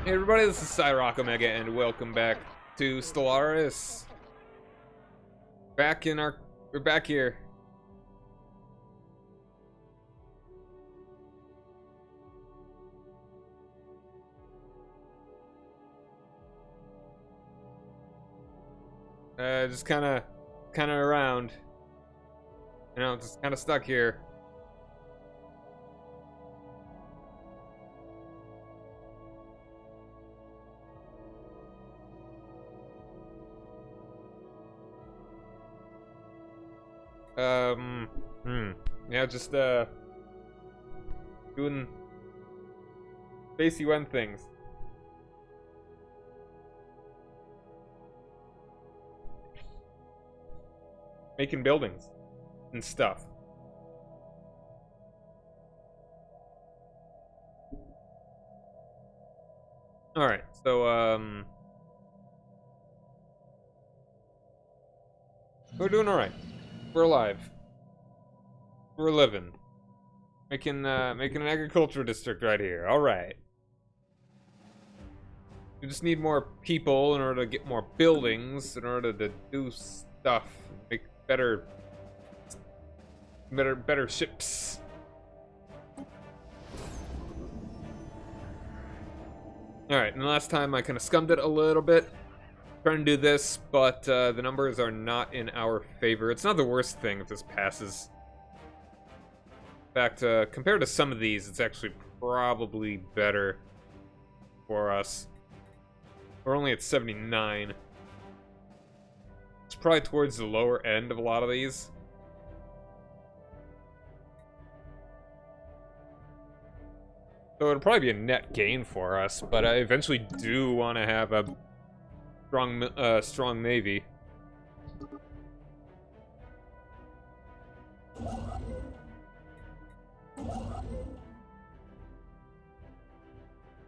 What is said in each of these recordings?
Hey everybody, this is Omega, and welcome back to Stellaris. We're back here. Just kinda around. You know, just kinda stuck here. Um, yeah, just, doing Space UN things. Making buildings and stuff. Alright, so, we're doing alright. We're alive. We're living. Making an agriculture district right here. Alright. We just need more people in order to get more buildings, in order to do stuff. Make better ships. Alright, and the last time I kind of scummed it a little bit. Trying to do this, but the numbers are not in our favor. It's not the worst thing if this passes. In fact, compared to some of these, it's actually probably better for us. We're only at 79. It's probably towards the lower end of a lot of these. So it'll probably be a net gain for us, but I eventually do want to have a strong navy.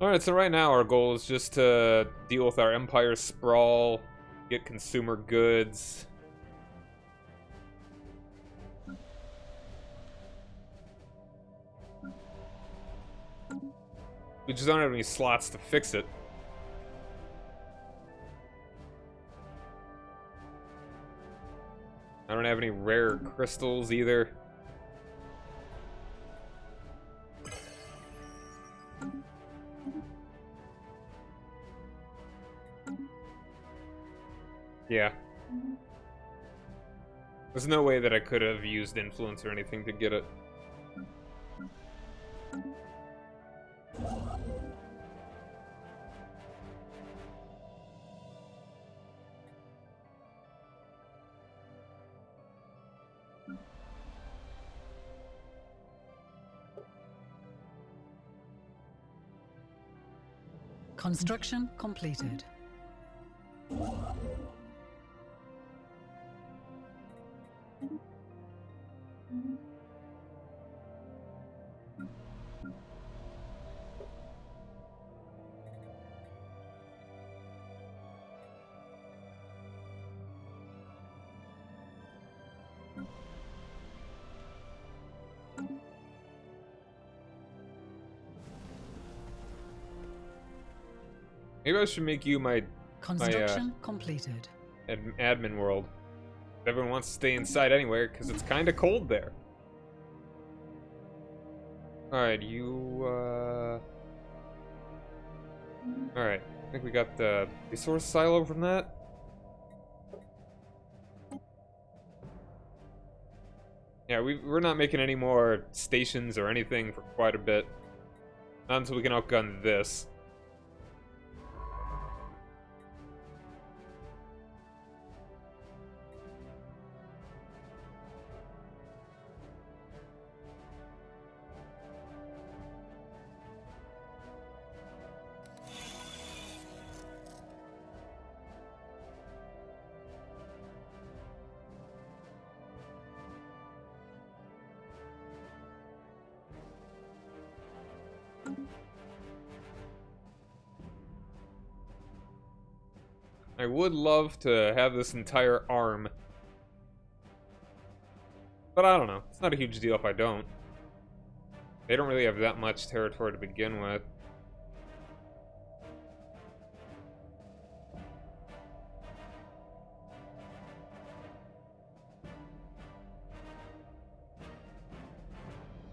Alright, so right now our goal is just to deal with our empire sprawl, get consumer goods. We just don't have any slots to fix it. I don't have any rare crystals either. Yeah. There's no way that I could have used influence or anything to get it. Construction completed. Maybe I should make you my Construction completed. admin world. Everyone wants to stay inside anywhere because it's kind of cold there. Alright, Alright, I think we got the resource silo from that. Yeah, we're not making any more stations or anything for quite a bit. Not until we can outgun this. I would love to have this entire arm. But I don't know. It's not a huge deal if I don't. They don't really have that much territory to begin with.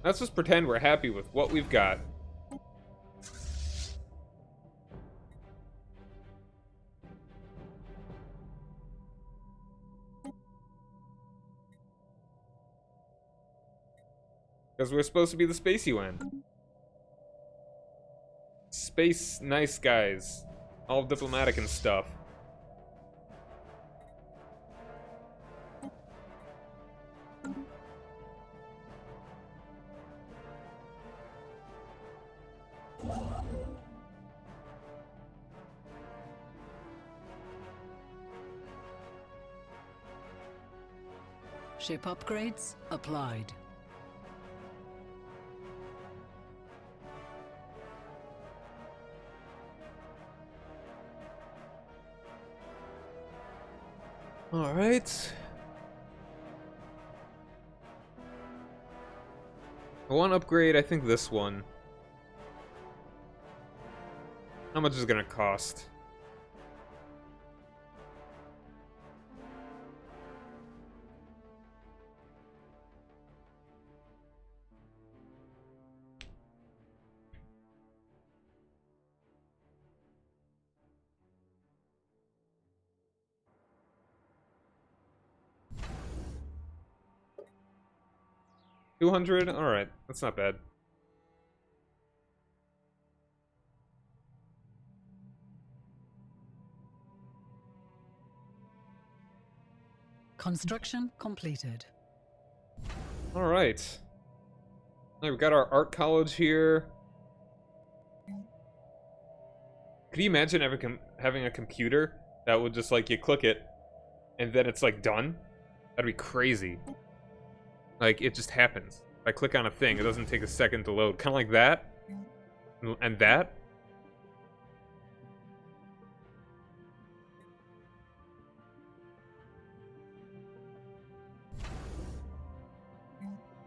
Let's just pretend we're happy with what we've got. Because we're supposed to be the space UN. Space nice guys. All diplomatic and stuff. Ship upgrades applied. All right. I want to upgrade, I think this one. How much is it gonna cost? $200? Alright, that's not bad. Construction completed. Alright. We've got our art college here. Could you imagine having a computer that would just, like, you click it, and then it's, like, done? That'd be crazy. Like, it just happens. If I click on a thing, it doesn't take a second to load. Kind of like that. And that.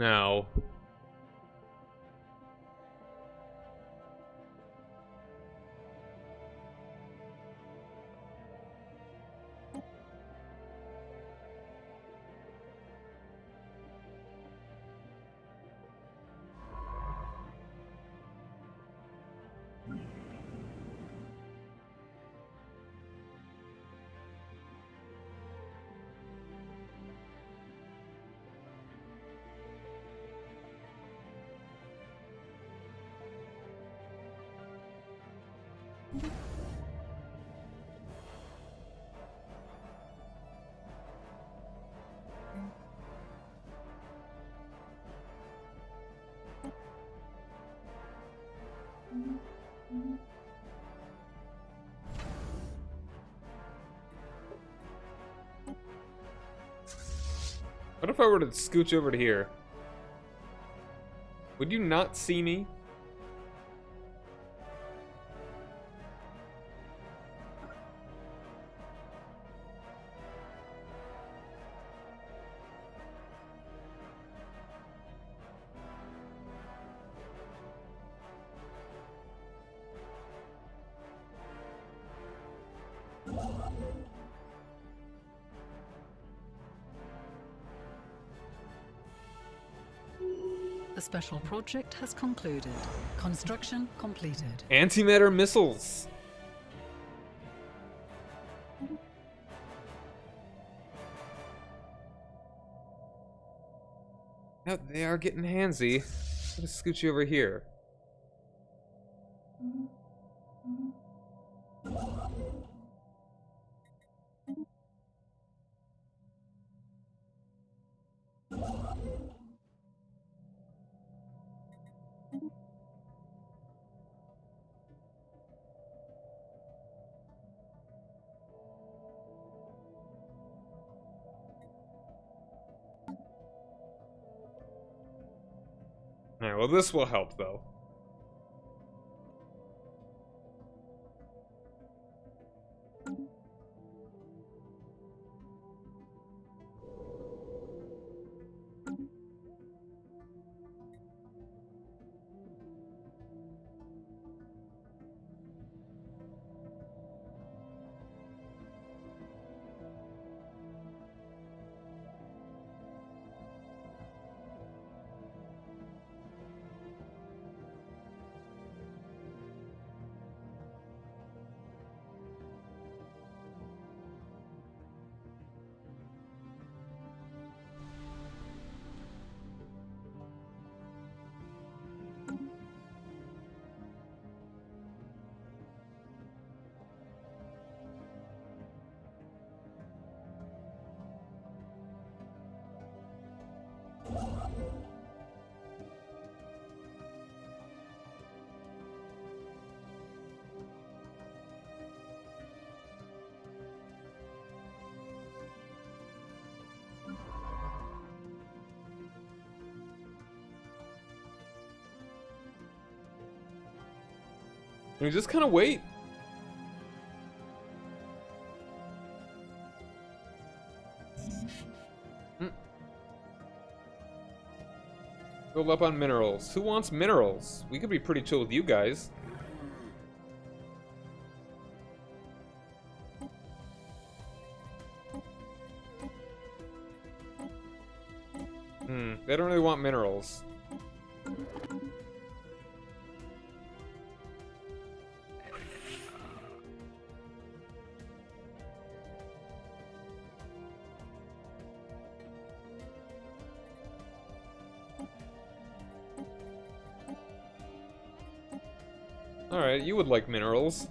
Now... What if I were to scooch over to here? Would you not see me? The special project has concluded. Construction completed. Antimatter missiles! Now they are getting handsy. Let's scooch you over here. Alright, well this will help though. We just kind of wait. Build up on minerals. Who wants minerals? We could be pretty chill with you guys. They don't really want minerals. Alright, you would like minerals.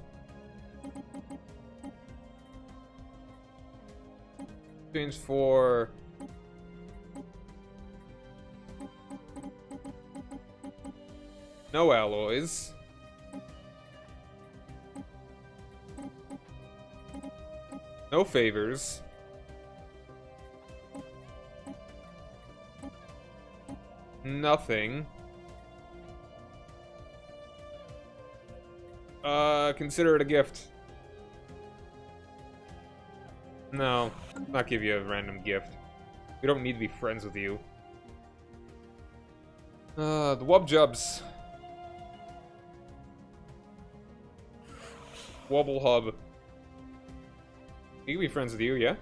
Exchange for... no alloys. No favors. Nothing. Consider it a gift. No, not give you a random gift. We don't need to be friends with you. The Wubjubs. Wobble Hub. We can be friends with you, yeah?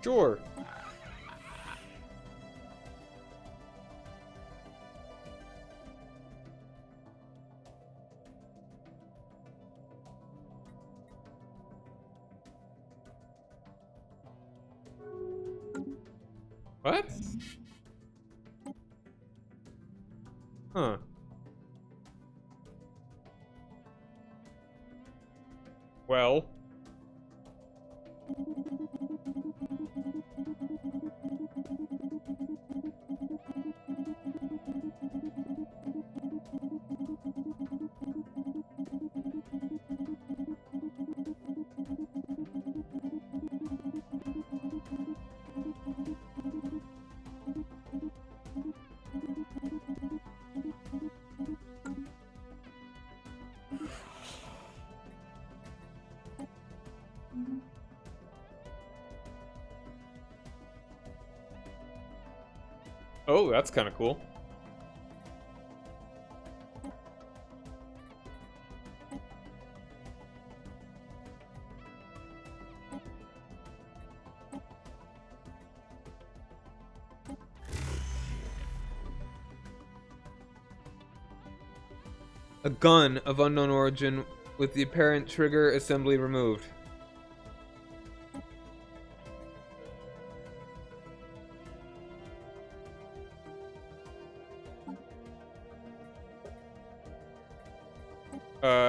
Sure. What? Huh. Well. Oh, that's kind of cool. A gun of unknown origin with the apparent trigger assembly removed.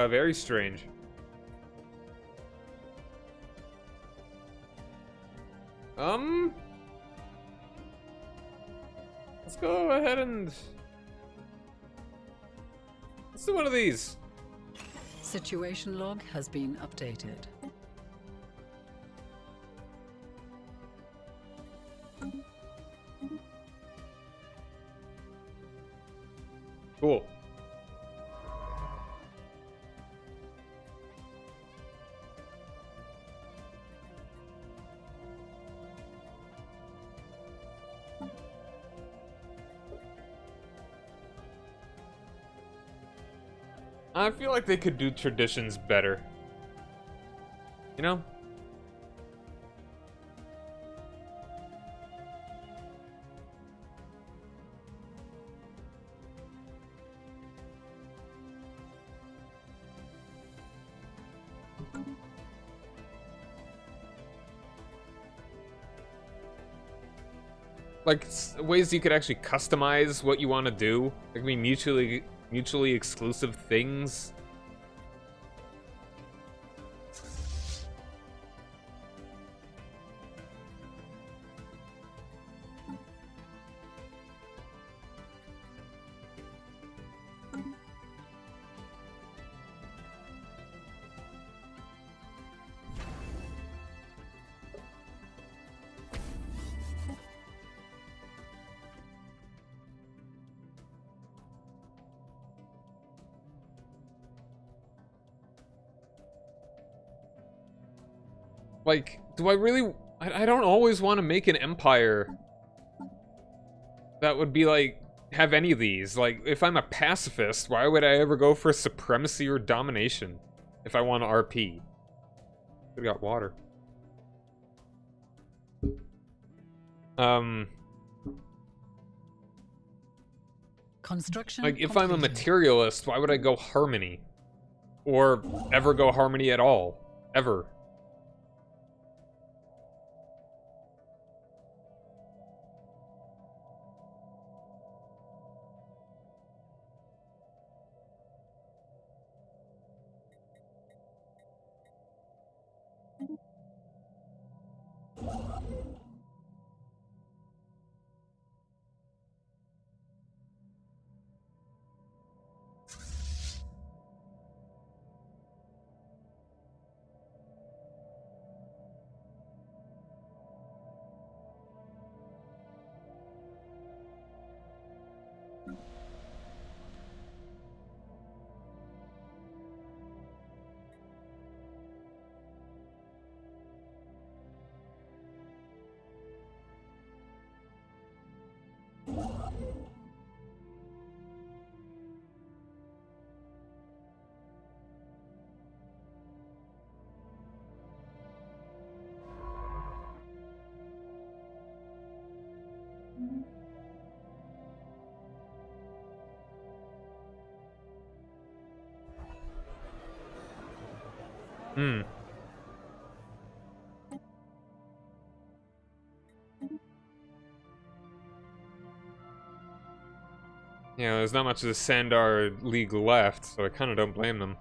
Very strange. Let's go ahead and... let's do one of these. Situation log has been updated. Cool. I feel like they could do traditions better. You know? like ways you could actually customize what you want to do. Like be mutually exclusive things. Like, do I really... I don't always want to make an empire that would be, like, have any of these. Like, if I'm a pacifist, why would I ever go for supremacy or domination if I want to RP? We got water. Construction like, if I'm a completed. materialist, why would I go harmony? Or ever go harmony at all? Ever. Hmm. Yeah, there's not much of the Sandar League left, so I kind of don't blame them.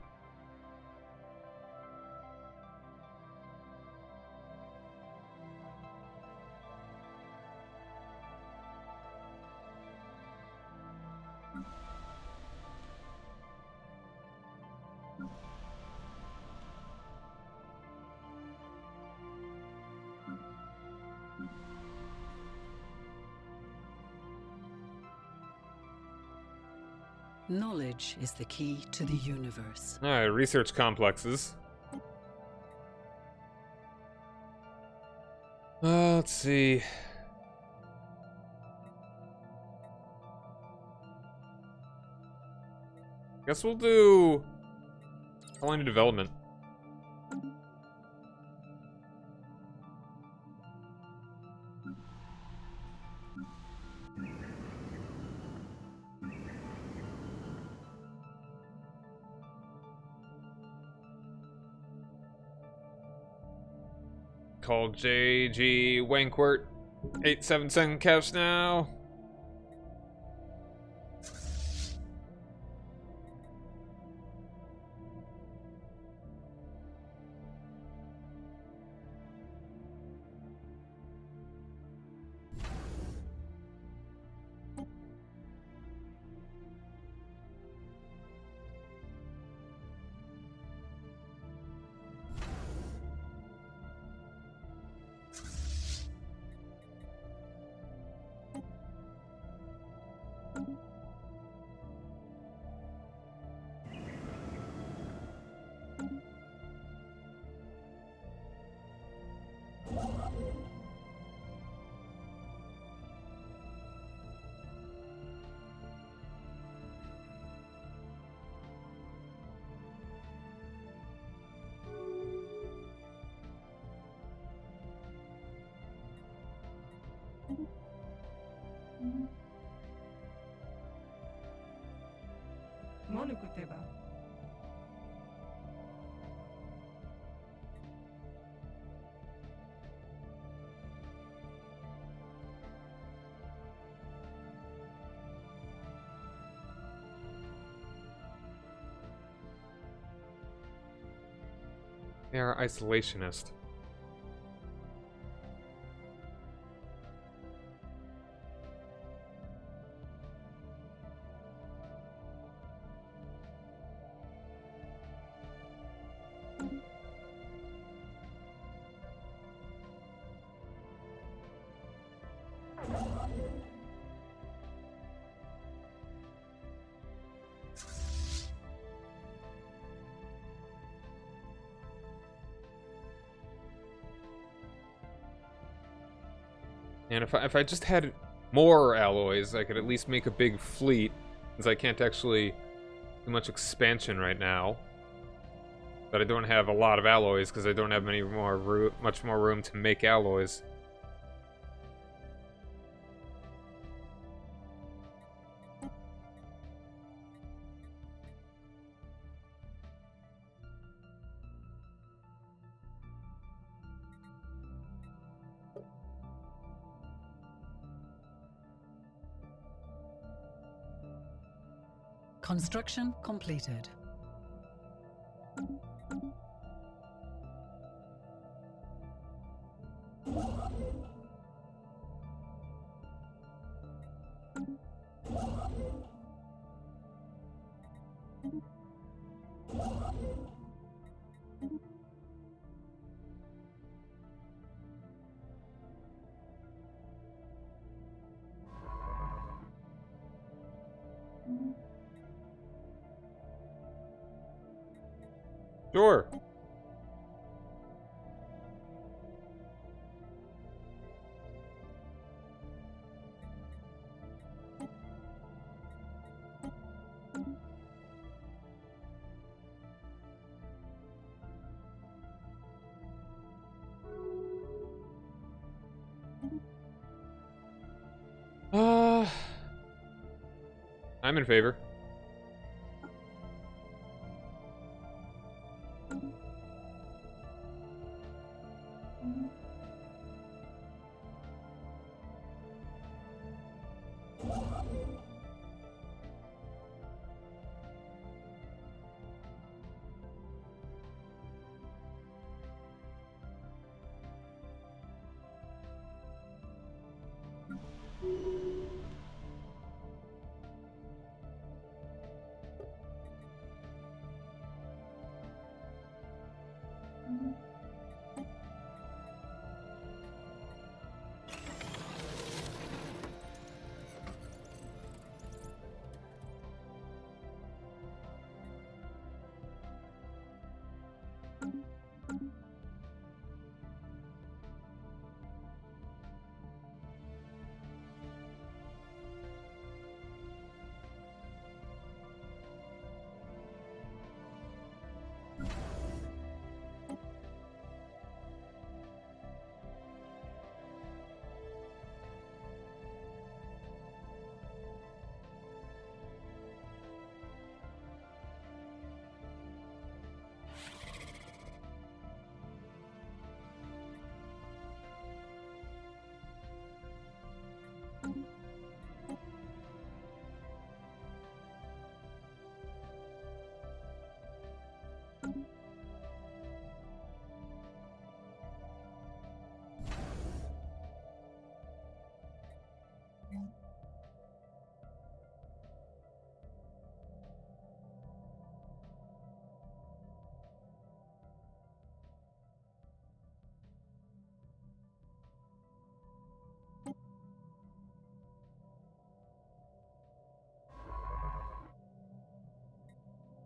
Knowledge is the key to the universe. Alright, research complexes. Let's see. Guess we'll do colony development. Call JG Wankwert. 877 cash now. They are isolationist. And if I just had more alloys, I could at least make a big fleet, since I can't actually do much expansion right now. But I don't have a lot of alloys because I don't have much more room to make alloys. Construction completed. Sure. I'm in favor.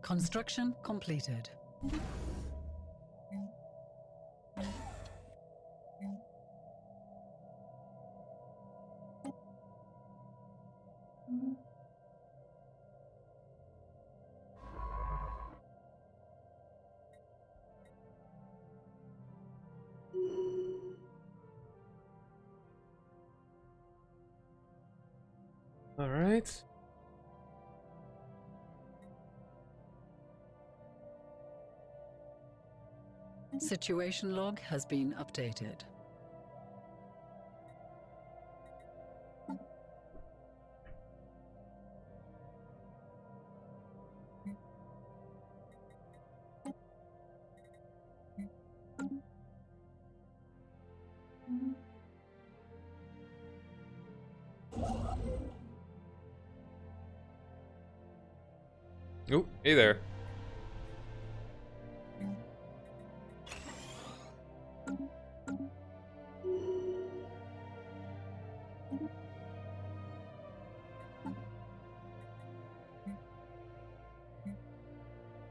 Construction completed. All right. Situation log has been updated. Oh, hey there.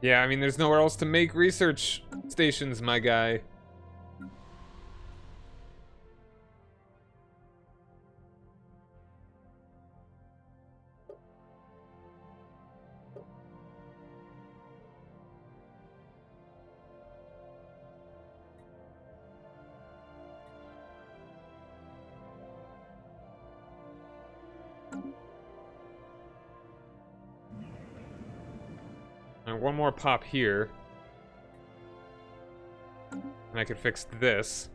Yeah, I mean, there's nowhere else to make research stations, my guy. And one more pop here. And I could fix this.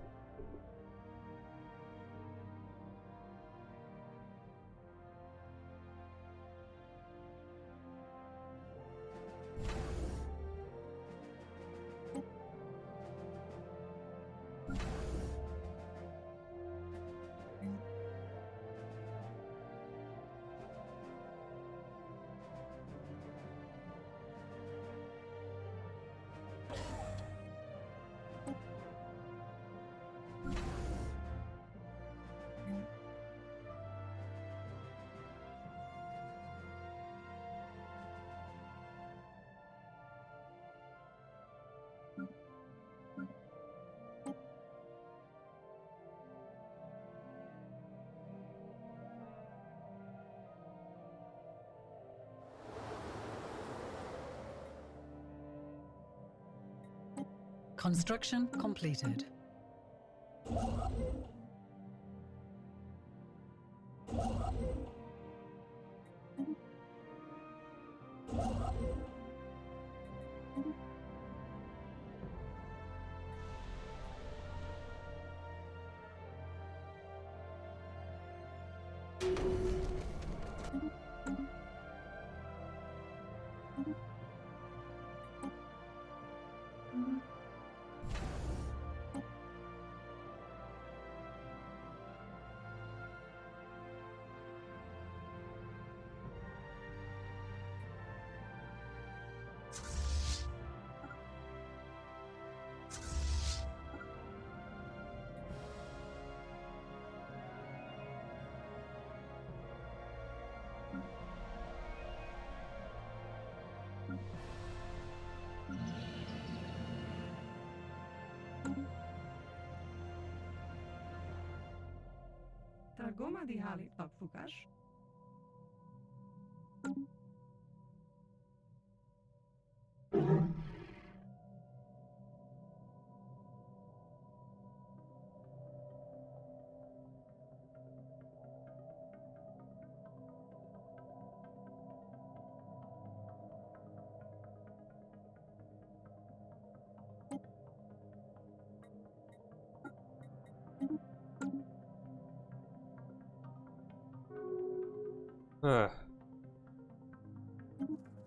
Construction completed. Dragoma di Hali Topfukash.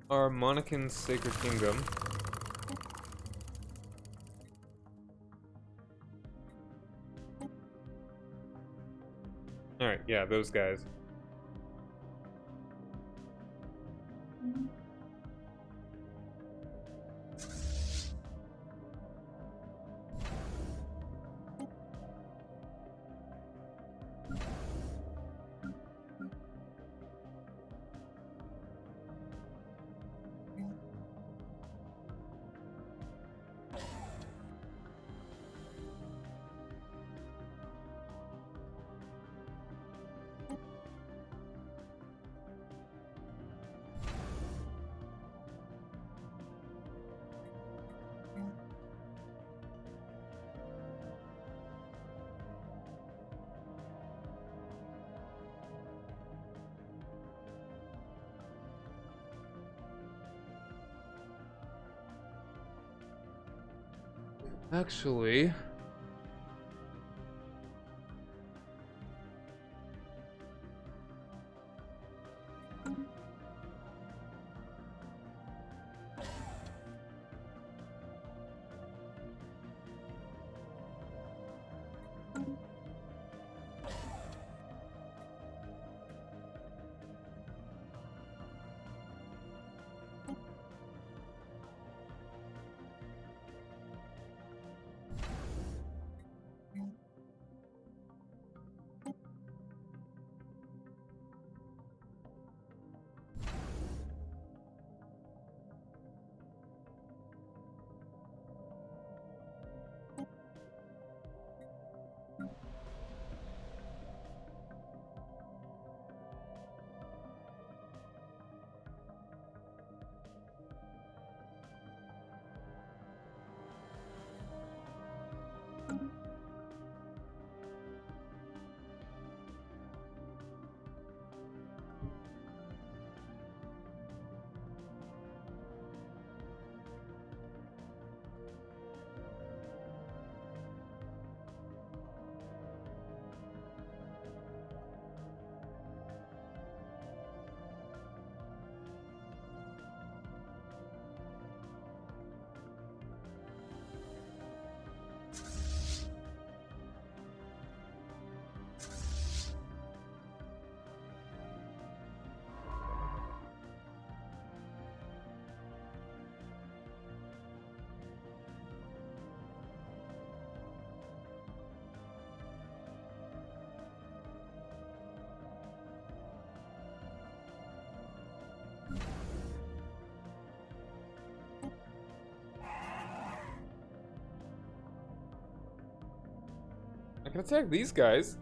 Our Monacan Sacred Kingdom. Alright, yeah, those guys. Actually... can attack these guys.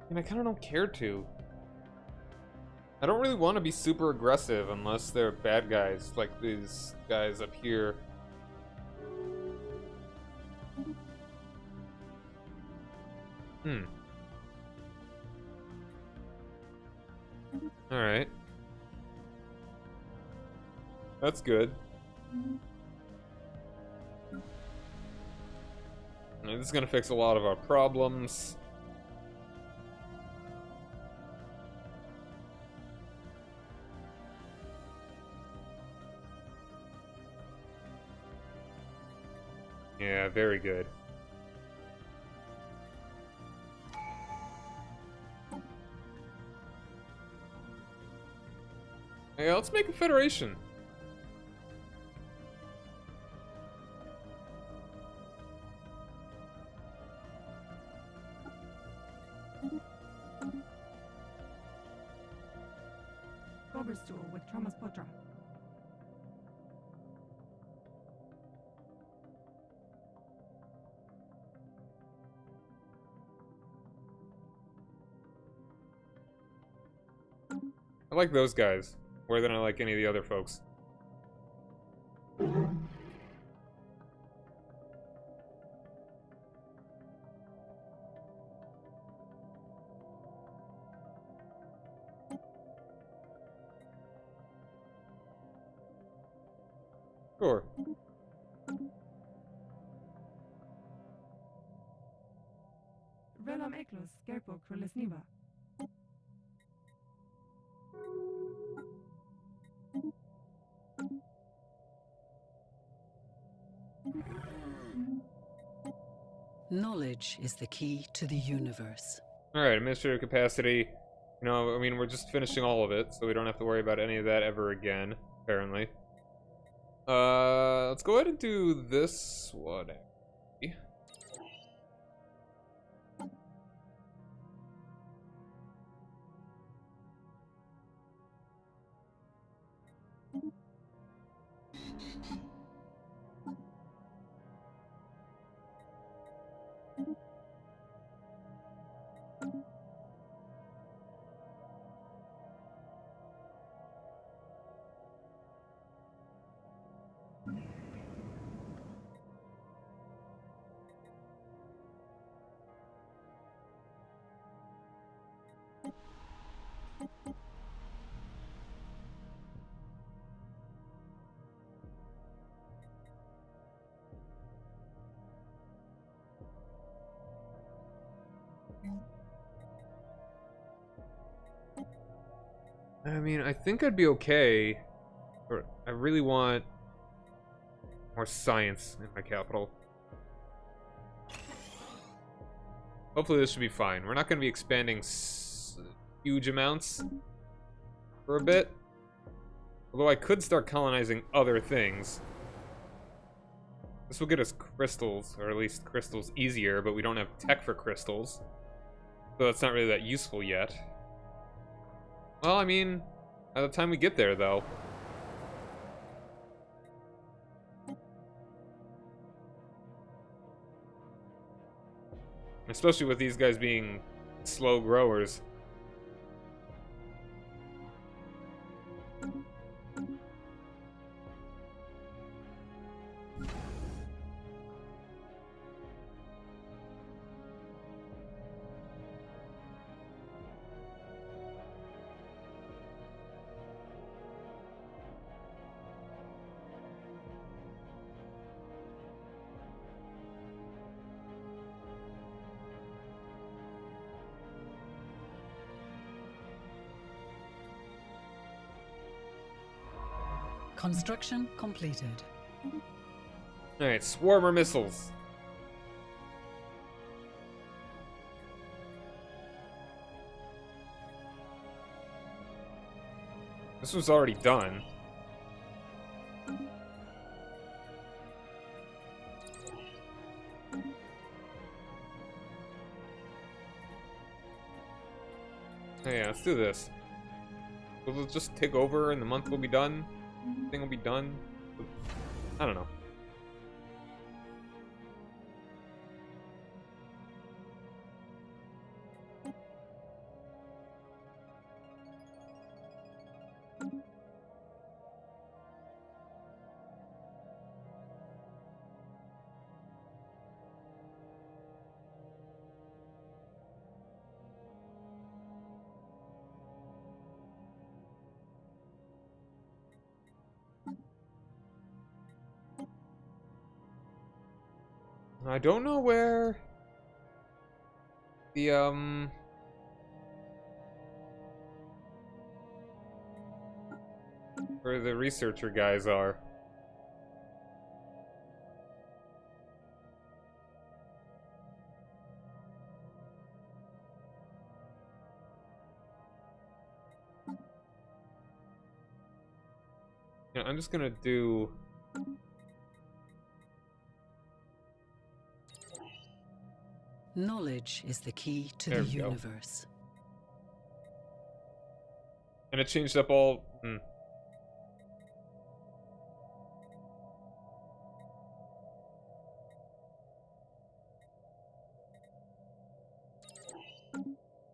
And I kind of don't care to. I don't really want to be super aggressive unless they're bad guys, like these guys up here. Alright. That's good. This is gonna fix a lot of our problems. Yeah, very good. Yeah, let's make a federation. Overstool with Tramaspotra. I like those guys more than I like any of the other folks. Sure. Velam Eklos, Gerpo Krolesniva. Knowledge is the key to the universe. Alright, administrative capacity. You know, I mean, we're just finishing all of it, so we don't have to worry about any of that ever again, apparently. Let's go ahead and do this one. I mean, I think I'd be okay. Or I really want more science in my capital. Hopefully this should be fine. We're not going to be expanding huge amounts for a bit. Although I could start colonizing other things. This will get us crystals, or at least crystals easier, but we don't have tech for crystals. So that's not really that useful yet. Well, I mean, by the time we get there, though. Especially with these guys being slow growers. Construction completed. Alright, swarmer missiles. This was already done. Oh, yeah, let's do this. We'll just take over and the month will be done. Thing will be done. I don't know. I don't know where the where the researcher guys are. Yeah, I'm just gonna do. Knowledge is the key to There the we go. universe. And it changed up all.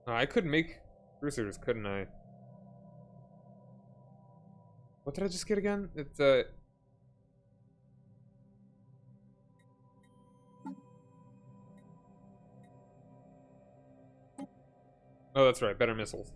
I could make cruisers, couldn't I? What did I just get again? It's oh, that's right, better missiles.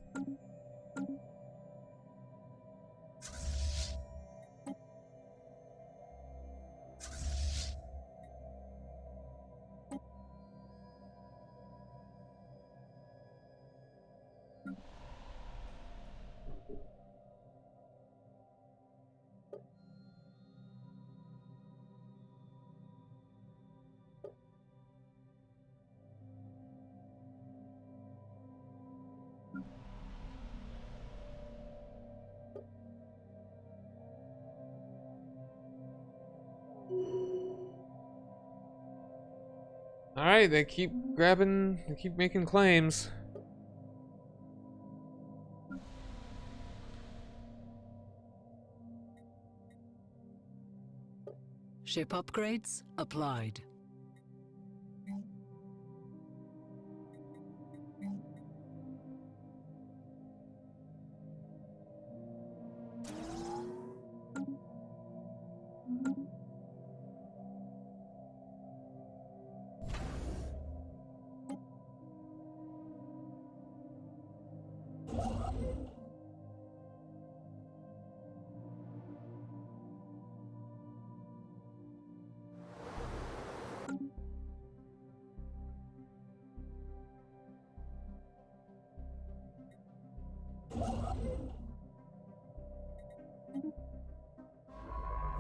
Alright, they keep grabbing, they keep making claims. Ship upgrades applied.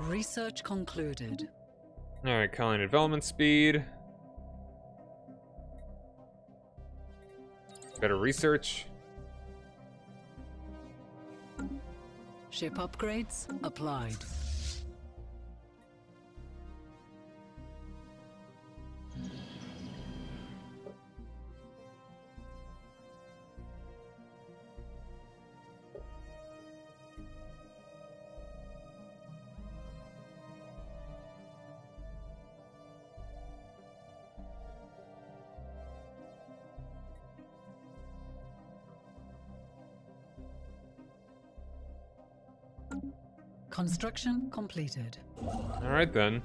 Research concluded. Alright, colony development speed. Better research. Ship upgrades applied. Construction completed. Alright then.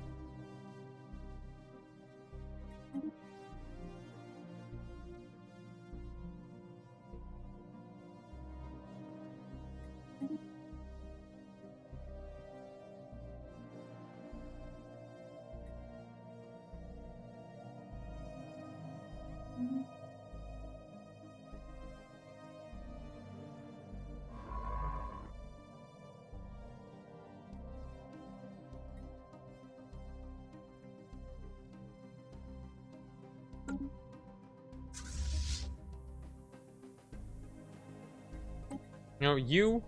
You know, you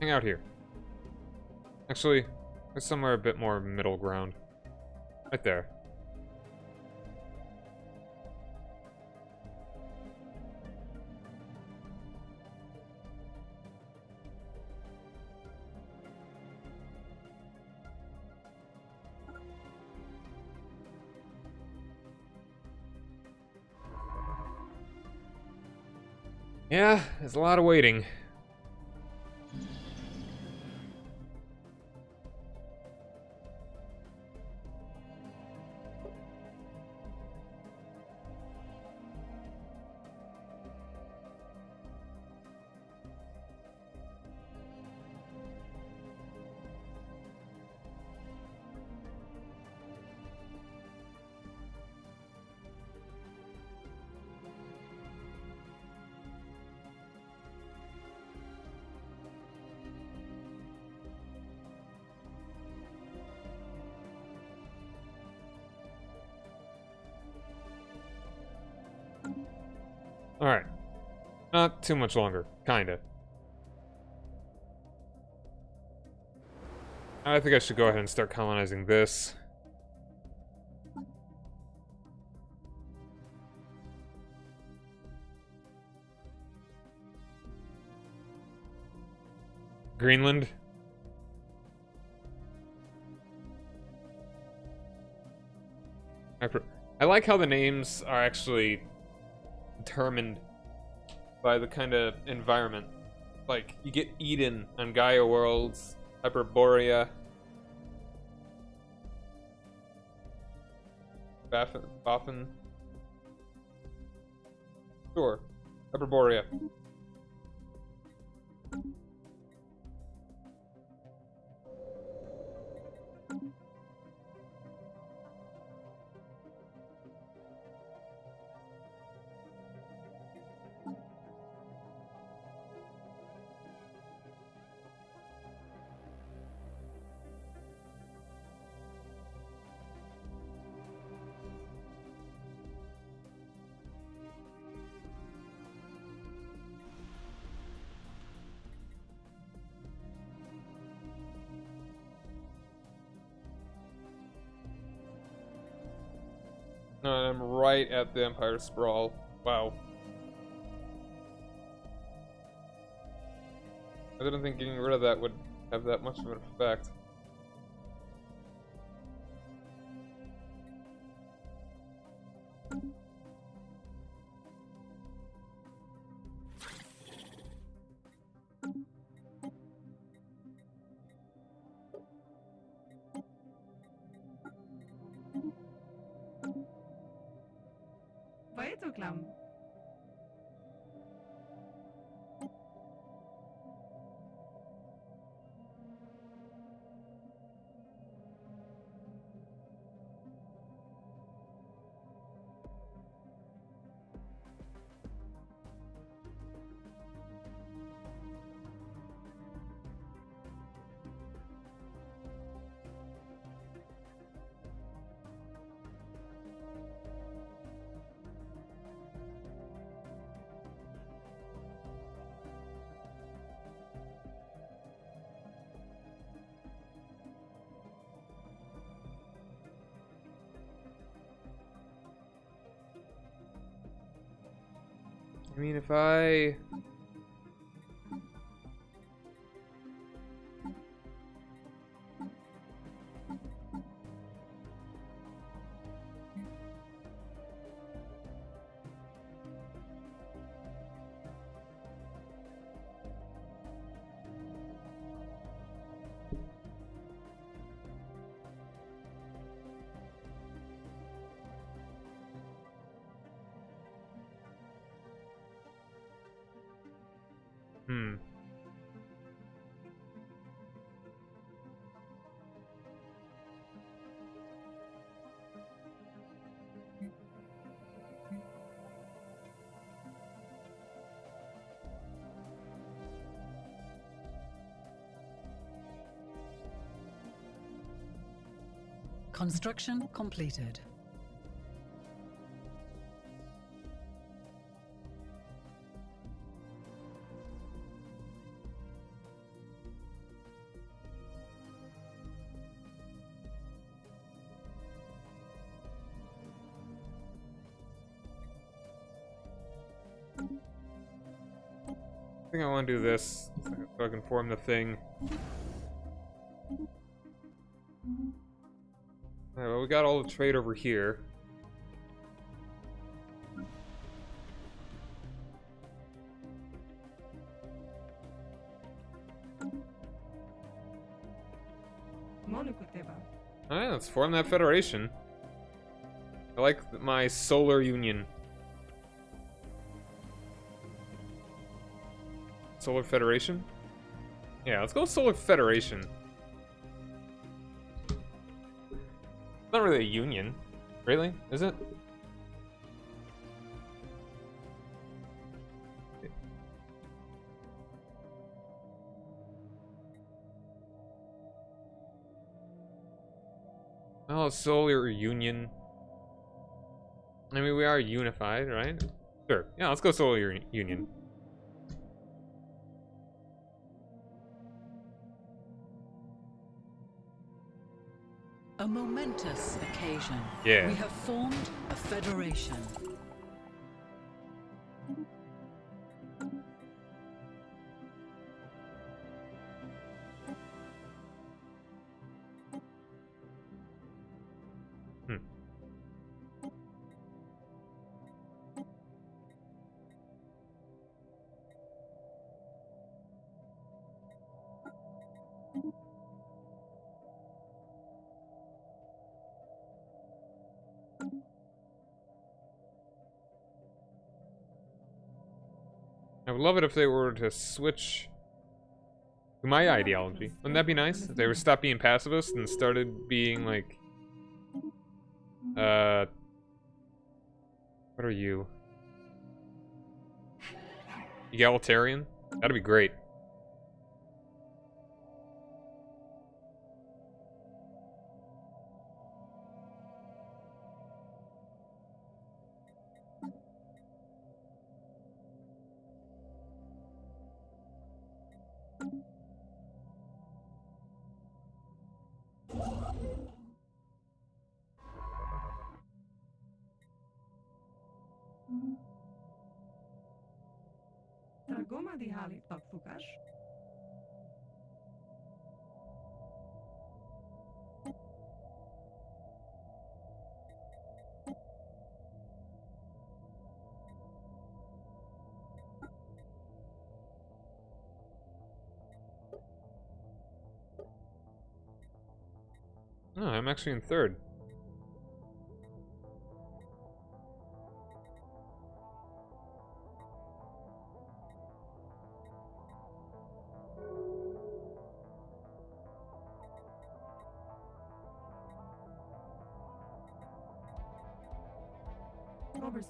hang out here. Actually, there's somewhere a bit more middle ground. Right there. Yeah, there's a lot of waiting. Alright. Not too much longer. Kinda. I think I should go ahead and start colonizing this. Greenland. I like how the names are actually determined by the kind of environment. Like, you get Eden on Gaia Worlds, Hyperborea, Boffin. Sure, Hyperborea. No, I'm right at the Empire Sprawl. Wow. I didn't think getting rid of that would have that much of an effect. Weiterklam. I mean, if I... Construction completed. I think I want to do this so I can form the thing. Alright, well, we got all the trade over here. Alright, let's form that federation. I like my solar union. Solar Federation? Yeah, let's go Solar Federation. It's not really a union. Really? Is it? Oh, Solar Union. I mean, we are unified, right? Sure. Yeah, let's go Solar Union. A momentous occasion. Yeah. We have formed a federation. I would love it if they were to switch to my ideology. Wouldn't that be nice? If they were stopped being pacifist and started being like, what are you? Egalitarian? That'd be great. Targoma di Hali Tokfukash. Oh, I'm actually in third.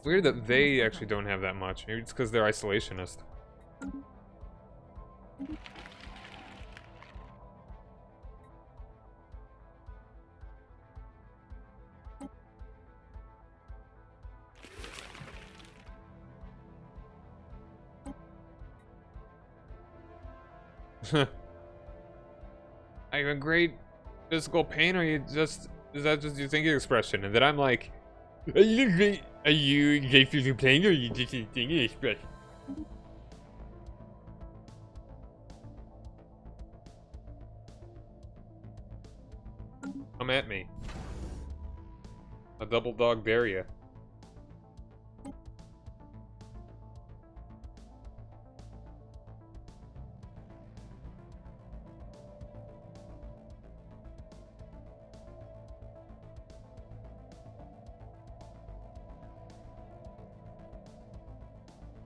Weird that they actually don't have that much. Maybe it's because they're isolationist. I have a great physical pain, or you just is that just your thinking expression? And then I'm like, are you in great physical pain, or you just thinking expression? Come at me. A double dog dare ya.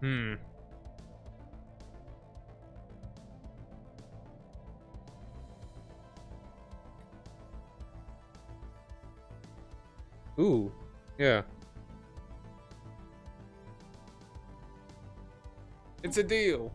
Hmm. Ooh. Yeah. It's a deal.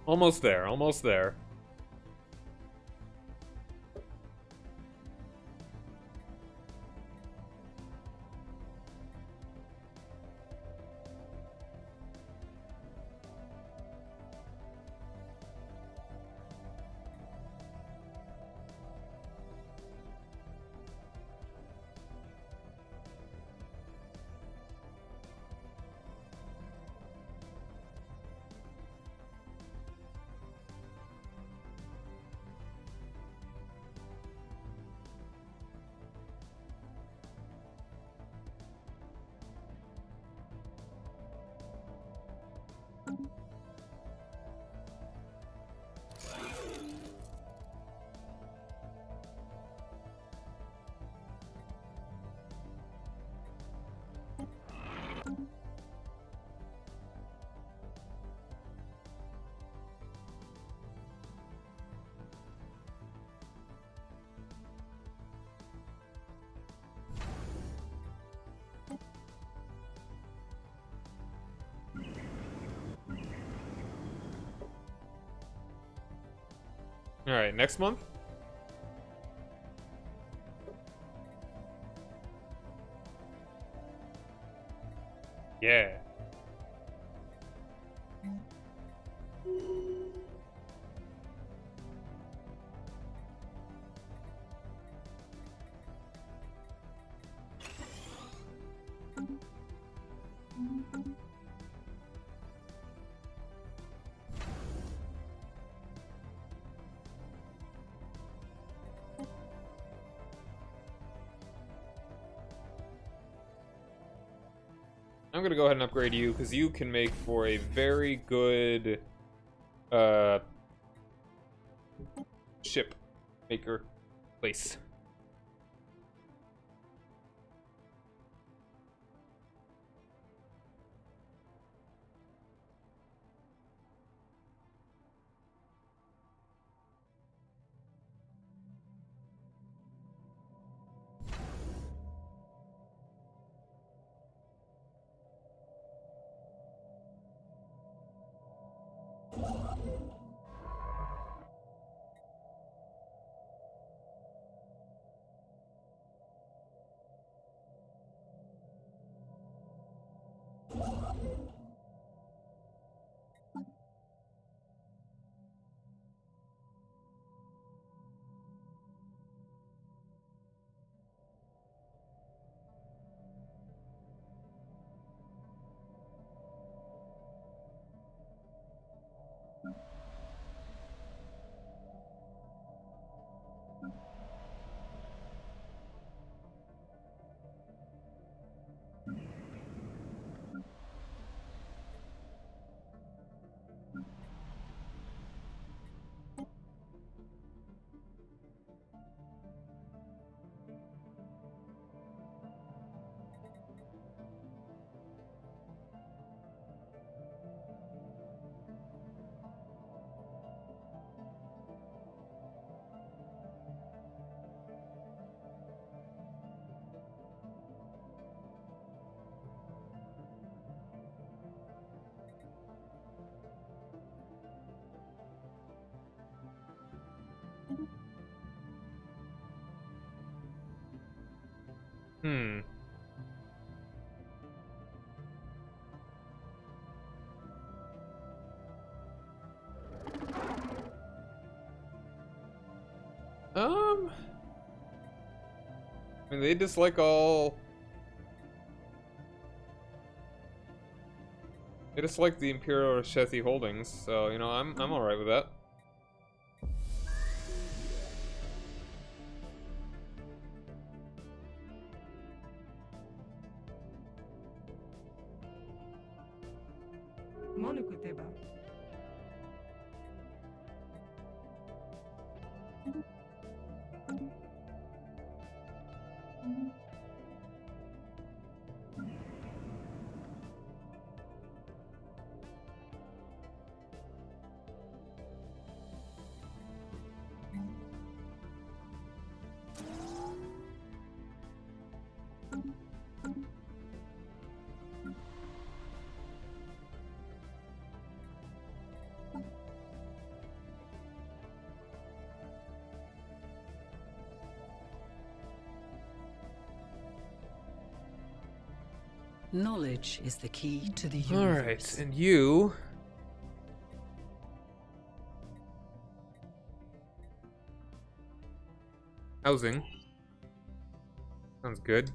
Almost there, almost there. Alright, next month? Yeah. I'm gonna go ahead and upgrade you, because you can make for a very good, ship maker place. Hmm. I mean, they dislike all... They dislike the Imperial Shethi holdings, so, you know, I'm alright with that. Monukuteba. Knowledge is the key to the universe. Alright, and you... Housing. Sounds good.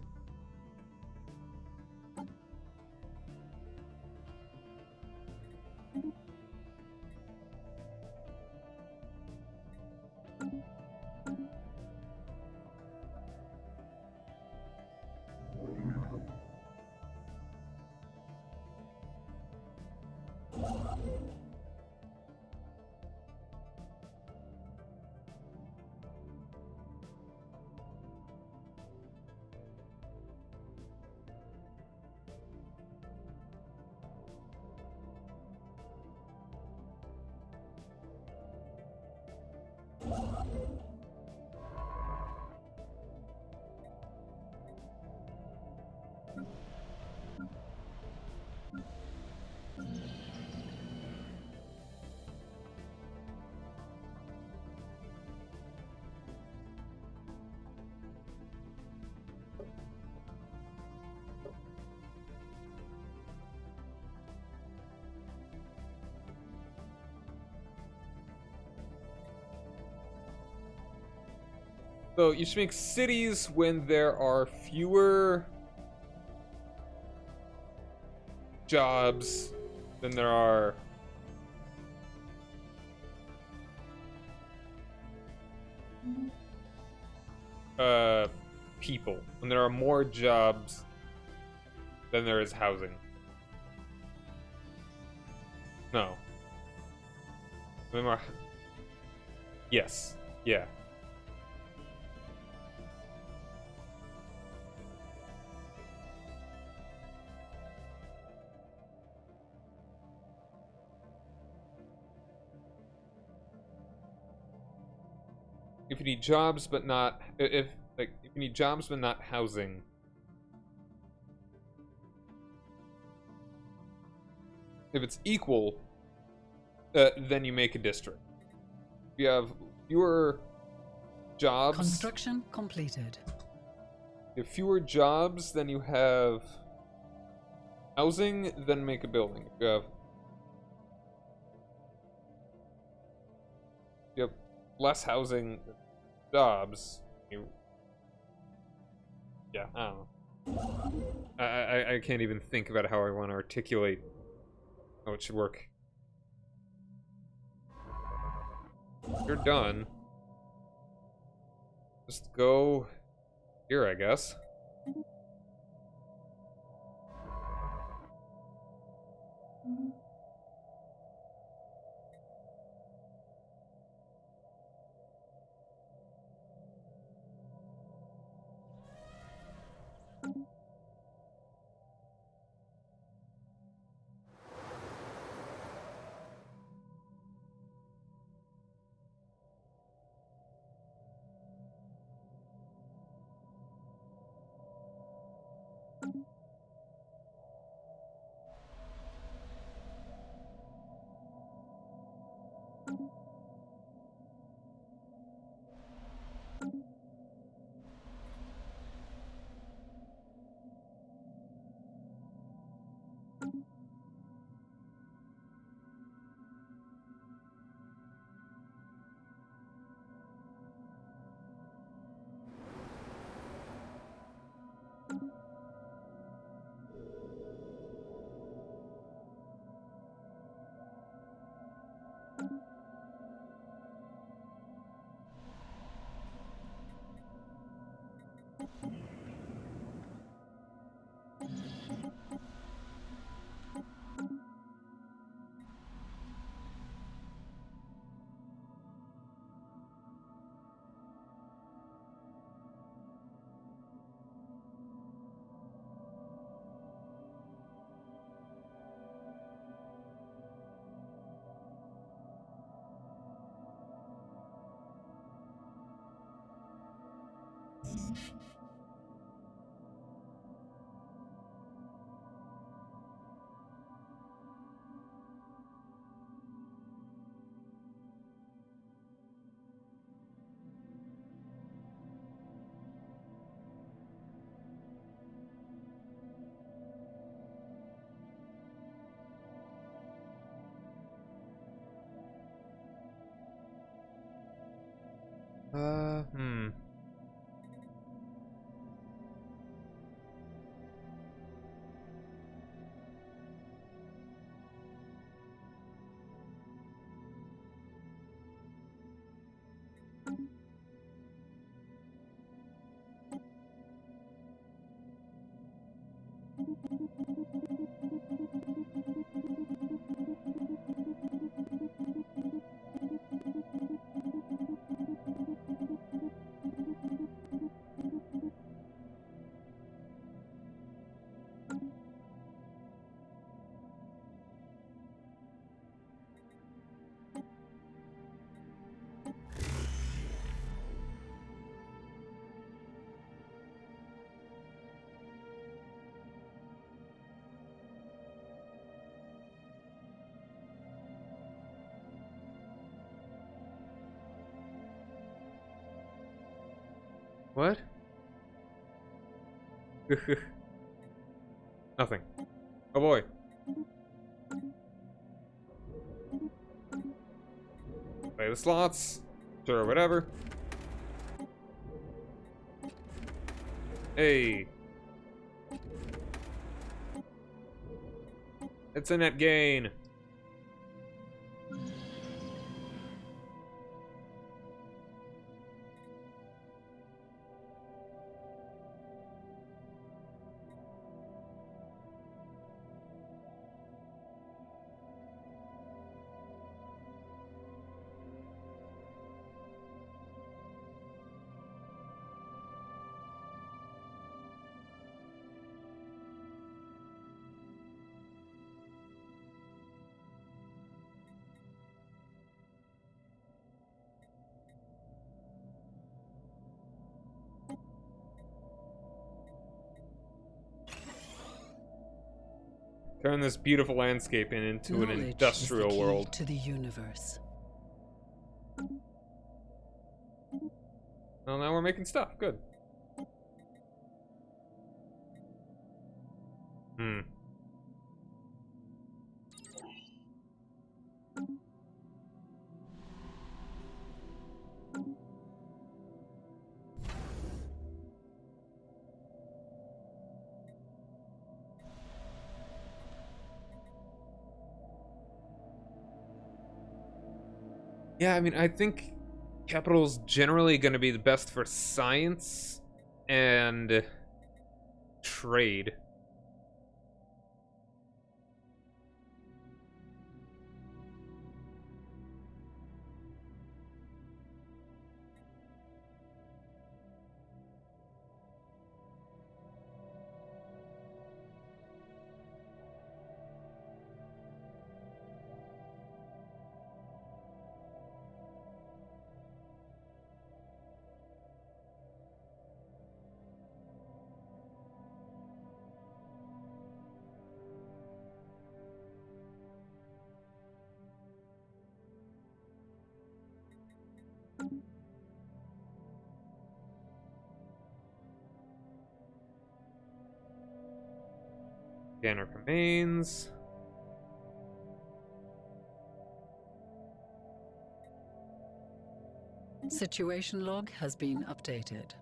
So you should make cities when there are fewer jobs than there are people. When there are more jobs than there is housing. No. When there are... Yes. Yeah. If you need jobs but not if you need jobs but not housing. If it's equal, then you make a district. If you have fewer jobs. Construction completed. If you have fewer jobs than you have housing, then make a building. If you have less housing than jobs, yeah, I don't know. I can't even think about how I want to articulate how it should work. You're done. Just go here, I guess. Hmm. What? Nothing. Oh boy. Play the slots. Sure, whatever. Hey. It's a net gain. Turn this beautiful landscape into an Knowledge industrial is the key world. to the universe. Well, now we're making stuff. Good. Hmm. Yeah, I mean, I think capital's generally going to be the best for science and trade. Scanner remains. Situation log has been updated.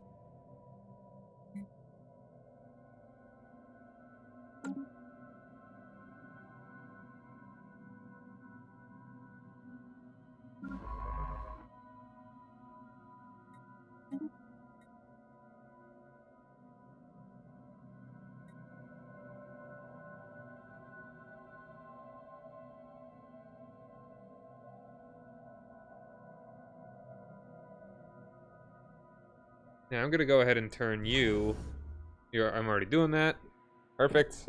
Now I'm going to go ahead and turn you. I'm already doing that. Perfect.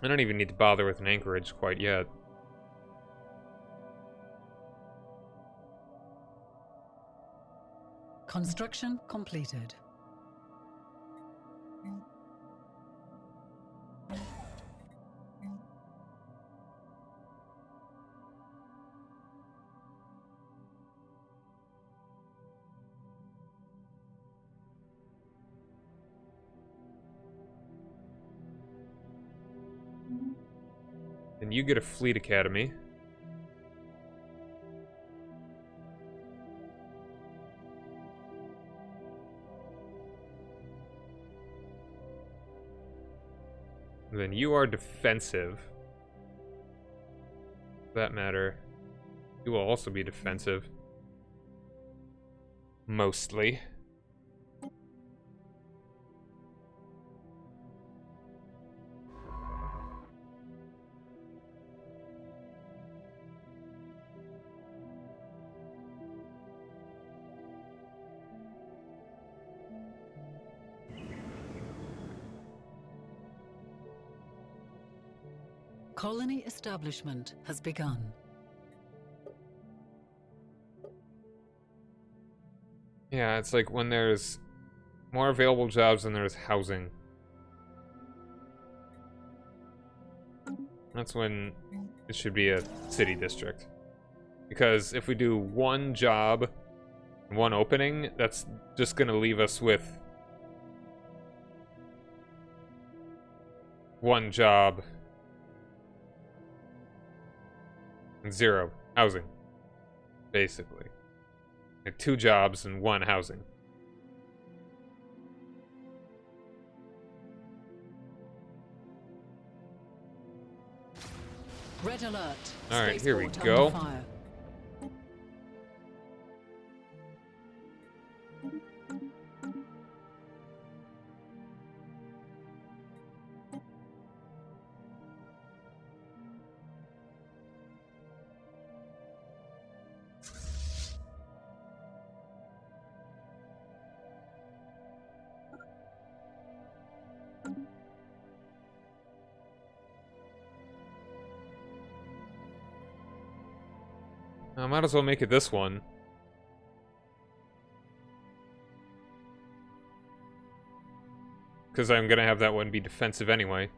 I don't even need to bother with an anchorage quite yet. Construction completed. And you get a fleet academy. And then you are defensive. For that matter, you will also be defensive. Mostly. Colony establishment has begun. Yeah, it's like when there's more available jobs than there's housing. That's when it should be a city district. Because if we do one job, one opening, that's just gonna leave us with one job. And 0 housing, basically. Like 2 jobs and 1 housing. Red alert. All right, here we Spaceport go. under fire. I might as well make it this one. Because I'm gonna have that one be defensive anyway.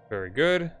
Very good.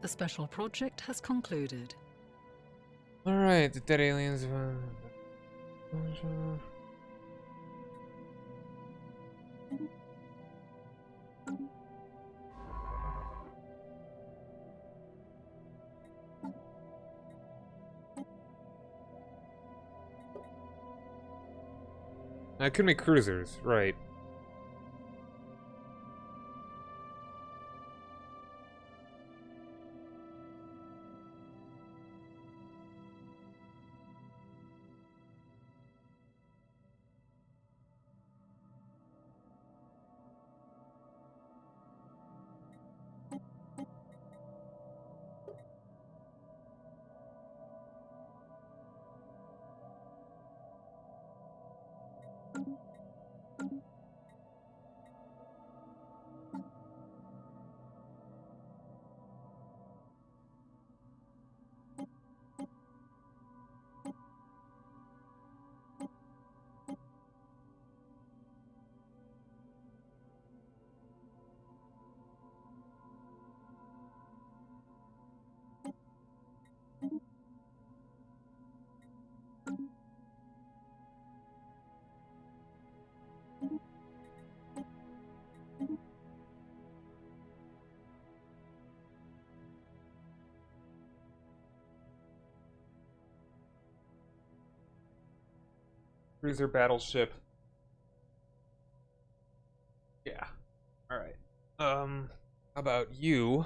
The special project has concluded. Alright, the dead aliens. I could make cruisers, right. Cruiser battleship. Yeah. Alright. How about you?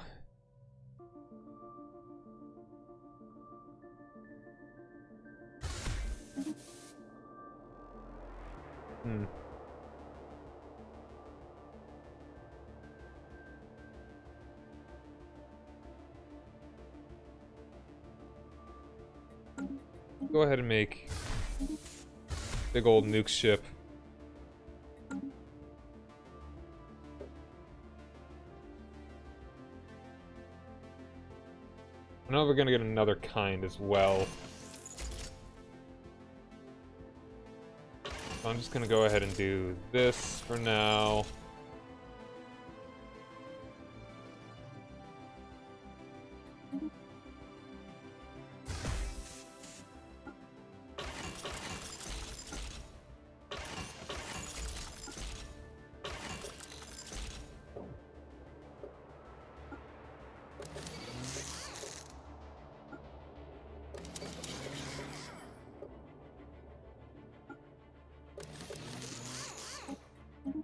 Go ahead and make Big old nuke ship. I know we're gonna get another kind as well. So I'm just gonna go ahead and do this for now.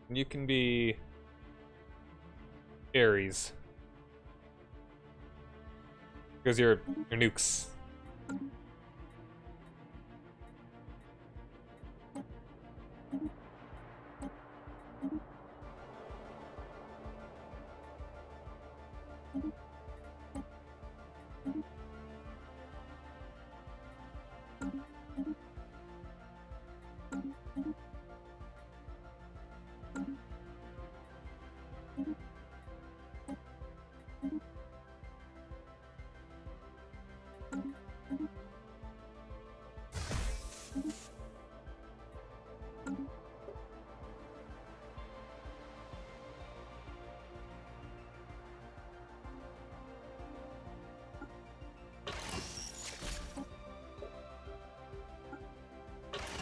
You can be Ares. Because you're nukes.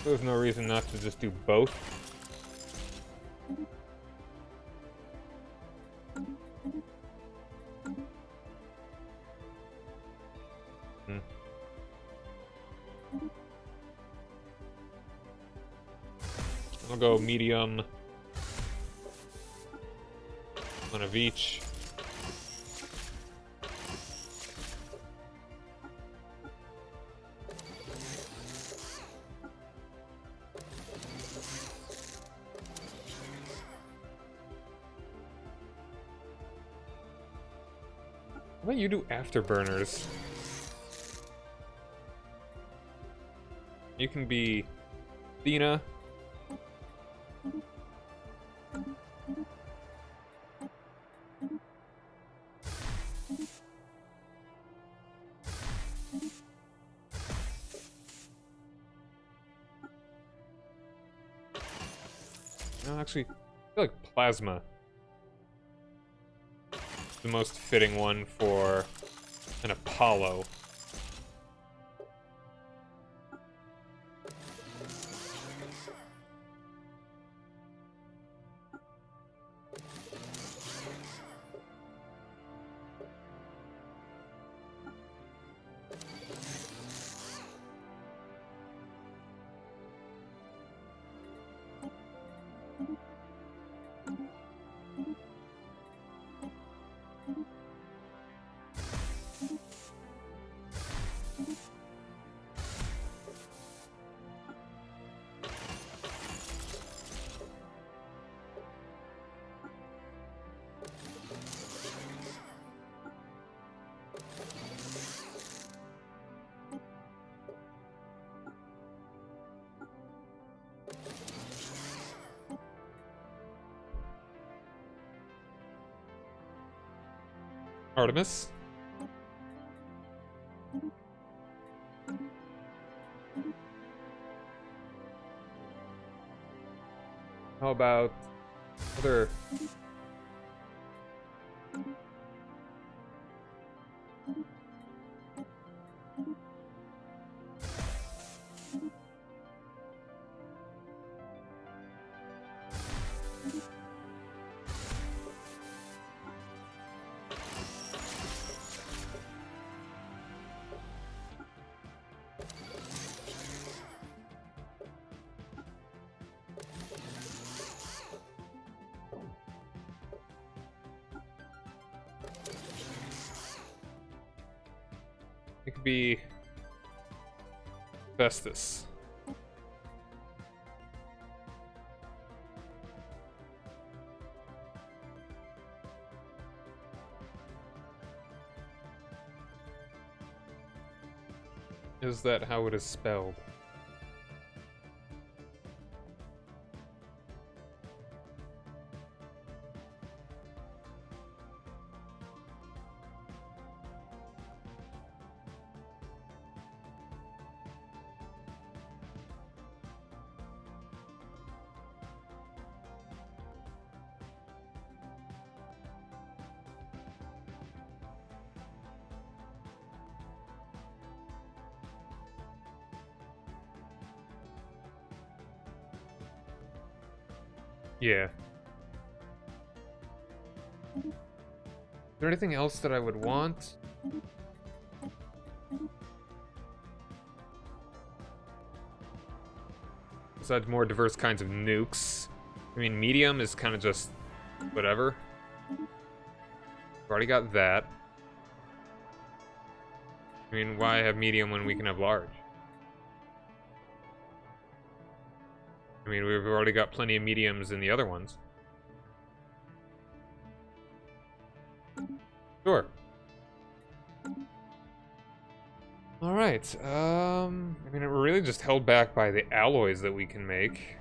There's no reason not to just do both. I'll go medium. One of each. How about you do afterburners? You can be Athena. No, actually, I feel like Plasma is the most fitting one for an Apollo. Artemis. How about other? It could be Vestus. Is that how it is spelled? Yeah. Is there anything else that I would want? Besides more diverse kinds of nukes. I mean, medium is kind of just whatever. We've already got that. I mean, why have medium when we can have large? I mean, we've already got plenty of mediums in the other ones. Sure. Alright, I mean, we're really just held back by the alloys that we can make.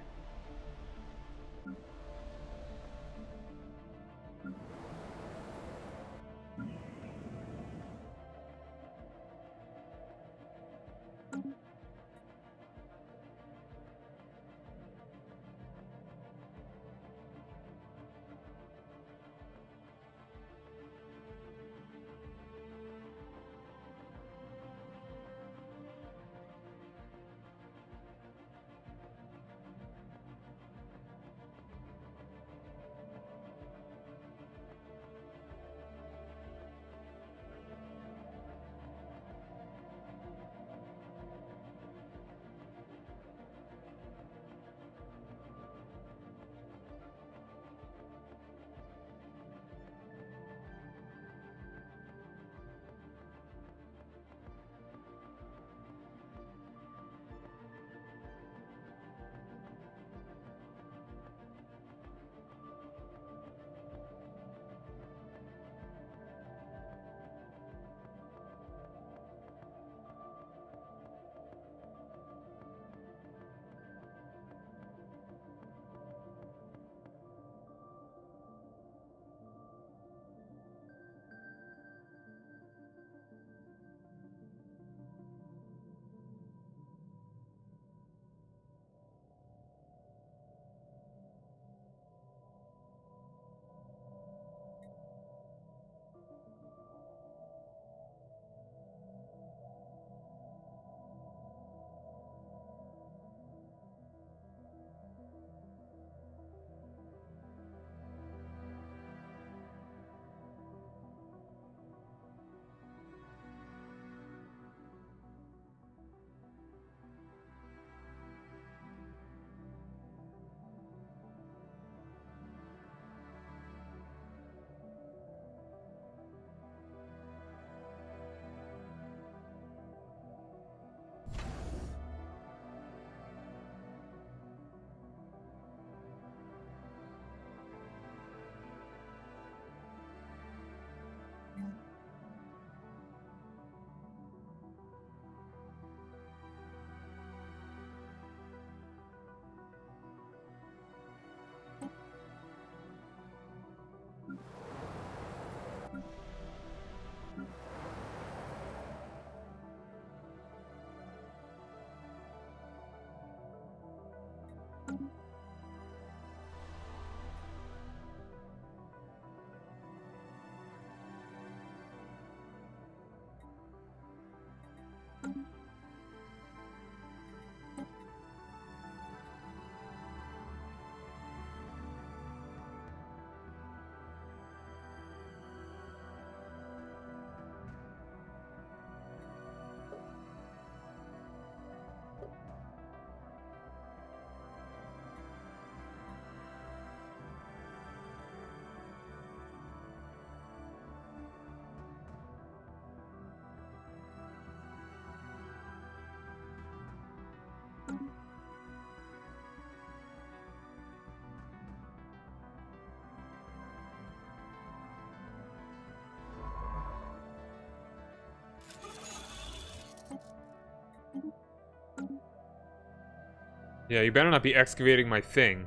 Yeah, you better not be excavating my thing.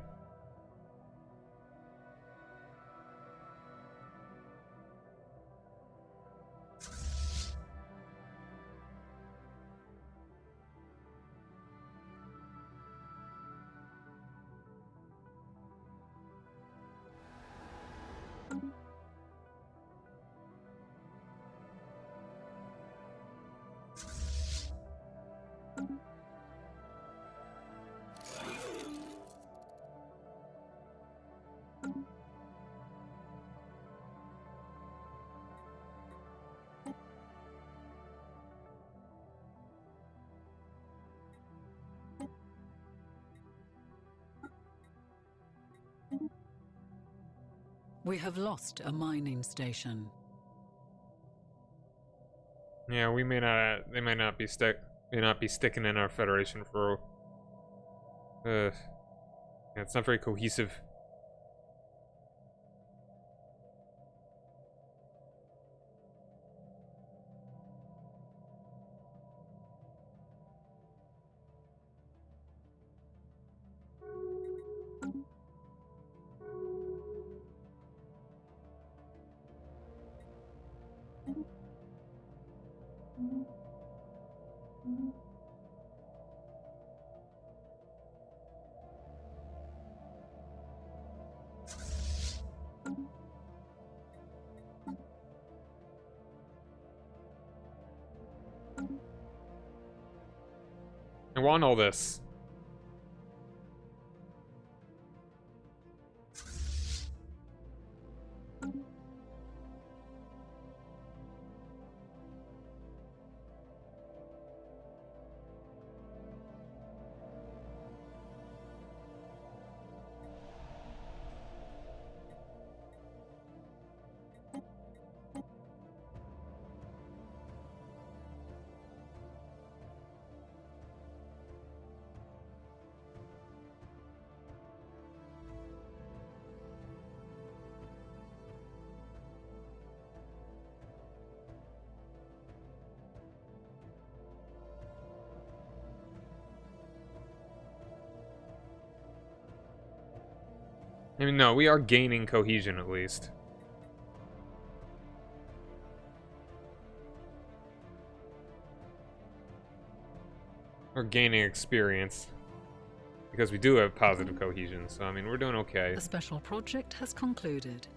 We have lost a mining station. Yeah, we may not. They might not be sticking in our Federation for. Yeah, it's not very cohesive. I want all this. I mean, no, we are gaining cohesion at least. We're gaining experience. Because we do have positive cohesion, so I mean, we're doing okay. The special project has concluded.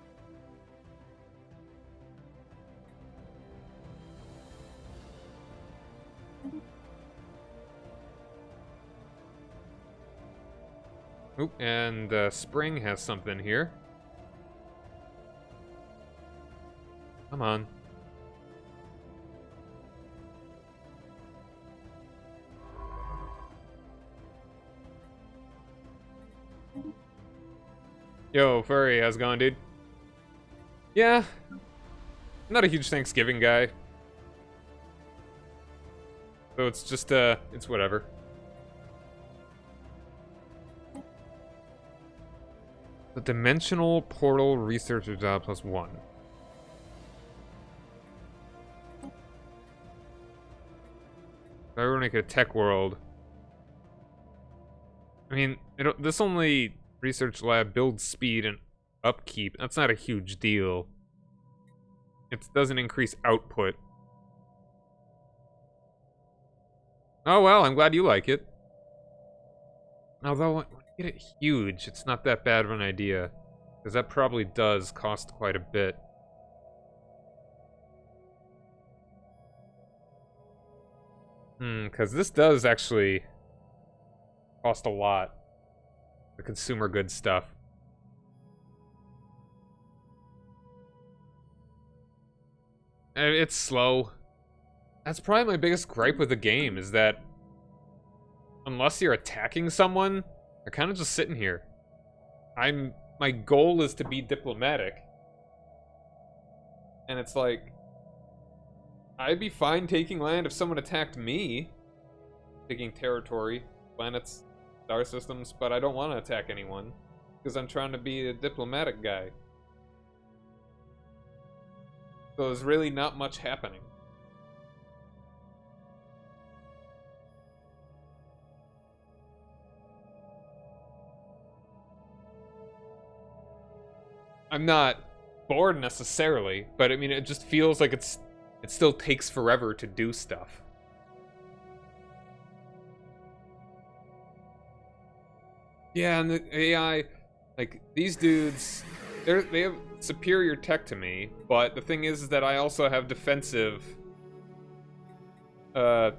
Oop, and Spring has something here. Come on. Yo, Furry, how's it going, dude? Yeah. I'm not a huge Thanksgiving guy. So it's just, it's whatever. The Dimensional Portal Researcher Job +1. If I were to make a tech world... I mean, this only research lab builds speed and upkeep. That's not a huge deal. It doesn't increase output. Oh well, I'm glad you like it. Although, when you get it huge, it's not that bad of an idea. Because that probably does cost quite a bit. Because this does actually cost a lot. The consumer goods stuff. It's slow. That's probably my biggest gripe with the game, is that unless you're attacking someone, they're kind of just sitting here. My goal is to be diplomatic. And it's like, I'd be fine taking land if someone attacked me. Taking territory, planets, star systems, but I don't want to attack anyone. Because I'm trying to be a diplomatic guy. So there's really not much happening. I'm not bored necessarily, but I mean, it just feels like it still takes forever to do stuff. Yeah, and the AI, like, these dudes, they have superior tech to me, but the thing is that I also have defensive, a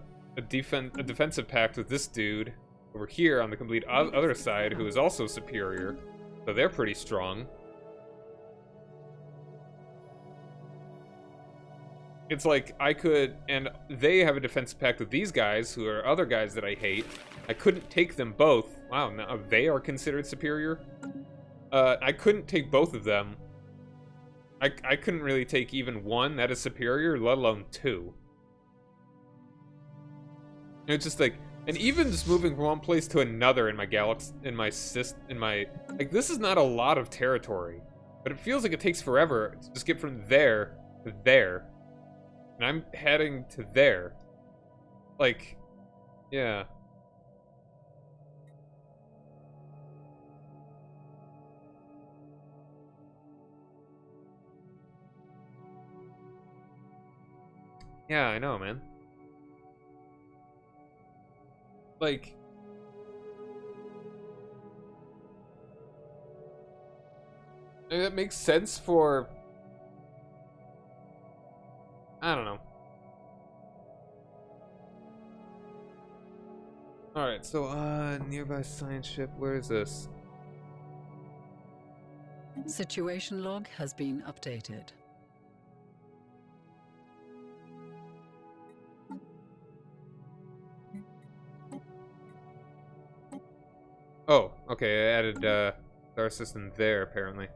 defensive pact with this dude over here on the complete other side, who is also superior, so they're pretty strong. It's like, I could, and they have a defensive pact with these guys, who are other guys that I hate. I couldn't take them both. Wow, now they are considered superior? I couldn't take both of them, I couldn't really take even one that is superior, let alone two. And it's just like, and even just moving from one place to another in my galaxy, like, this is not a lot of territory, but it feels like it takes forever to just get from there to there. And I'm heading to there. Like, yeah. Yeah, I know, man. Like, it makes sense for, I don't know. Alright, so, nearby science ship, where is this? Situation log has been updated. Oh, okay, I added, star system there, apparently.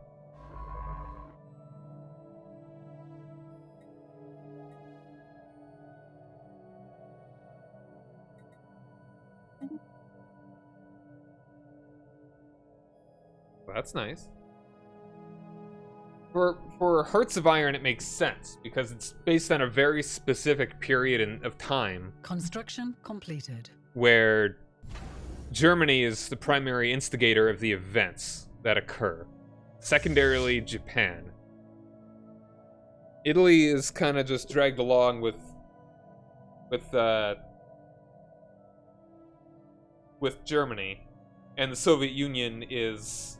Well, that's nice. For Hearts of Iron, it makes sense, because it's based on a very specific period of time. Construction completed. Where Germany is the primary instigator of the events that occur. Secondarily, Japan. Italy is kind of just dragged along with Germany, and the Soviet Union is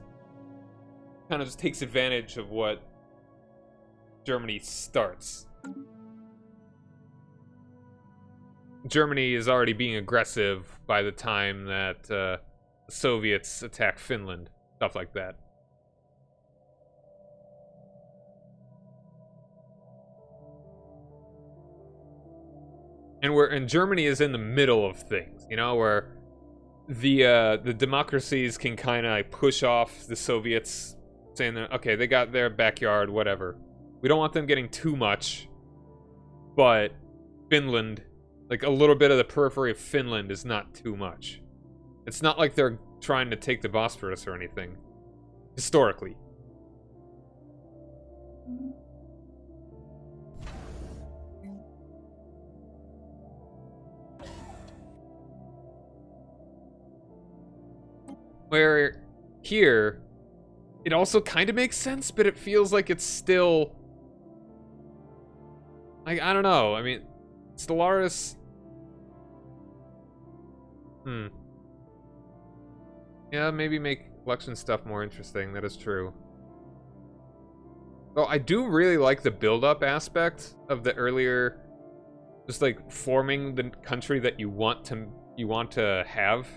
kind of just takes advantage of what Germany starts. Germany is already being aggressive by the time that the Soviets attack Finland, stuff like that. And Germany is in the middle of things, you know, where the democracies can kind of push off the Soviets, saying that, okay, they got their backyard, whatever. We don't want them getting too much, but Finland, like a little bit of the periphery of Finland, is not too much. It's not like they're trying to take the Bosphorus or anything, historically. Where here, it also kind of makes sense, but it feels like it's still, like, I don't know. I mean, Stellaris. Yeah, maybe make collection stuff more interesting. That is true. Well, I do really like the build-up aspect of the earlier, just like forming the country that you want to have.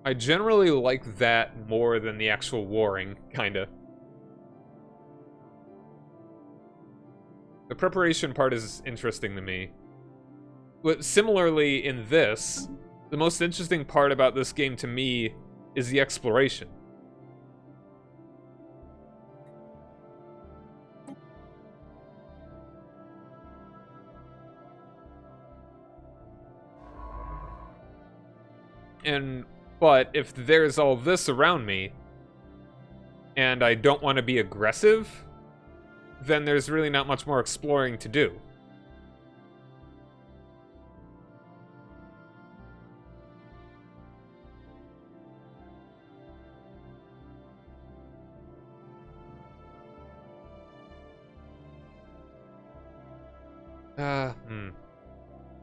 I generally like that more than the actual warring, kinda. The preparation part is interesting to me. But similarly, in this, the most interesting part about this game to me is the exploration. But if there's all this around me, and I don't want to be aggressive, then there's really not much more exploring to do.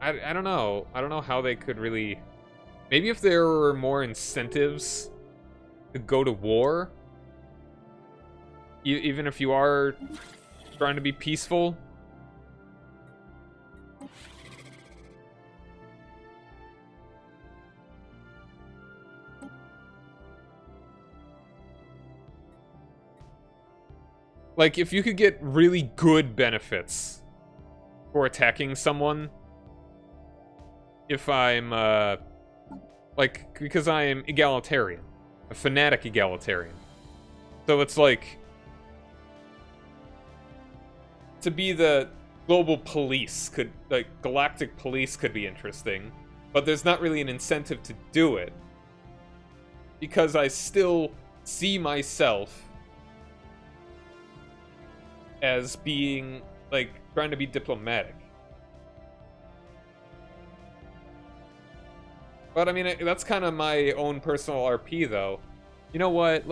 I don't know. I don't know how they could really... Maybe if there were more incentives to go to war, even if you are trying to be peaceful. Like, if you could get really good benefits for attacking someone, if I'm, like, because I am egalitarian, a fanatic egalitarian. So it's like, to be the global police could, like, galactic police could be interesting, but there's not really an incentive to do it, because I still see myself as being, like, trying to be diplomatic. But I mean, that's kind of my own personal RP, though. You know what?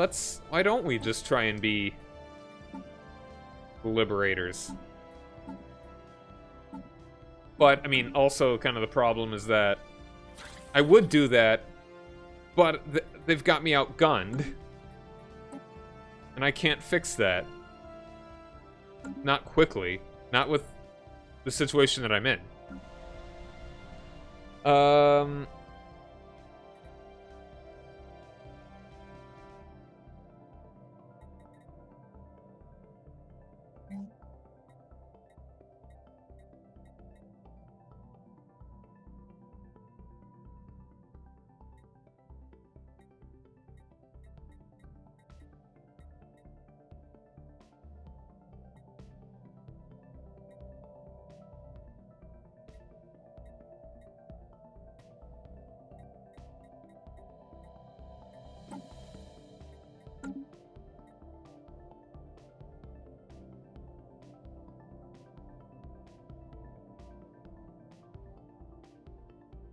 Why don't we just try and be liberators? But, I mean, also kind of the problem is that I would do that, but they've got me outgunned. And I can't fix that. Not quickly. Not with the situation that I'm in.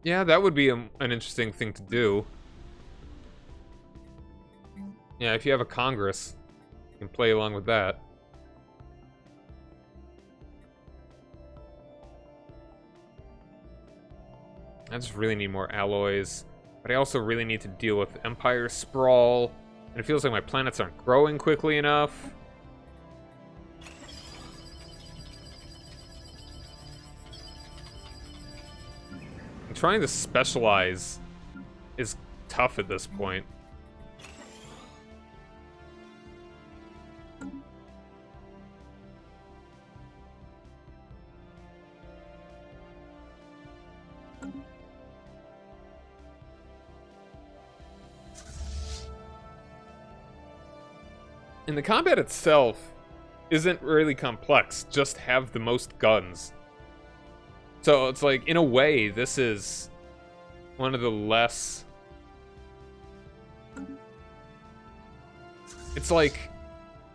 Yeah, that would be an interesting thing to do. Yeah, if you have a Congress, you can play along with that. I just really need more alloys. But I also really need to deal with Empire sprawl. And it feels like my planets aren't growing quickly enough. And trying to specialize is tough at this point. And the combat itself isn't really complex, just have the most guns. So it's like, in a way, this is one of the less... It's like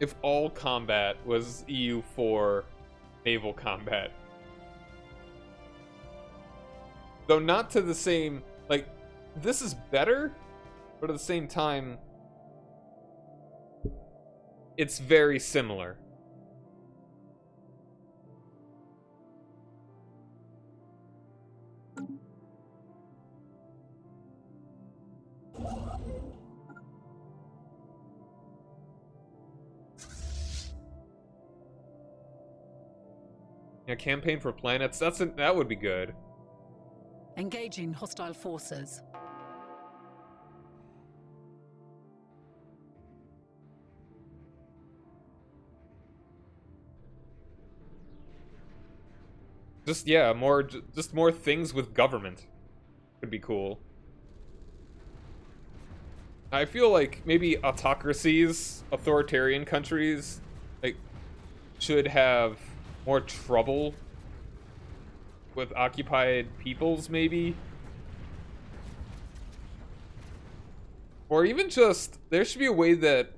if all combat was EU4 naval combat. Though not to the same... Like, this is better, but at the same time... It's very similar. Yeah, campaign for planets. That would be good. Engaging hostile forces. Just, yeah, just more things with government could be cool. I feel like maybe autocracies, authoritarian countries, like, should have more trouble with occupied peoples, maybe? Or even just, there should be a way that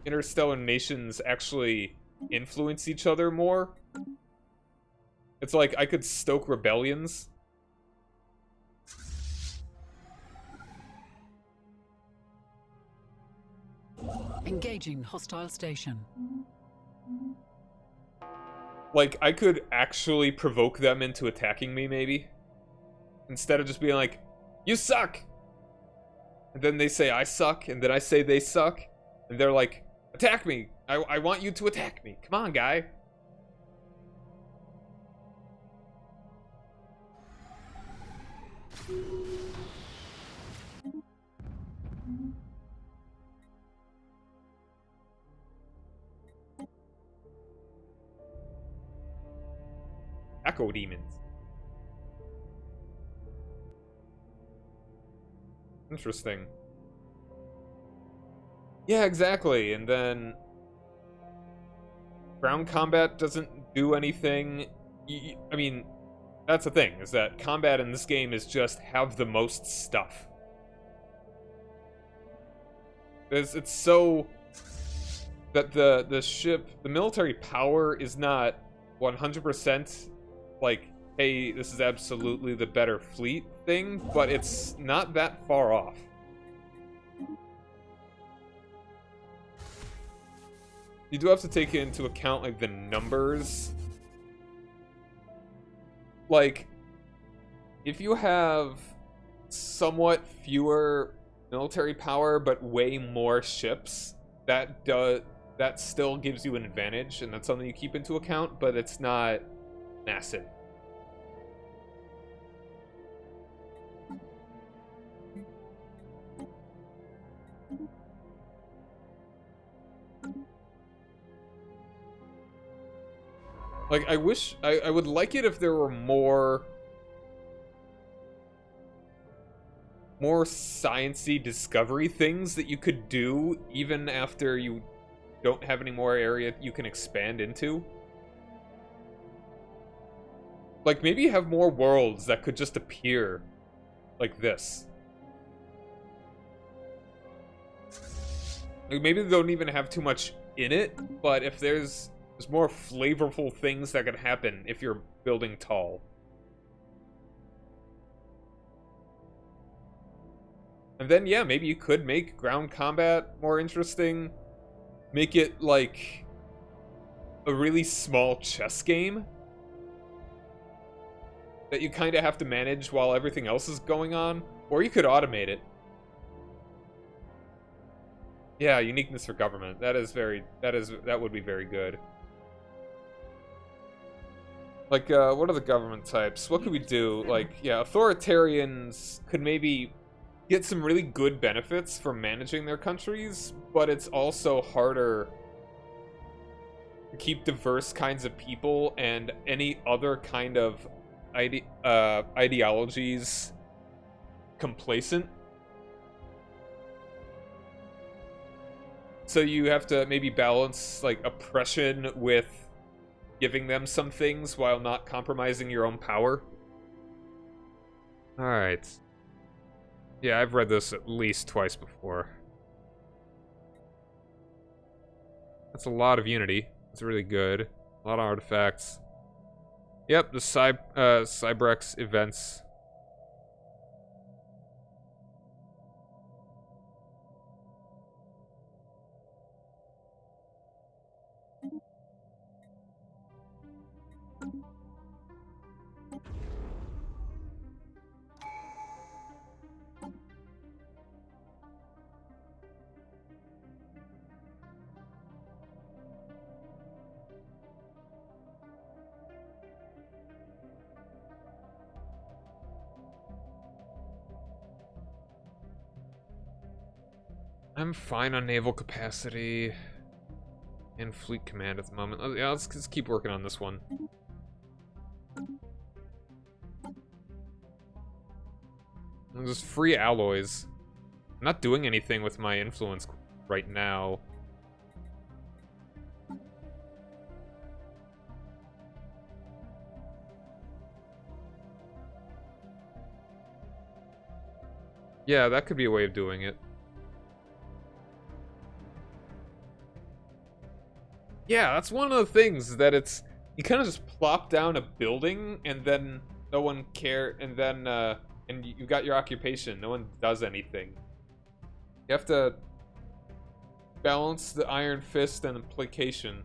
interstellar nations actually influence each other more. It's like I could stoke rebellions. Engaging hostile station. Like, I could actually provoke them into attacking me, maybe? Instead of just being like, you suck! And then they say I suck, and then I say they suck. And they're like, attack me! I want you to attack me. Come on, guy. Echo demons. Interesting. Yeah, exactly. And then ground combat doesn't do anything. I mean, that's the thing, is that combat in this game is just have the most stuff. It's so that the military power is not 100% like, hey, this is absolutely the better fleet thing, but it's not that far off. You do have to take into account, like, the numbers. Like, if you have somewhat fewer military power but way more ships, that still gives you an advantage, and that's something you keep into account, but it's not massive. Like, I wish I would like it if there were more science-y discovery things that you could do even after you don't have any more area you can expand into. Like, maybe have more worlds that could just appear like this. Like, maybe they don't even have too much in it, but if there's more flavorful things that could happen if you're building tall. And then, yeah, maybe you could make ground combat more interesting. Make it, like, a really small chess game that you kind of have to manage while everything else is going on. Or you could automate it. Yeah, uniqueness for government. That would be very good. Like, what are the government types? What could we do? Like, yeah, authoritarians could maybe get some really good benefits from managing their countries, but it's also harder to keep diverse kinds of people and any other kind of ideologies complacent. So you have to maybe balance, like, oppression with giving them some things while not compromising your own power. Alright. Yeah, I've read this at least twice before. That's a lot of Unity. It's really good. A lot of artifacts. Yep, the Cybrex events. I'm fine on naval capacity and fleet command at the moment. Yeah, let's just keep working on this one. And just free alloys. I'm not doing anything with my influence right now. Yeah, that could be a way of doing it. Yeah, that's one of the things, that it's, you kind of just plop down a building and then no one care, and then and you got your occupation. No one does anything. You have to balance the iron fist and placation.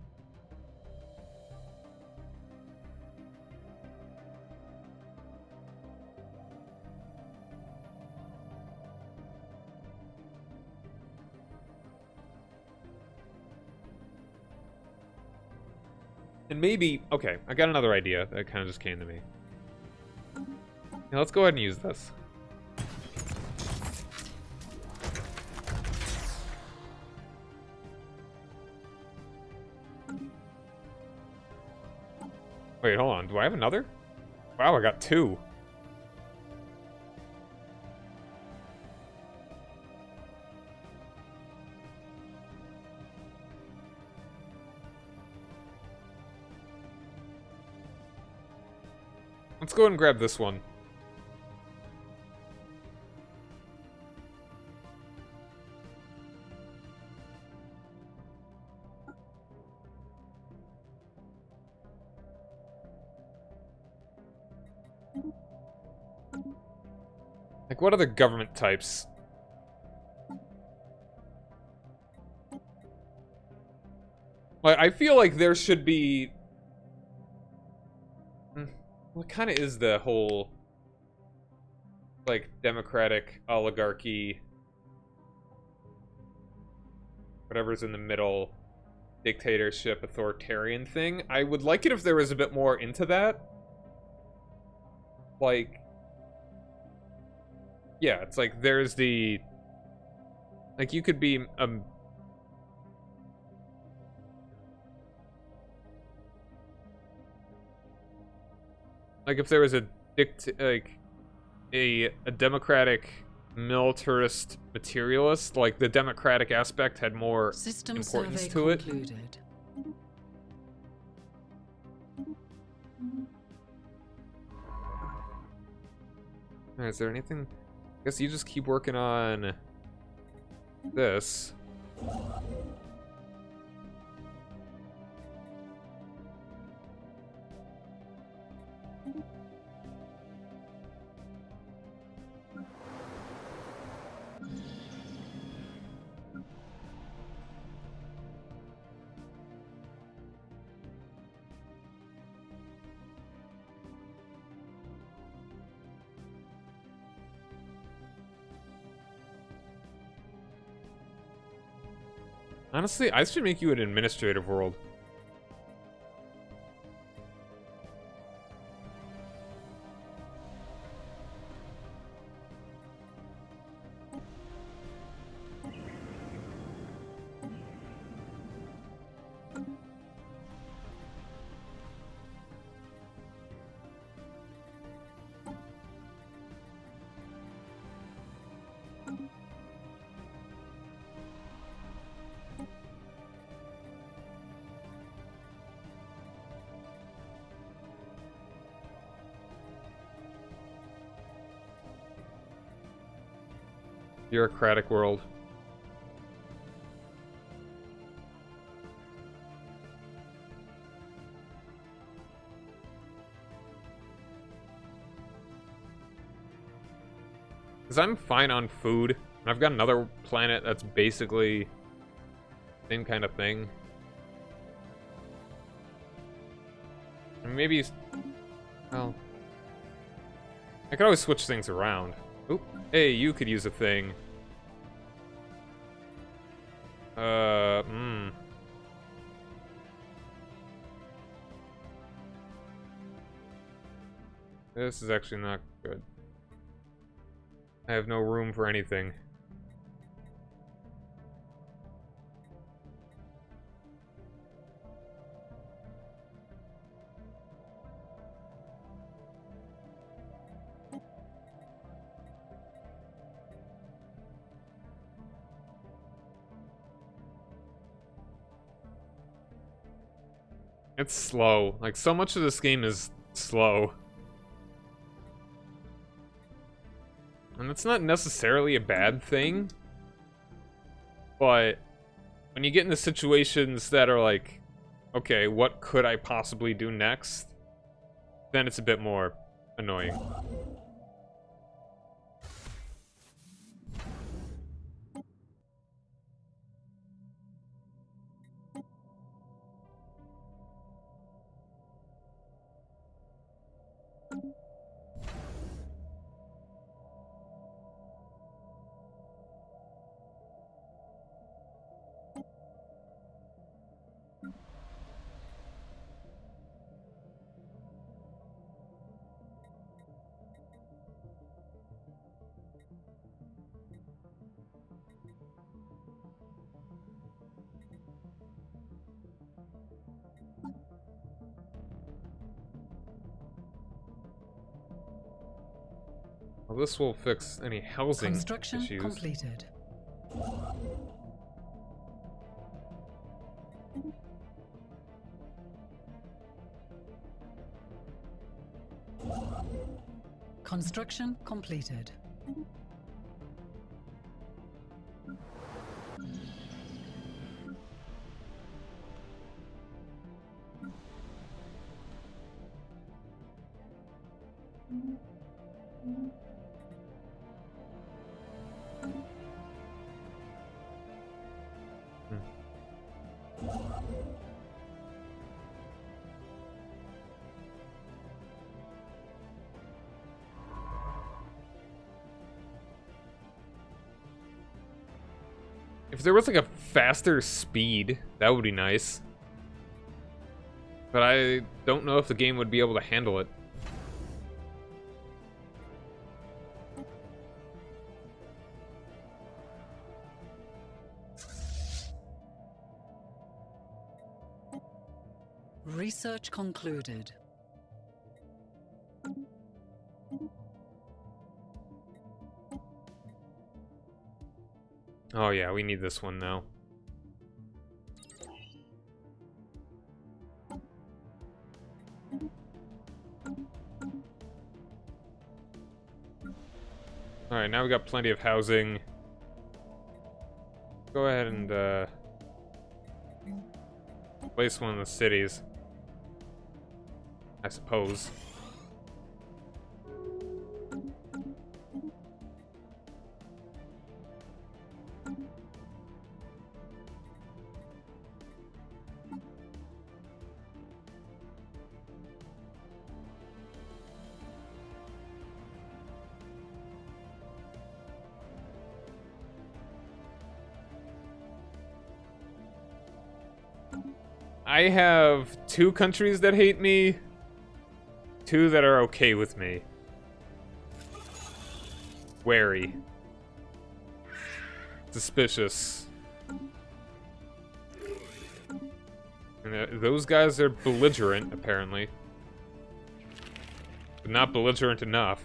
And maybe... Okay, I got another idea that kind of just came to me. Now let's go ahead and use this. Wait, hold on. Do I have another? Wow, I got two. Let's go and grab this one. Like, what other government types? Like, I feel like there should be... What kind of is the whole... like, democratic oligarchy... whatever's in the middle... dictatorship, authoritarian thing? I would like it if there was a bit more into that. Like... yeah, it's like there's the... like, you could be a... like, if there was a a democratic militarist materialist, like, the democratic aspect had more System importance survey to it. concluded. Alright, is there anything... I guess you just keep working on... this. Honestly, I should make you an administrative world. Bureaucratic world. Because I'm fine on food. And I've got another planet that's basically the same kind of thing. And maybe... well... I could always switch things around. Oop. Hey, you could use a thing. This is actually not good. I have no room for anything. It's slow. Like, so much of this game is slow. And it's not necessarily a bad thing. But when you get into situations that are like, okay, what could I possibly do next? Then it's a bit more annoying. Well, this will fix any housing Construction issues. completed. Construction completed. If there was like a faster speed, that would be nice. But I don't know if the game would be able to handle it. Research concluded. Oh yeah, we need this one now. Alright, now we got plenty of housing. Go ahead and place one of the cities, I suppose. I have 2 countries that hate me, 2 that are okay with me. Wary. Suspicious. And those guys are belligerent, apparently. But not belligerent enough.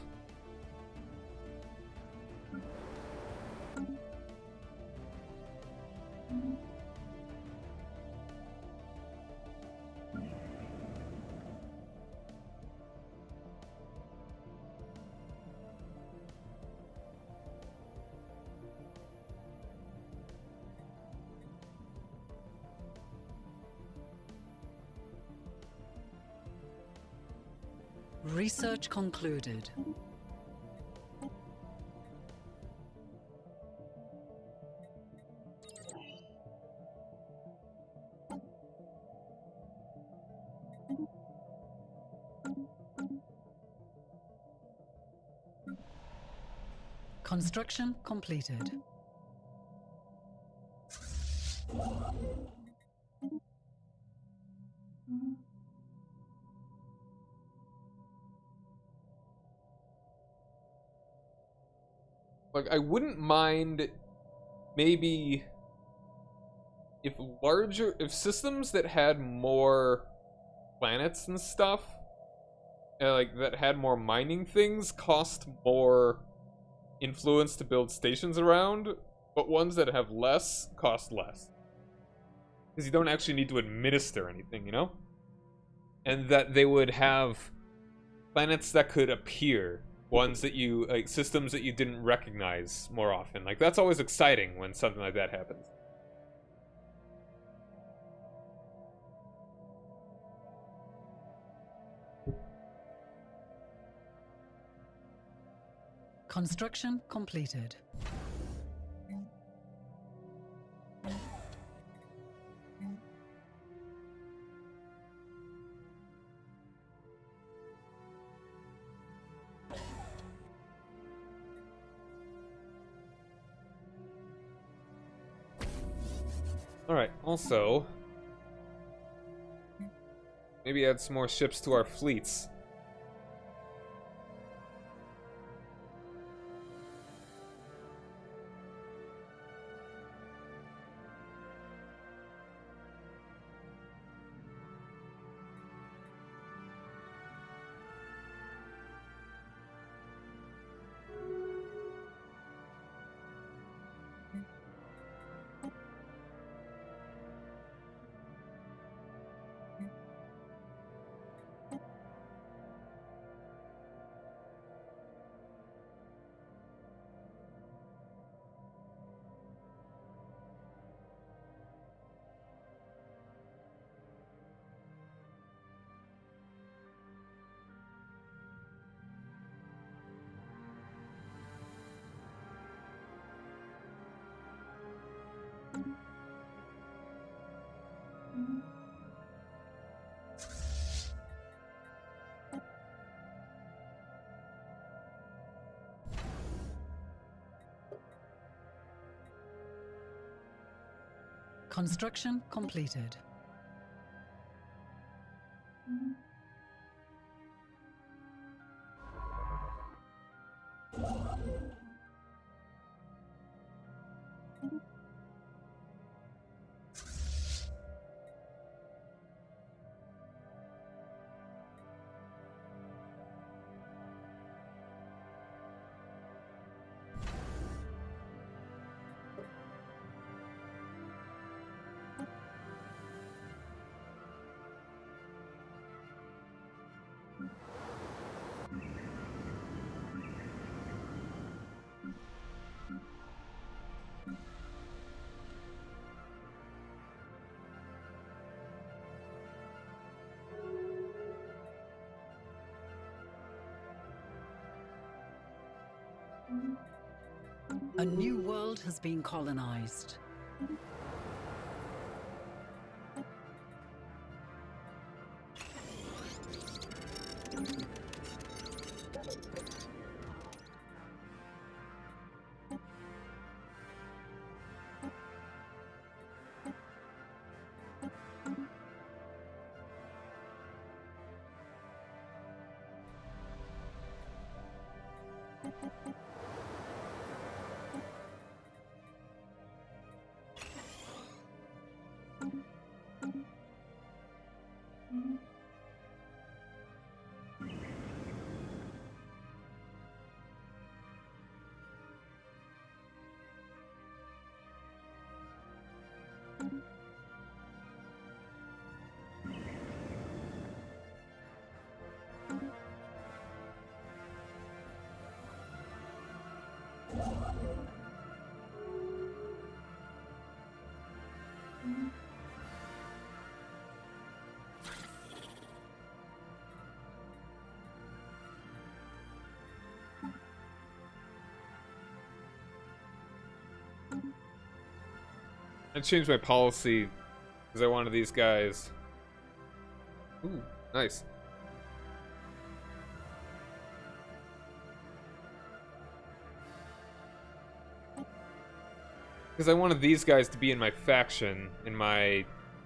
Research concluded. Construction completed. Like, I wouldn't mind maybe if systems that had more planets and stuff, like that had more mining things, cost more influence to build stations around, but ones that have less cost less. Because you don't actually need to administer anything, you know? And that they would have planets that could appear. Ones that you, like, systems that you didn't recognize more often. Like, that's always exciting when something like that happens. Construction completed. Alright, also, maybe add some more ships to our fleets. Construction completed. A new world has been colonized. I changed my policy because I wanted these guys. Ooh, nice. Because I wanted these guys to be in my faction, in my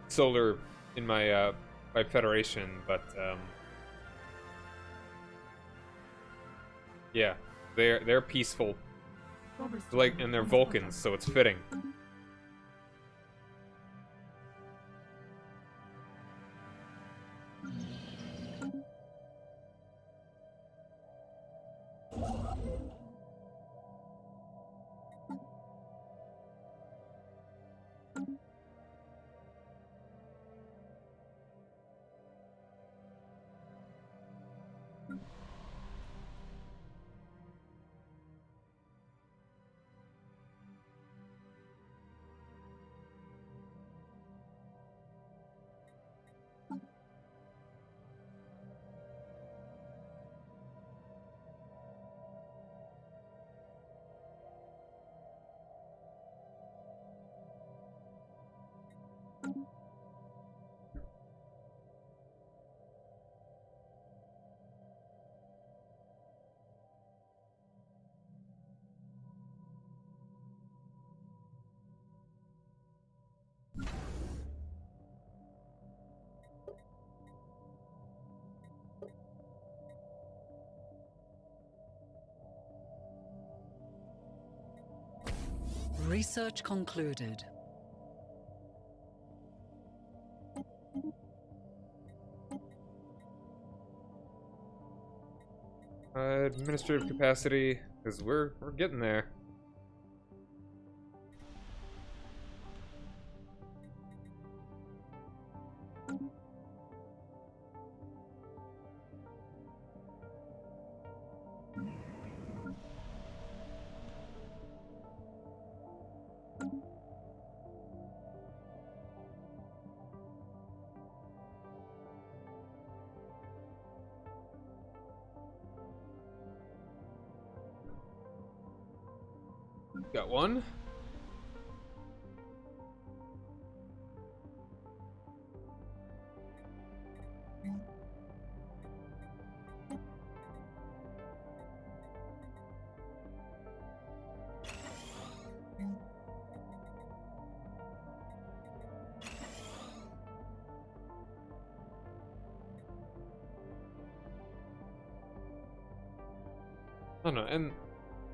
solar, in my my federation, but yeah, they're peaceful, like, and they're Vulcans, so it's fitting. Research concluded. Administrative capacity, because we're getting there. Got one. don't know, and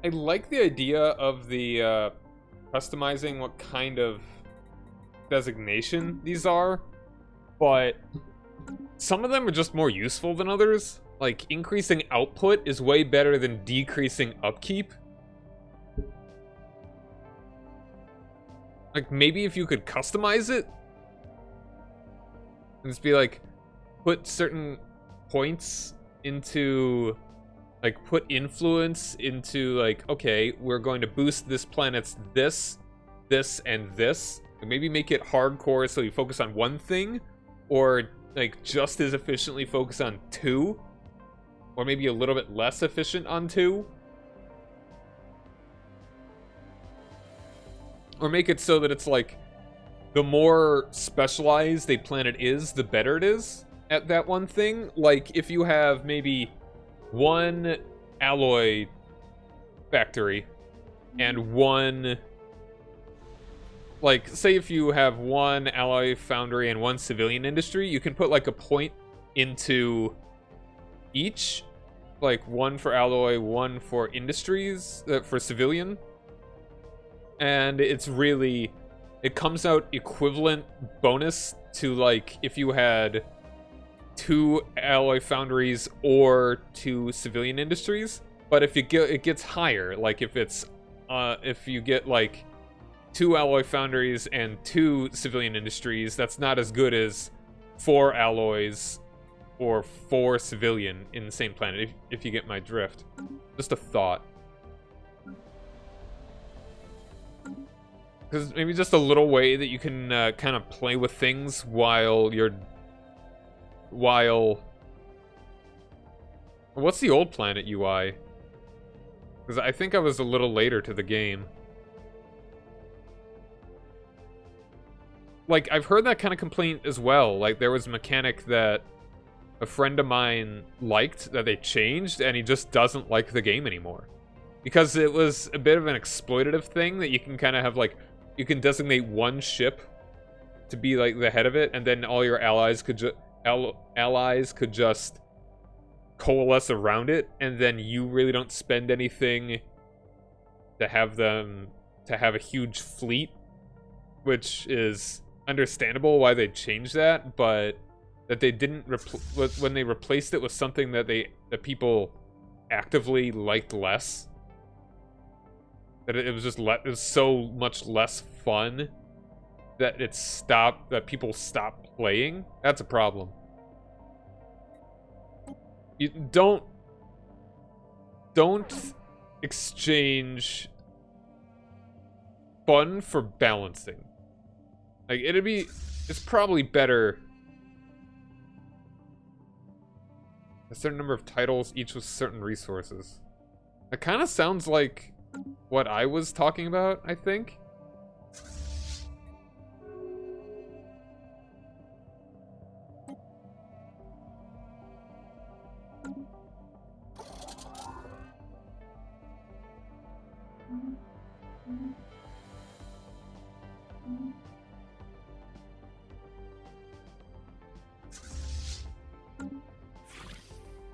I like the idea of the customizing what kind of designation these are, but some of them are just more useful than others. Like, increasing output is way better than decreasing upkeep. Like, maybe if you could customize it, and just be like, put certain points into, like, put influence into, like, okay, we're going to boost this planet's this, and this. And maybe make it hardcore so you focus on one thing, or, like, just as efficiently focus on two, or maybe a little bit less efficient on two. Or make it so that it's like, the more specialized a planet is, the better it is at that one thing. Like, if you have maybe one alloy factory and one... Like, say if you have one alloy foundry and one civilian industry, you can put, like, a point into each. Like, one for alloy, one for industries, for civilian. And it's really... It comes out equivalent bonus to, like, if you had 2 alloy foundries or 2 civilian industries. But if you get, it gets higher. Like, if it's, if you get, like, 2 alloy foundries and 2 civilian industries, that's not as good as 4 alloys or 4 civilian in the same planet, if you get my drift. Just a thought. Because maybe just a little way that you can kind of play with things while you're... What's the old planet UI? Because I think I was a little later to the game. Like, I've heard that kind of complaint as well. Like, there was a mechanic that a friend of mine liked that they changed, and he just doesn't like the game anymore. Because it was a bit of an exploitative thing that you can kind of have, like... You can designate one ship to be, like, the head of it, and then all your allies could just coalesce around it, and then you really don't spend anything to have them... to have a huge fleet, which is understandable why they changed that, but that they didn't when they replaced it with something that people actively liked less, that it was just it was so much less fun that people stopped playing. That's a problem. You don't exchange fun for balancing. Like, it's probably better a certain number of titles, each with certain resources. That kind of sounds like what I was talking about, I think.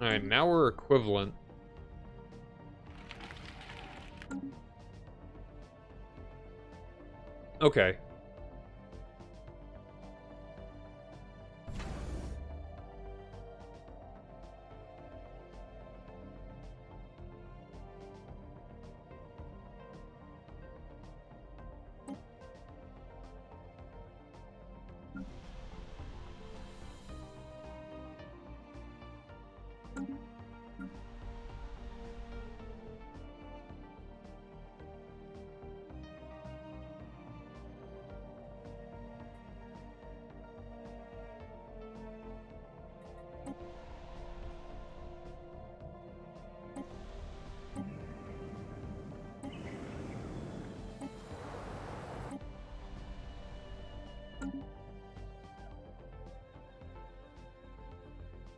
Alright, now we're equivalent. Okay.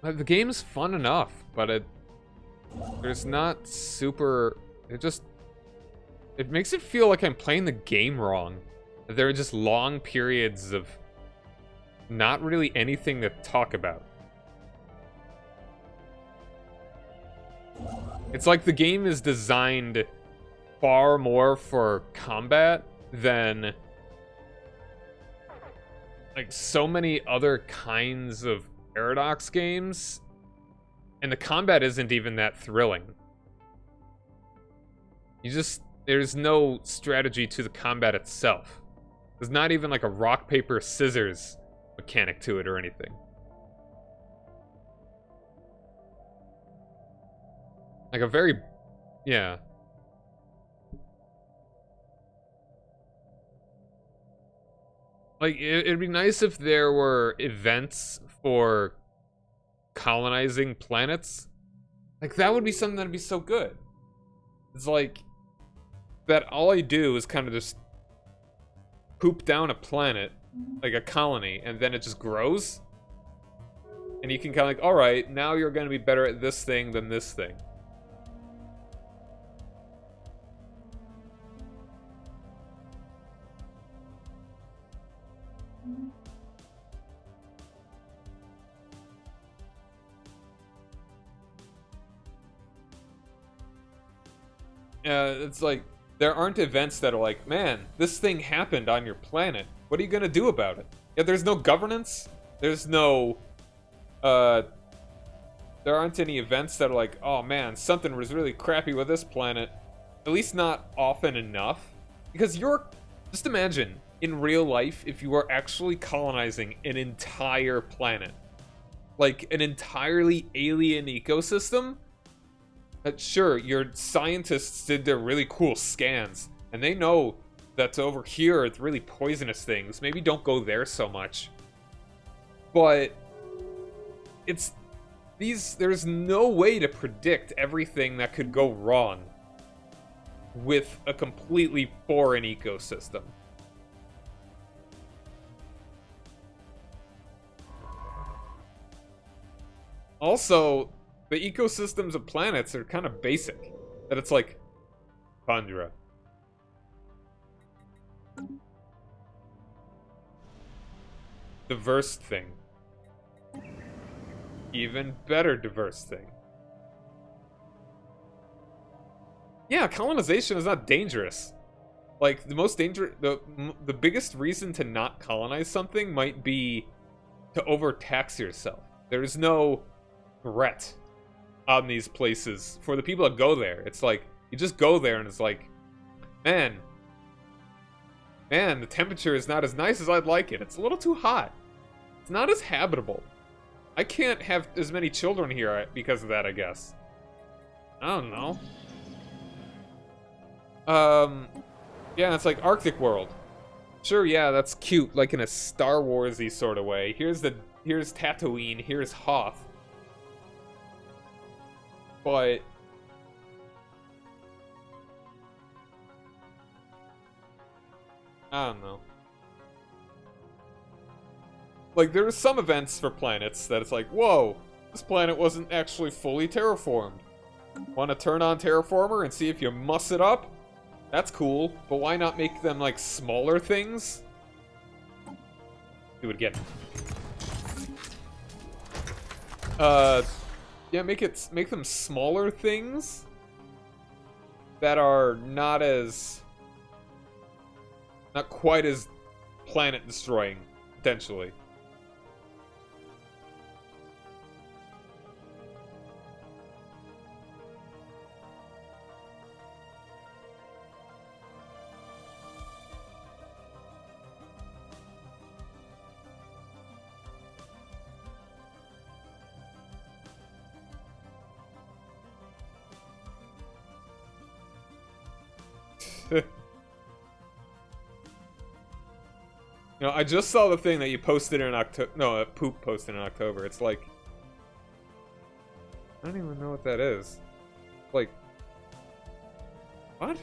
The game's fun enough, but there's not super... It makes it feel like I'm playing the game wrong. There are just long periods of not really anything to talk about. It's like the game is designed far more for combat than like so many other kinds of Paradox games, and the combat isn't even that thrilling. There's no strategy to the combat itself. There's not even like a rock, paper, scissors mechanic to it or anything. Like a very, yeah. Like, it'd be nice if there were events for colonizing planets. Like, that would be something that'd be so good. It's like, that all I do is kind of just poop down a planet, like a colony, and then it just grows. And you can kind of like, alright, now you're going to be better at this thing than this thing. It's like, there aren't events that are like, man, this thing happened on your planet. What are you gonna do about it? Yeah, there's no governance. There's no, there aren't any events that are like, oh man, something was really crappy with this planet. At least not often enough. Because just imagine, in real life, if you were actually colonizing an entire planet. Like, an entirely alien ecosystem. Sure, your scientists did their really cool scans, and they know that over here it's really poisonous things. Maybe don't go there so much. But there's no way to predict everything that could go wrong with a completely foreign ecosystem. Also, the ecosystems of planets are kind of basic. That it's like, tundra. Diverse thing. Even better diverse thing. Yeah, colonization is not dangerous. Like, the most dangerous, the biggest reason to not colonize something might be to overtax yourself. There's no threat on these places for the people that go there. It's like, you just go there and it's like, man, the temperature is not as nice as I'd like it. It's a little too hot. It's not as habitable. I can't have as many children here because of that, I guess. I don't know. Yeah, it's like Arctic World. Sure, yeah, that's cute, like in a Star Wars-y sort of way. Here's Tatooine, here's Hoth. But I don't know. Like, there are some events for planets that it's like, whoa, this planet wasn't actually fully terraformed. Want to turn on Terraformer and see if you muss it up? That's cool, but why not make them, like, smaller things? Do it again. Yeah, make them smaller things that are not quite as planet destroying, potentially. You know, I just saw the thing that you posted in October. No, Poop posted in October. It's like, I don't even know what that is. Like, what?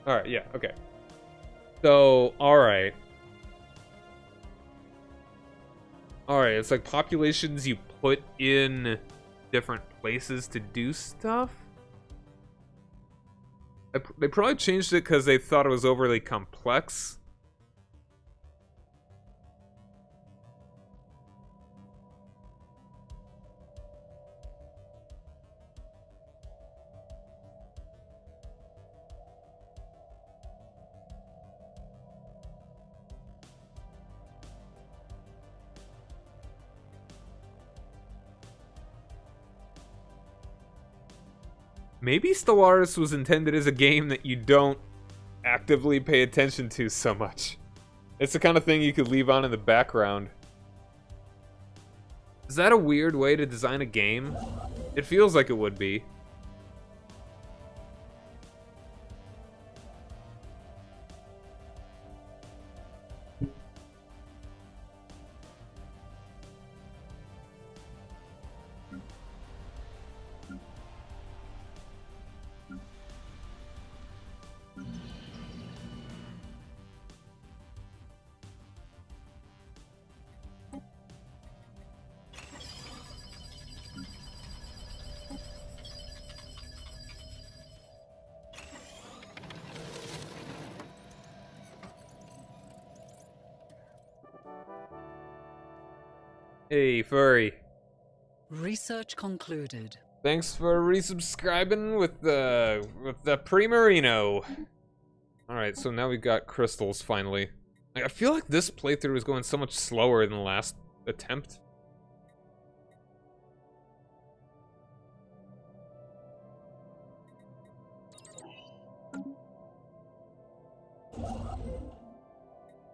Alright, yeah, okay. So, alright. Alright, it's like populations you put in different places to do stuff? They probably changed it because they thought it was overly complex. maybe Stellaris was intended as a game that you don't actively pay attention to so much. It's the kind of thing you could leave on in the background. Is that a weird way to design a game? It feels like it would be. Hey, furry. Research concluded. Thanks for resubscribing with the Primarino. Alright, so now we've got crystals, finally. Like, I feel like this playthrough is going so much slower than the last attempt.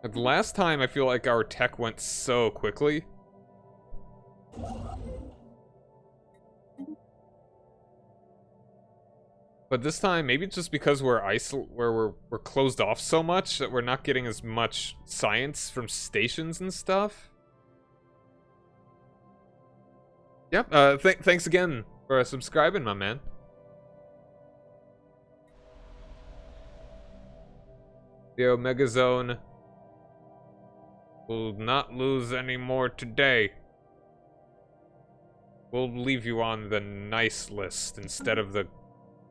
Like, the last time, I feel like our tech went so quickly. But this time, maybe it's just because we're we're closed off so much that we're not getting as much science from stations and stuff. Yep. Thanks again for subscribing, my man. The Omega Zone will not lose any more today. We'll leave you on the nice list instead of the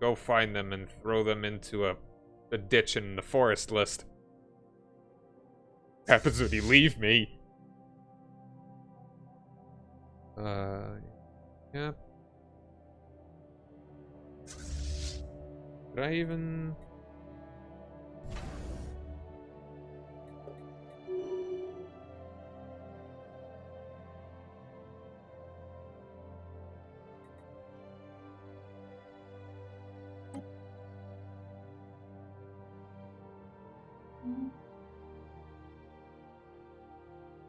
go find them and throw them into a ditch in the forest list. Happens when you leave me. Yeah. Did I even...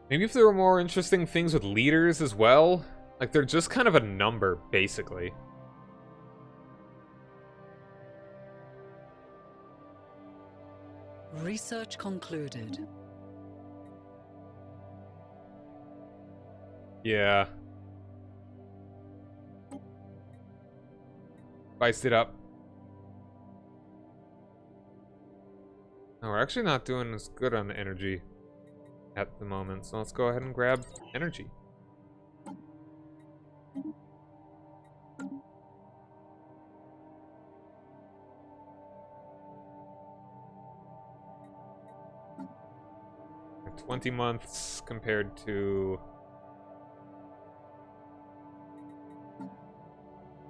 Maybe if there were more interesting things with leaders as well. Like, they're just kind of a number, basically. Research concluded. Yeah. Spiced it up. No, we're actually not doing as good on energy at the moment, so let's go ahead and grab energy. Like 20 months compared to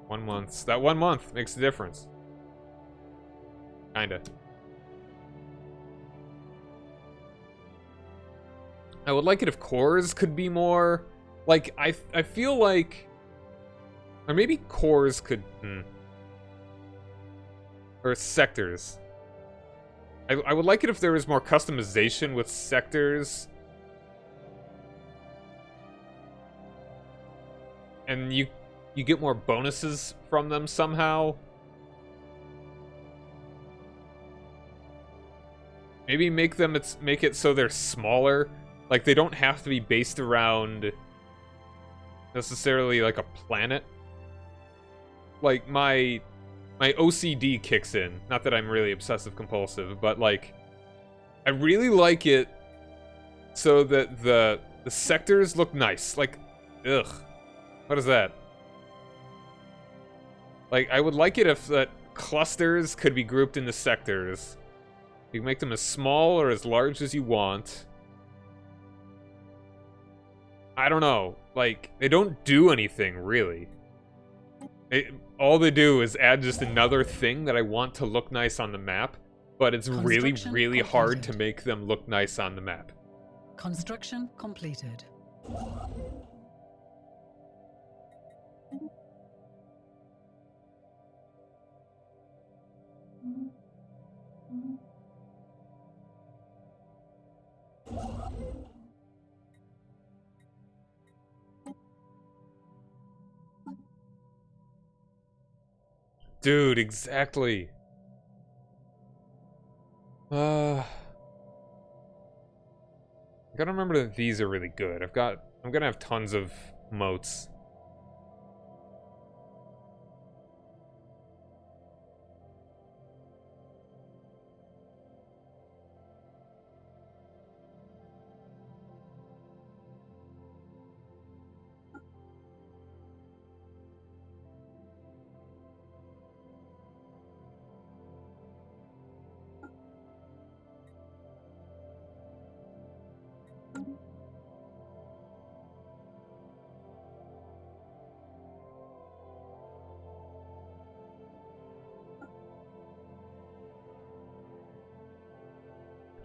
1 month. That 1 month makes a difference. Kinda. I would like it if cores could be more... Like, I feel like... Or maybe cores could... Or sectors. I would like it if there was more customization with sectors. And you get more bonuses from them somehow. Maybe make it so they're smaller. Like, they don't have to be based around necessarily, like, a planet. Like, my OCD kicks in. Not that I'm really obsessive-compulsive, but, like, I really like it so that the sectors look nice. Like, ugh. What is that? Like, I would like it if that clusters could be grouped into sectors. You can make them as small or as large as you want. I don't know. Like, they don't do anything, really. All they do is add just another thing that I want to look nice on the map, but it's really, really hard to make them look nice on the map. Construction completed. Dude, exactly. I gotta remember that these are really good. I'm gonna have tons of moats.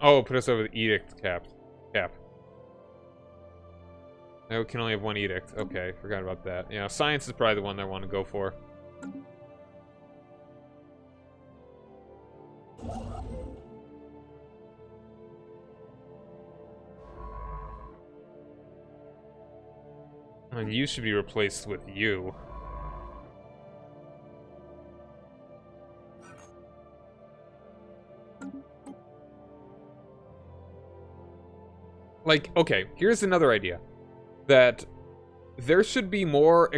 Oh, put us over the edict cap. Now we can only have one edict. Okay, forgot about that. Yeah, science is probably the one I want to go for. And you should be replaced with you. Like, okay, here's another idea. That there should be more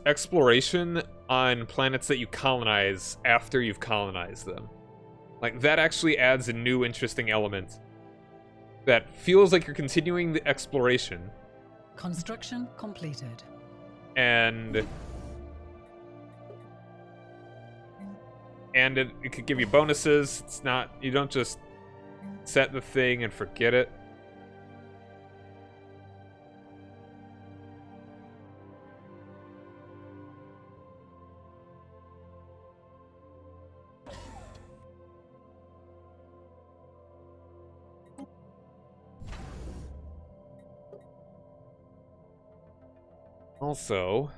exploration on planets that you colonize after you've colonized them. Like, that actually adds a new interesting element that feels like you're continuing the exploration. Construction completed. And it could give you bonuses. It's not, you don't just set the thing and forget it. Also,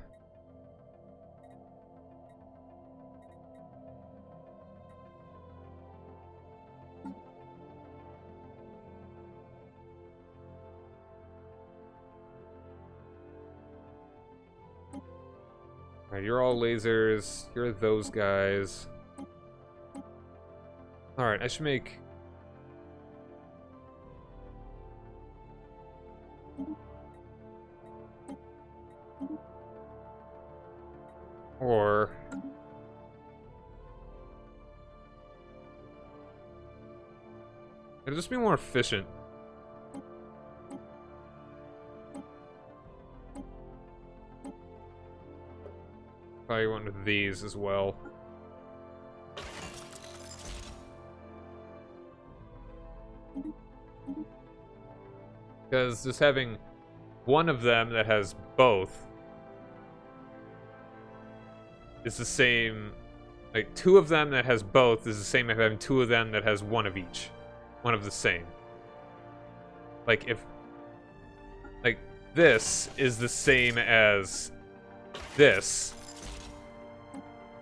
alright, you're all lasers. You're those guys. Alright, I should make... Or... it'll just be more efficient. Probably one of these as well. Because just having one of them that has both is the same. Like, two of them that has both is the same as having two of them that has one of each. One of the same. Like, if... like, this is the same as this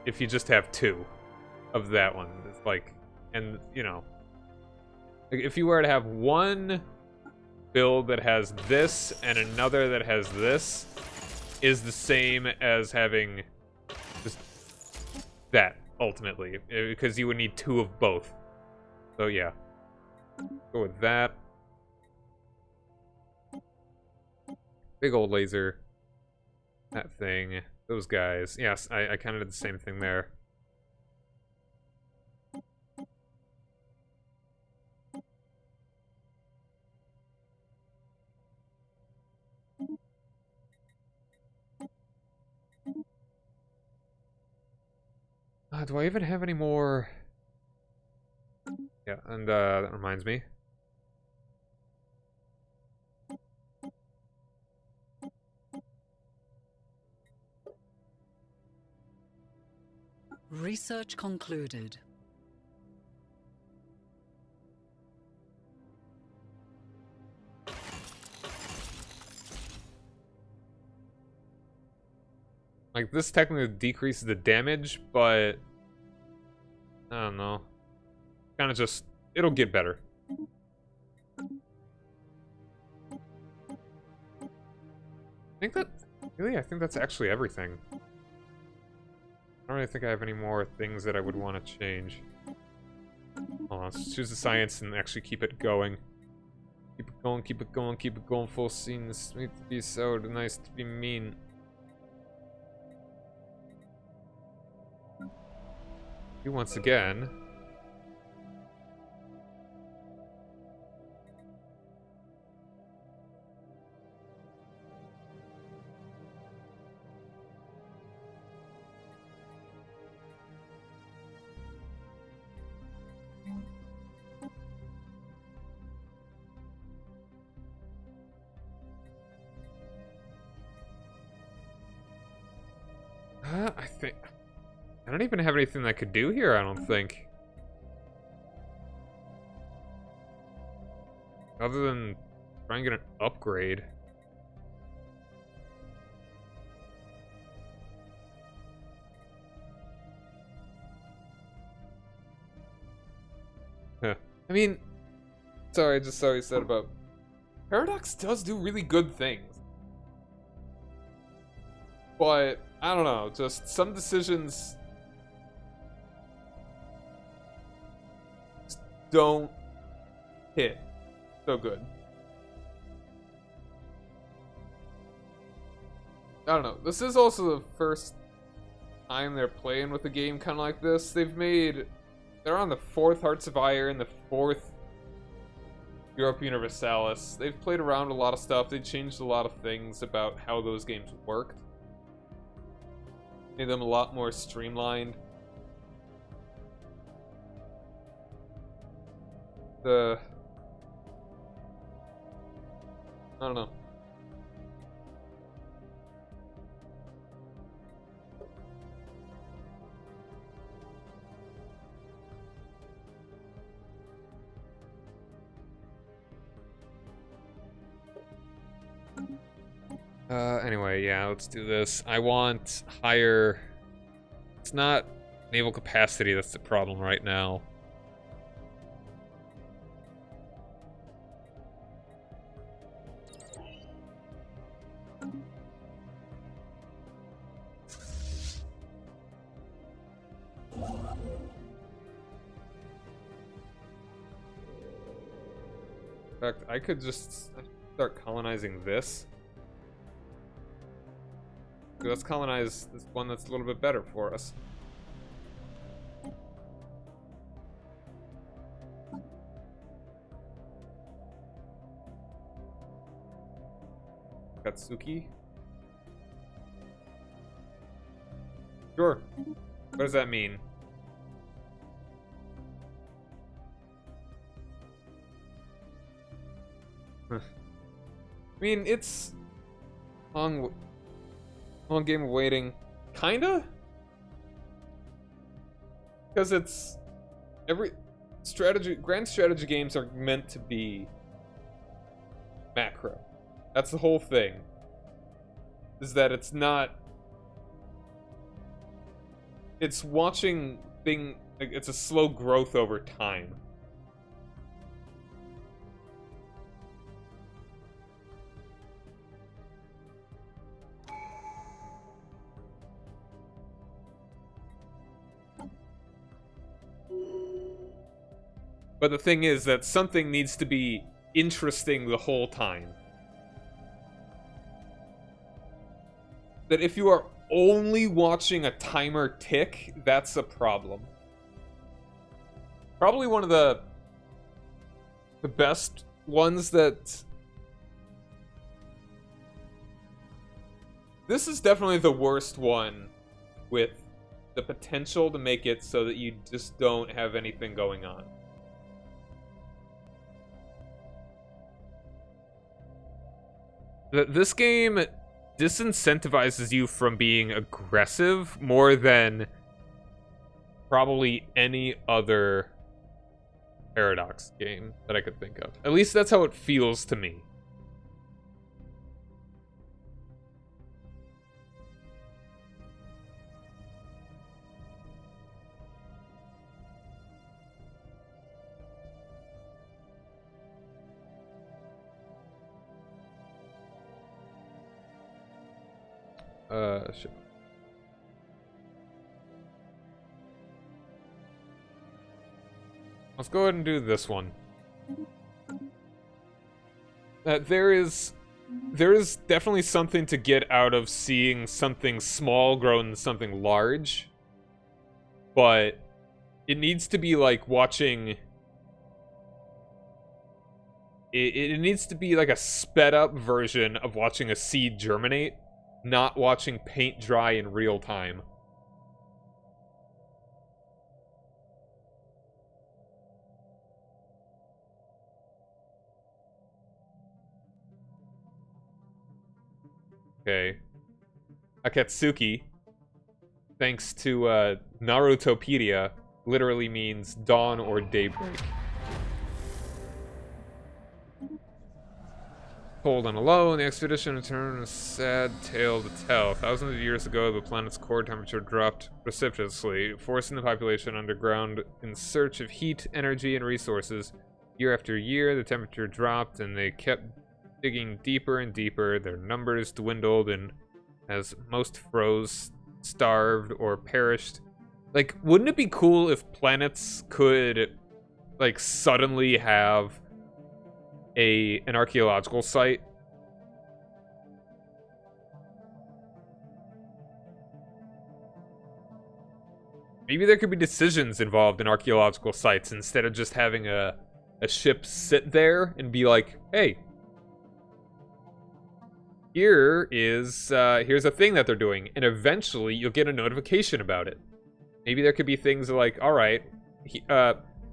if you just have two of that one. It's like, and, you know... like, if you were to have one build that has this and another that has this is the same as having just that, ultimately. Because you would need two of both. So, yeah. Go with that. Big old laser. That thing. Those guys. Yes, I kind of did the same thing there. Do I even have any more? Yeah, and that reminds me. Research concluded. Like, this technically decreases the damage, but I don't know. Kind of just, it'll get better. think that... Really? I think that's actually everything. I don't really think I have any more things that I would want to change. Hold on, let's choose the science and actually keep it going. Keep it going, keep it going, keep it going, full scene. This needs to be so nice to be mean. You once again. I think... I don't even have anything that I could do here, I don't think. Other than try and get an upgrade. Huh. I mean... Sorry, I just saw what you said about... Paradox does do really good things. But, I don't know, just some decisions just don't hit so good. I don't know, this is also the first time they're playing with a game kind of like this. They're on the 4th Hearts of Iron, the 4th Europa Universalis. They've played around a lot of stuff, they changed a lot of things about how those games worked. Made them a lot more streamlined. I don't know. Anyway, yeah, let's do this. I want higher... It's not naval capacity that's the problem right now. In fact, I could just start colonizing this. Let's colonize this one that's a little bit better for us. Katsuki? Sure. What does that mean? I mean, it's long game of waiting, kinda? Because it's grand strategy games are meant to be macro. That's the whole thing. Is that it's watching it's a slow growth over time. But the thing is that something needs to be interesting the whole time. That if you are only watching a timer tick, that's a problem. Probably one of the best ones that... This is definitely the worst one with the potential to make it so that you just don't have anything going on. This game disincentivizes you from being aggressive more than probably any other Paradox game that I could think of. At least that's how it feels to me. Ship. Let's go ahead and do this one. There is definitely something to get out of seeing something small grow into something large, but it needs to be like watching. It needs to be like a sped up version of watching a seed germinate, not watching paint dry in real time. Okay. Akatsuki, thanks to Narutopedia, literally means dawn or daybreak. Cold and alone, the expedition returned a sad tale to tell. Thousands of years ago, the planet's core temperature dropped precipitously, forcing the population underground in search of heat, energy, and resources. Year after year, the temperature dropped, and they kept digging deeper and deeper. Their numbers dwindled, and as most froze, starved, or perished. Like, wouldn't it be cool if planets could, like, suddenly have an archaeological site? Maybe there could be decisions involved in archaeological sites instead of just having a ship sit there and be like, hey, here's a thing that they're doing, and eventually you'll get a notification about it. Maybe there could be things like, alright,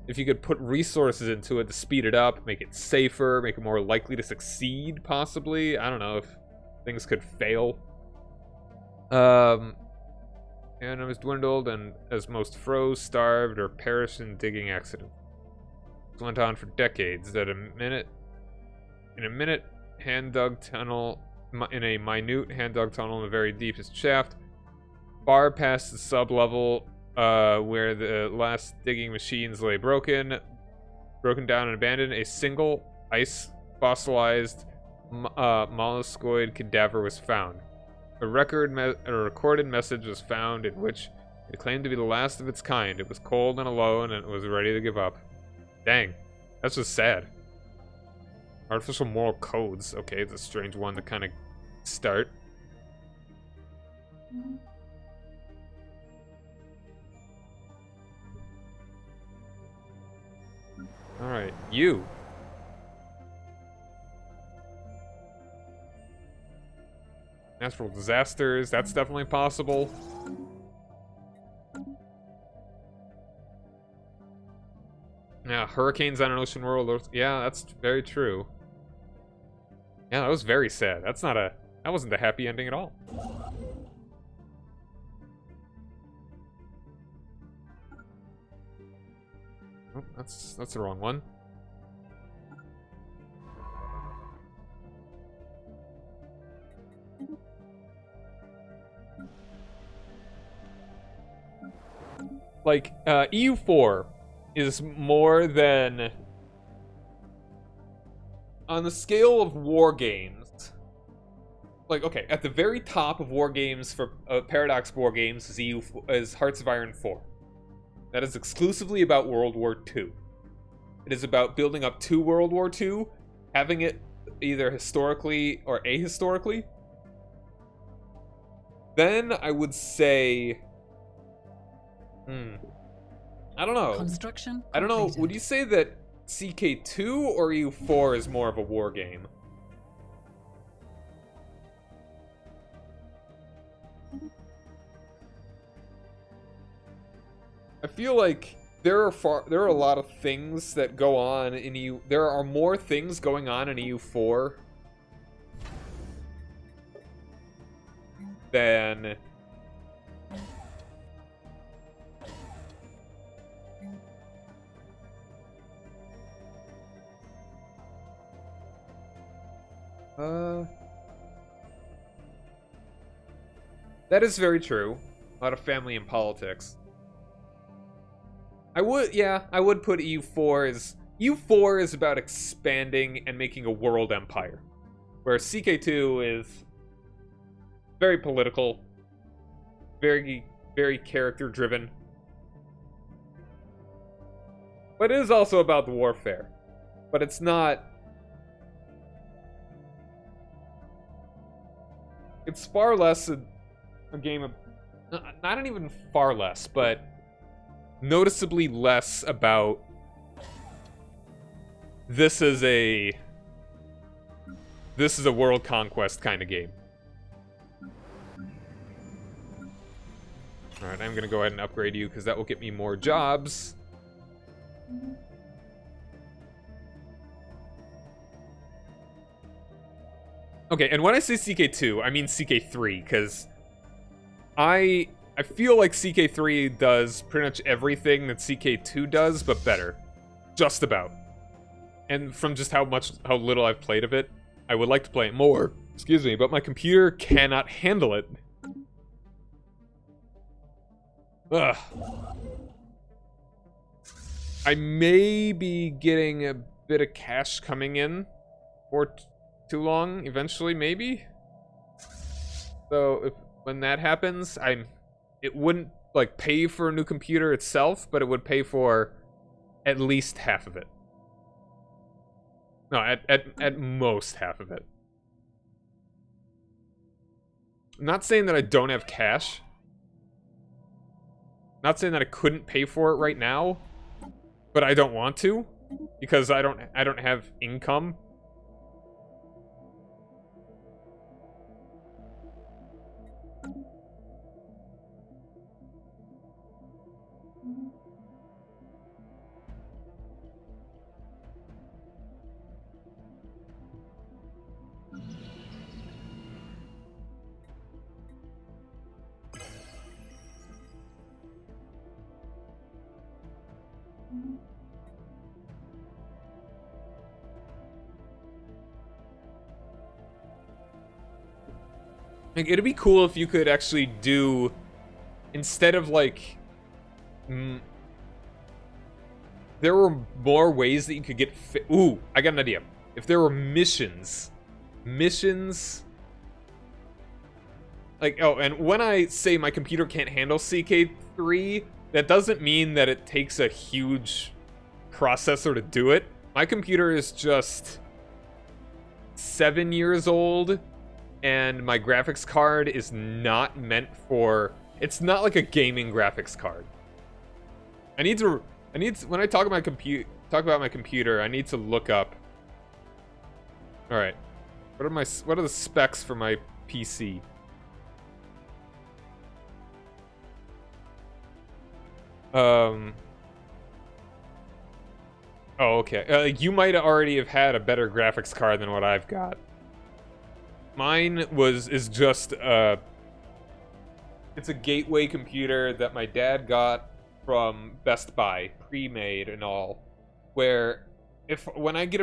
if you could put resources into it to speed it up, make it safer, make it more likely to succeed, possibly. I don't know if things could fail. And it was dwindled, and as most froze, starved, or perished in digging accidents. This went on for decades. In a minute, hand-dug tunnel, in a minute hand-dug tunnel in the very deepest shaft, far past the sub-level, where the last digging machines lay broken down and abandoned, a single ice fossilized molluscoid cadaver was found. A recorded message was found in which it claimed to be the last of its kind. It was cold and alone, and it was ready to give up. Dang, that's just sad. Artificial moral codes. Okay, it's a strange one to kind of start. Alright, you. Natural disasters, that's definitely possible. Yeah, hurricanes on an ocean world. Yeah, that's very true. Yeah, that was very sad. That wasn't a happy ending at all. Oh, that's the wrong one. Like, EU4 is more than... On the scale of war games... Like, okay, at the very top of war games for Paradox War Games is Hearts of Iron 4. That is exclusively about World War II. It is about building up to World War II, having it either historically or ahistorically. Then I would say... I don't know. Construction completed. I don't know. Would you say that CK2 or EU4 is more of a war game? I feel like there are a lot of things that go on in EU. There are more things going on in EU4 than that is very true. A lot of family and politics. I would put EU4 as... EU4 is about expanding and making a world empire. Where CK2 is... very political, very, very character-driven. But it is also about the warfare. But it's not... It's far less a game of... Not even far less, but noticeably less about... This is a world conquest kind of game. Alright, I'm gonna go ahead and upgrade you, because that will get me more jobs. Okay, and when I say CK2, I mean CK3, because I feel like CK3 does pretty much everything that CK2 does, but better. Just about. And from just how little I've played of it, I would like to play it more. Excuse me, but my computer cannot handle it. Ugh. I may be getting a bit of cash coming in for too long, eventually, maybe? So, when that happens, it wouldn't, like, pay for a new computer itself, but it would pay for at least half of it. No, at most half of it. I'm not saying that I don't have cash. Not saying that I couldn't pay for it right now, but I don't want to, because I don't have income. Like, it'd be cool if you could actually do, instead of, like, there were more ways that you could get ooh, I got an idea. If there were missions, like, oh, and when I say my computer can't handle CK3, that doesn't mean that it takes a huge processor to do it. My computer is just 7 years old, and my graphics card is not meant for... It's not like a gaming graphics card. When I talk about my computer, I need to look up... Alright. What are the specs for my PC? Oh, okay. You might already have had a better graphics card than what I've got. Mine is just it's a gateway computer that my dad got from Best Buy, pre-made and all. Where when I get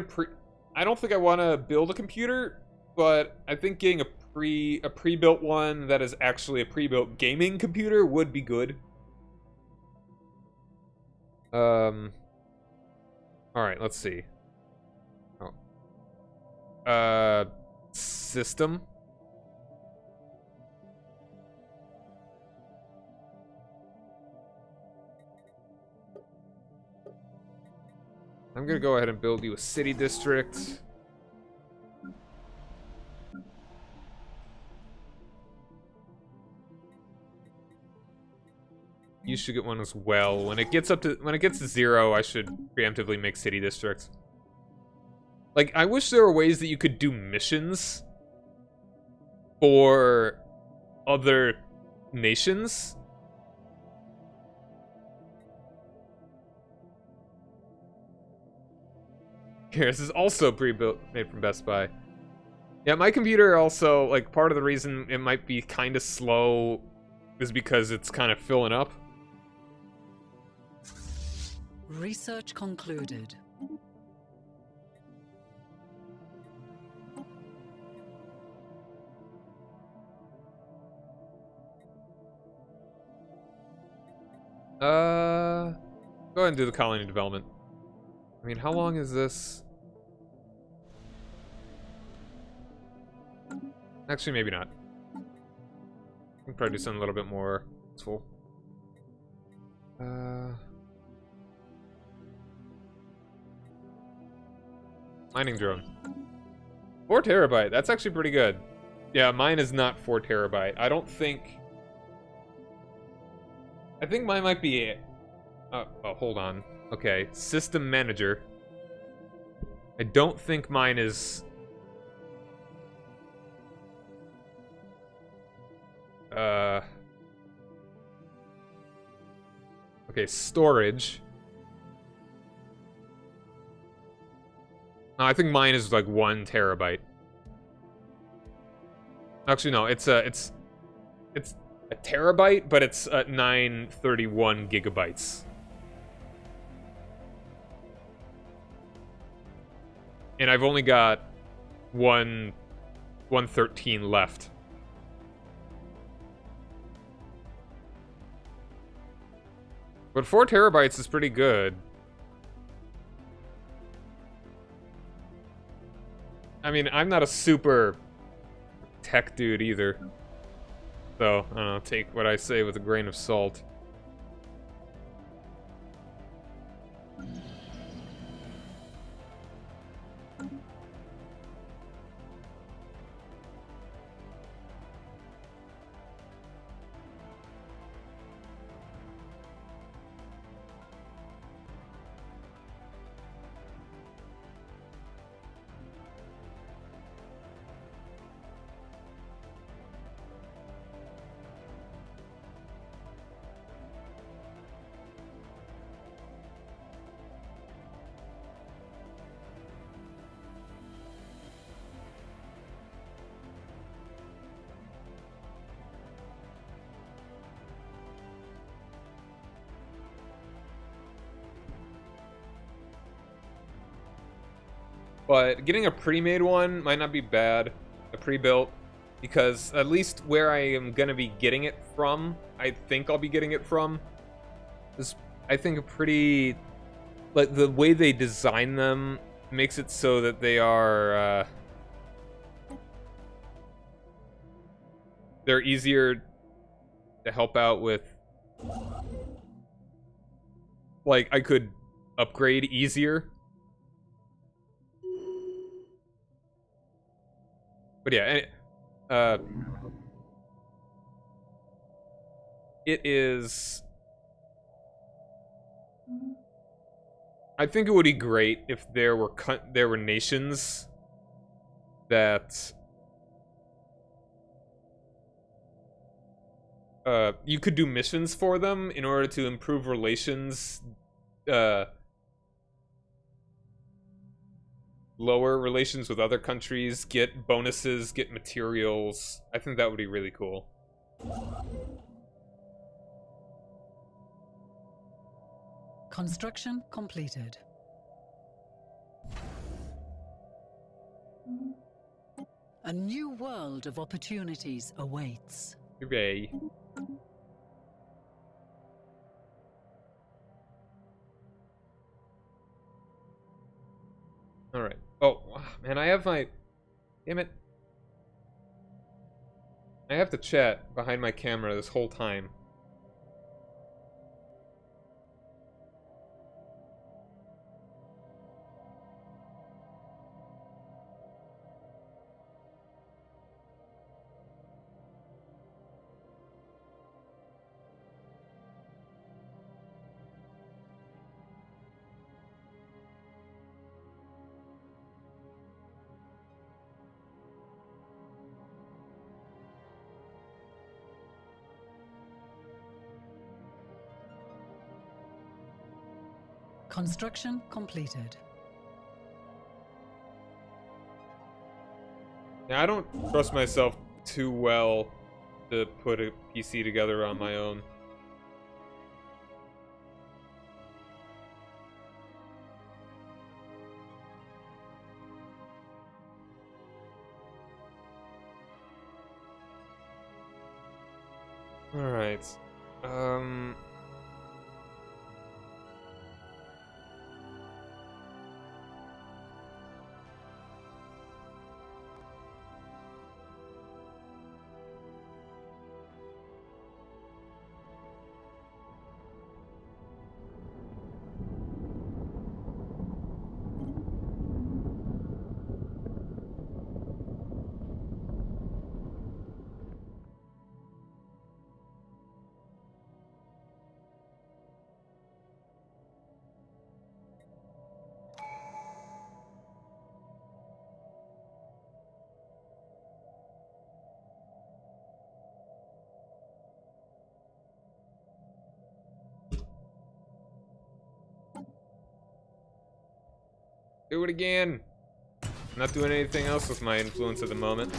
I don't think I want to build a computer, but I think getting a pre-built one that is actually a pre-built gaming computer would be good. Alright, let's see. Oh. System. I'm gonna go ahead and build you a city district. You should get one as well. When it gets to 0, I should preemptively make city districts. Like, I wish there were ways that you could do missions for other nations. Here, this is also pre-built, made from Best Buy. Yeah, my computer also, like, part of the reason it might be kind of slow is because it's kind of filling up. Research concluded. Go ahead and do the colony development. I mean, how long is this? Actually, maybe not. can probably do something a little bit more useful. Mining drone. 4 terabyte. That's actually pretty good. Yeah, mine is not 4 terabyte. I don't think... I think mine might be... oh, hold on. Okay, system manager. I don't think mine is... Okay, storage. No, I think mine is like 1 terabyte. Actually, no, it's a terabyte, but it's 931 gigabytes. And I've only got 113 left. But 4 terabytes is pretty good. I mean, I'm not a super tech dude either. So, I don't know, take what I say with a grain of salt. But getting a pre-made one might not be bad, a pre-built, because at least where I am gonna be getting it from, I think I'll be getting it from, is, I think, a pretty, like, the way they design them makes it so that they are, they're easier to help out with, like, I could upgrade easier. But yeah, it is... I think it would be great if there were nations that you could do missions for them in order to improve relations, lower relations with other countries, get bonuses, get materials. I think that would be really cool. Construction completed. A new world of opportunities awaits. Hooray. Alright. Oh, man, I have my... Damn it. I have to chat behind my camera this whole time. Construction completed. Yeah, I don't trust myself too well to put a PC together on my own. Alright. Do it again. I'm not doing anything else with my influence at the moment.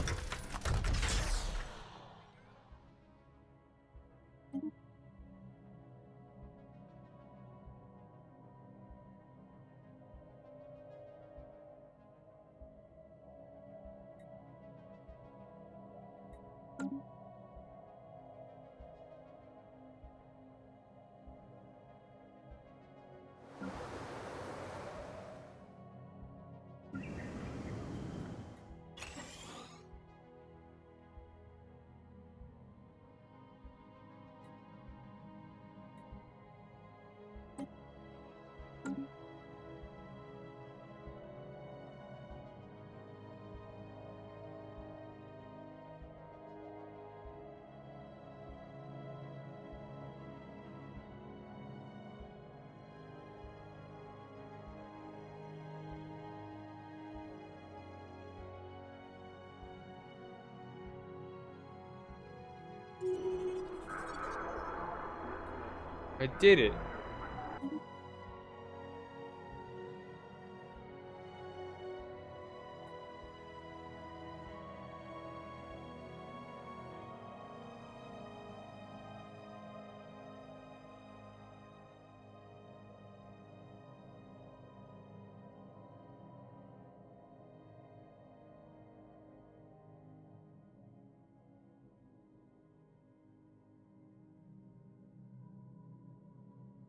I did it.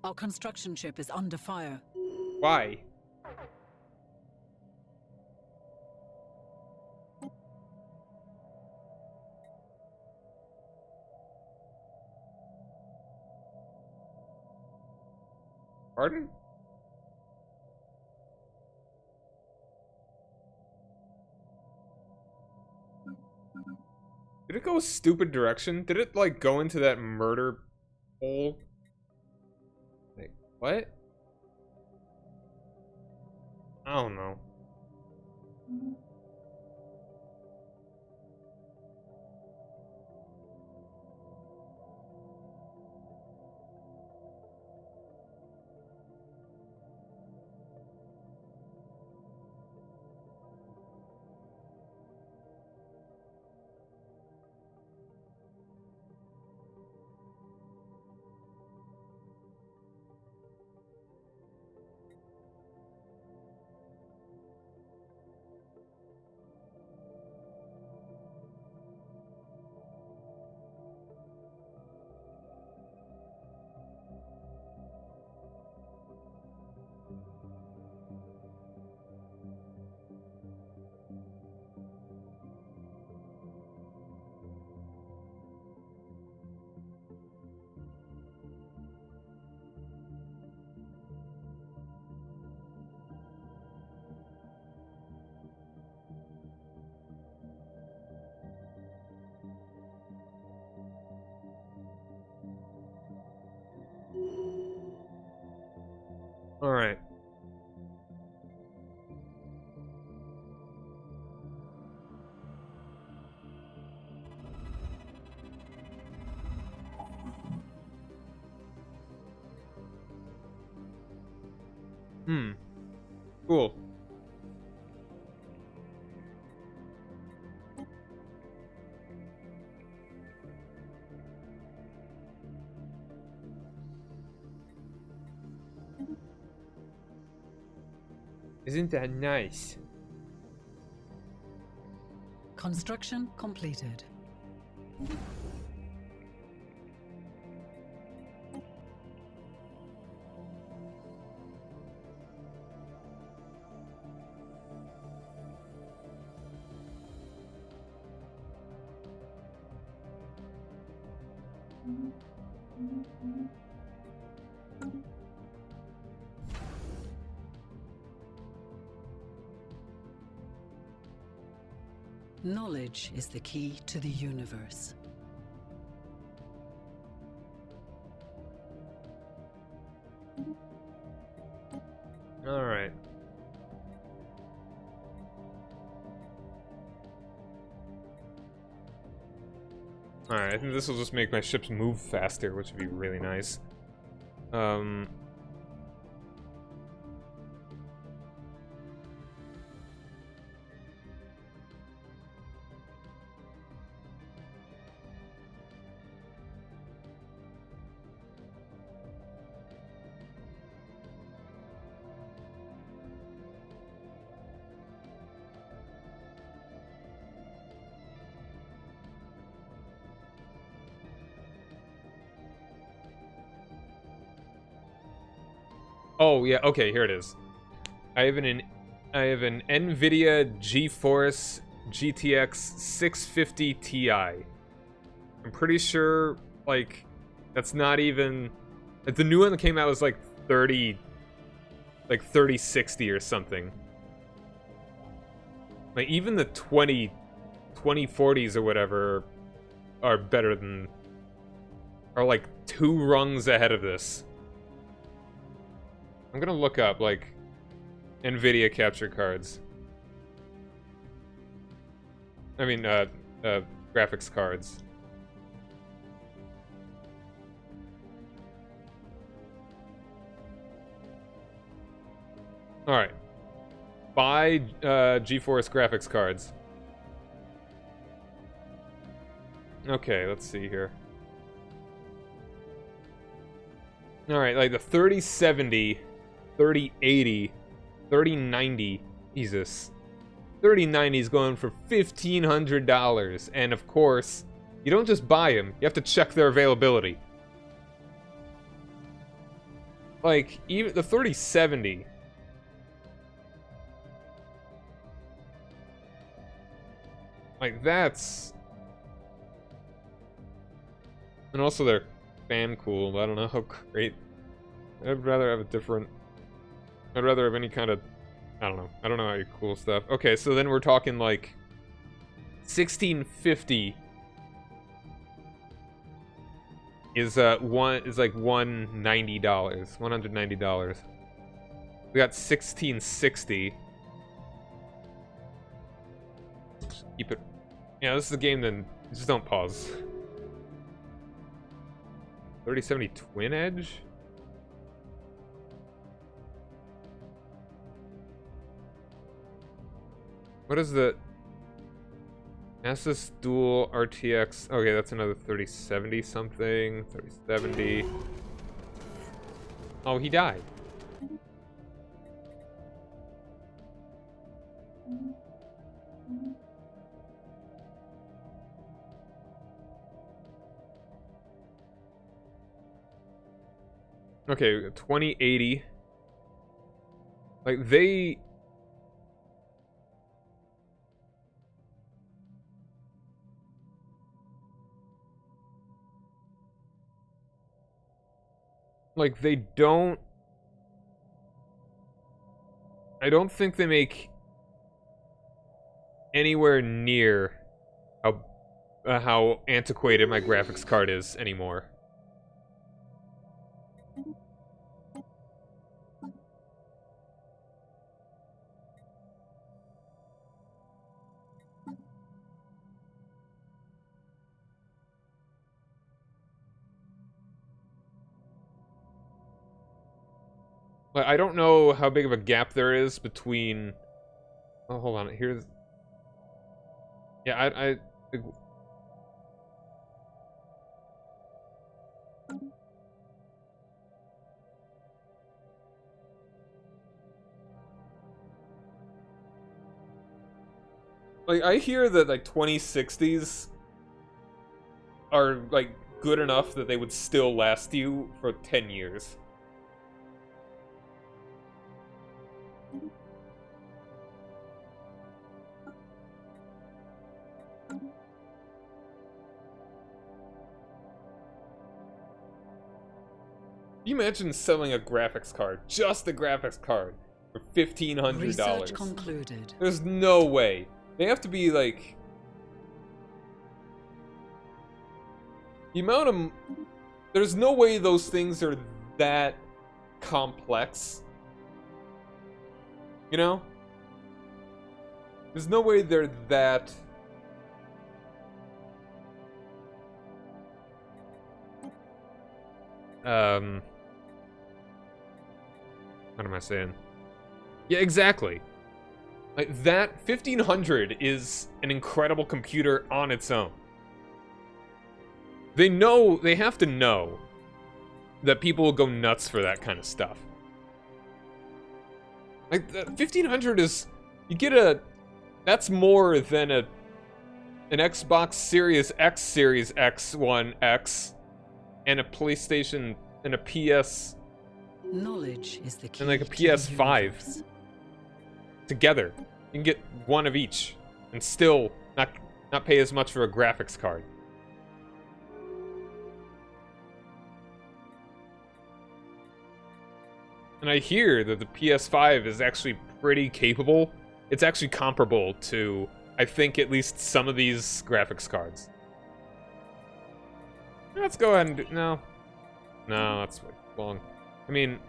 Our construction ship is under fire. Why? Pardon? Did it go a stupid direction? Did it, like, go into that murder hole? Like, what? I don't know. Alright. Cool. Isn't that nice? Construction completed. Knowledge is the key to the universe. All right. All right, I think this will just make my ships move faster, which would be really nice. Oh yeah, okay, here it is. I have an NVIDIA GeForce GTX 650 Ti. I'm pretty sure, like, that's not even... Like, the new one that came out was like 3060 or something. Like, even the 2040s or whatever are better than... Are like 2 rungs ahead of this. I'm gonna look up, like, NVIDIA capture cards. I mean, graphics cards. Alright. Buy, GeForce graphics cards. Okay, let's see here. Alright, like the 3070, 3080, 3090, Jesus. 3090 is going for $1,500, and of course, you don't just buy them, you have to check their availability. Like, even the 3070... Like, that's... And also they're fan cool, I don't know how great... I'd rather have a different... I'd rather have any kind of... I don't know any cool stuff. Okay, so then we're talking like... 1650... is like $190. $190. We got 1660. Keep it... Yeah, this is a game, then just don't pause. 3070 Twin Edge? What is the... Asus Dual RTX... Okay, that's another 3070 something. 3070. Oh, he died. Okay, 2080. Like, they... Like, they don't... I don't think they make anywhere near how antiquated my graphics card is anymore. Like, I don't know how big of a gap there is between... Oh, hold on. Here's... Yeah, like, I hear that, like, 2060s are, like, good enough that they would still last you for 10 years. Can you imagine selling a graphics card, just a graphics card, for $1,500? Research concluded. There's no way. They have to be like... The amount of... There's no way those things are that complex. You know? There's no way they're that... What am I saying? Yeah, exactly. Like, that 1500 is an incredible computer on its own. They know, they have to know that people will go nuts for that kind of stuff. Like, the 1500 is, you get a, that's more than an Xbox Series X, Series X1X, and a PlayStation, and a PS Knowledge is the key. And like a to the PS5 universe. together. You can get one of each and still not pay as much for a graphics card. And I hear that the PS5 is actually pretty capable. It's actually comparable to, I think, at least some of these graphics cards. Let's go ahead and do... No. No, that's long. I mean,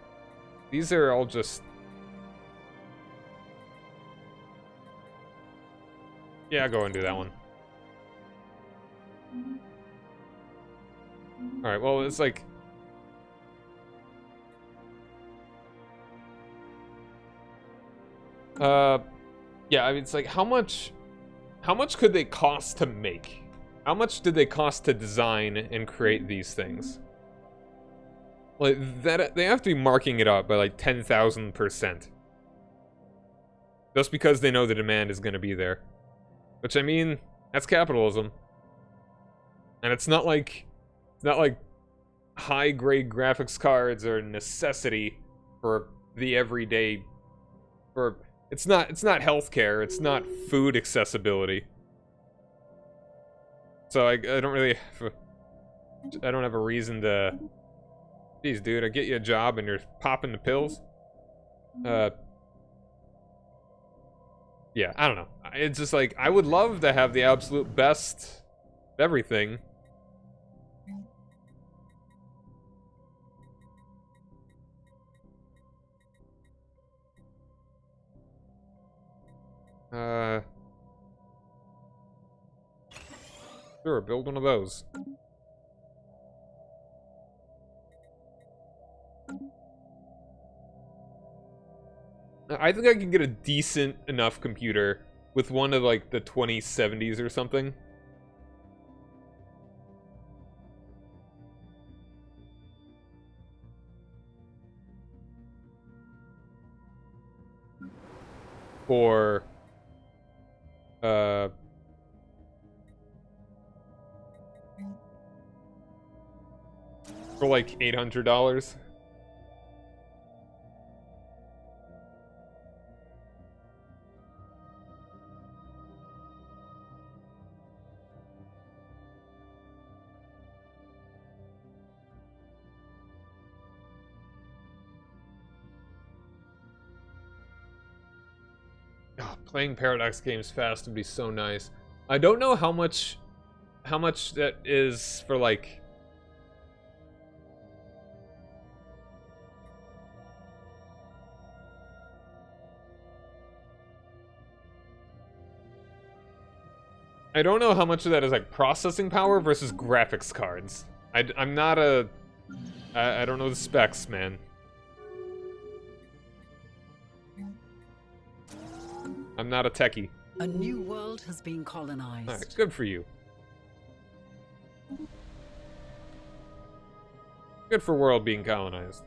these are all just... Yeah, I'll go and do that one. Alright, well, it's like... Yeah, I mean, it's like, how much could they cost to make? How much did they cost to design and create these things? Like, that, they have to be marking it up by like 10,000%. Just because they know the demand is gonna be there. Which, I mean, that's capitalism. And it's not like high-grade graphics cards are a necessity for the everyday, it's not healthcare, it's not food accessibility. So I don't really, I don't have a reason to, geez dude, I get you a job and you're popping the pills? Yeah, I don't know. It's just like, I would love to have the absolute best of everything. Sure, build one of those. I think I can get a decent enough computer with one of like the 2070s or something. For like $800. Oh, playing Paradox games fast would be so nice. I don't know how much that is for like I don't know how much of that is like processing power versus graphics cards. I'm not a I don't know the specs, man. I'm not a techie. A new world has been colonized. Alright, good for you. Good for world being colonized.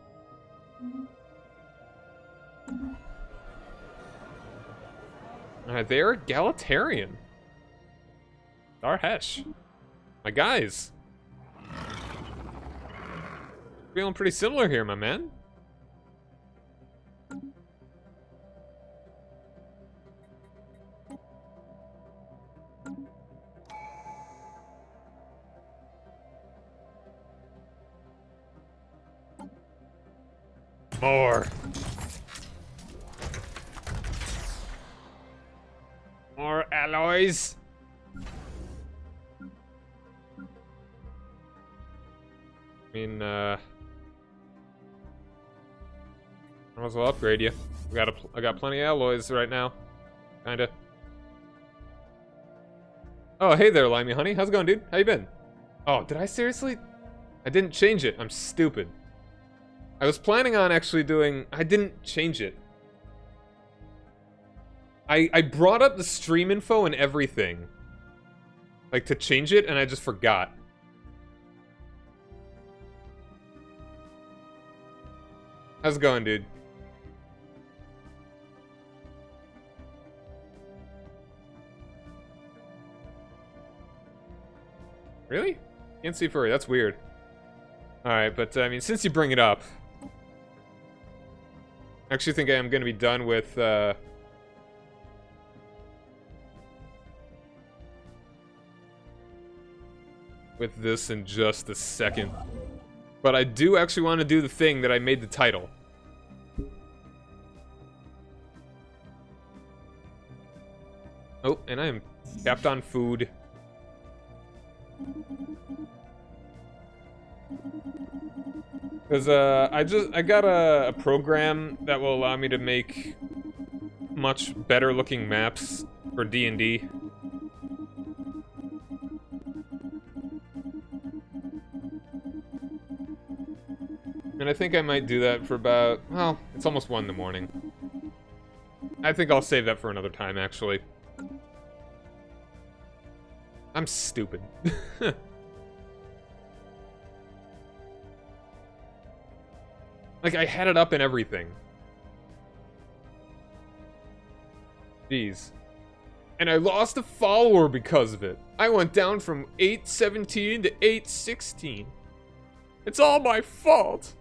Alright, they're egalitarian. Darhesh. My guys. Feeling pretty similar here, my man. More. More alloys. I mean, I might as well upgrade you. I got plenty of alloys right now. Kinda. Oh, hey there, Limey Honey. How's it going, dude? How you been? Oh, did I seriously? I didn't change it. I'm stupid. I was planning on actually doing... I didn't change it. I brought up the stream info and everything. Like, to change it, and I just forgot. How's it going, dude? Really? Can't see furry. That's weird. Alright, but, I mean, since you bring it up... I actually think I am going to be done with this in just a second. But I do actually want to do the thing that I made the title. Oh, and I am capped on food. Because I got a program that will allow me to make much better looking maps for D&D. And I think I might do that for about, well, it's almost 1 in the morning. I think I'll save that for another time, actually. I'm stupid. Like, I had it up and everything. Jeez. And I lost a follower because of it. I went down from 817 to 816. It's all my fault.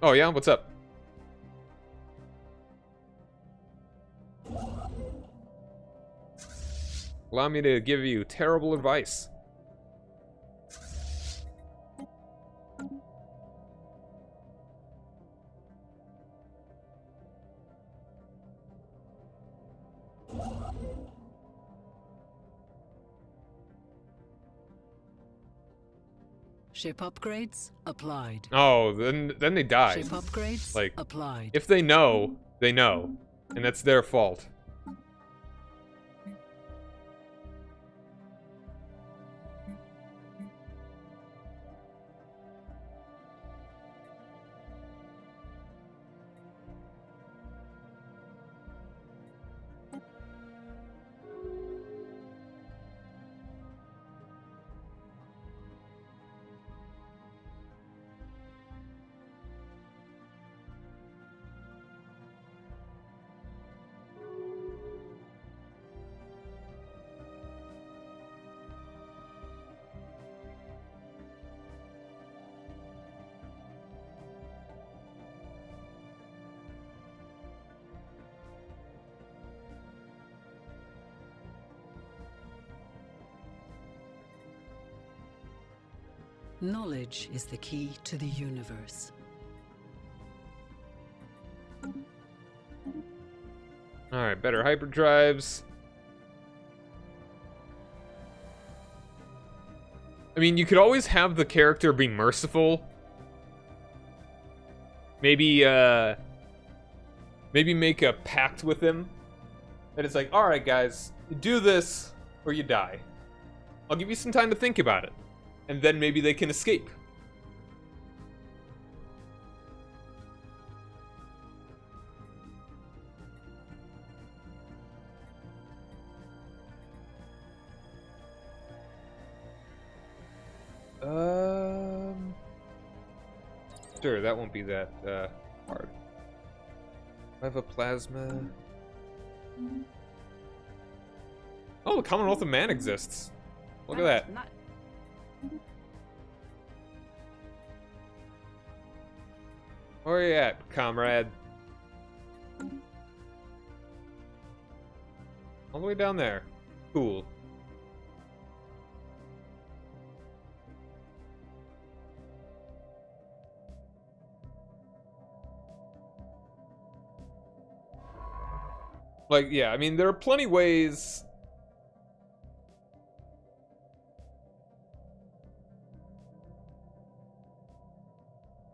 Oh yeah? What's up? Allow me to give you terrible advice. Ship upgrades applied. Oh, then they die. Ship upgrades Like, applied. if they know, they know. And that's their fault. Knowledge is the key to the universe. Alright, better hyperdrives. I mean, you could always have the character be merciful. Maybe, maybe make a pact with him. That it's like, alright guys, you do this, or you die. I'll give you some time to think about it. And then maybe they can escape. Sure, that won't be that hard. I have a plasma. Oh, the Commonwealth of Man exists. Look at that. Where are you at, comrade? All the way down there. Cool. Like, yeah, I mean, there are plenty ways.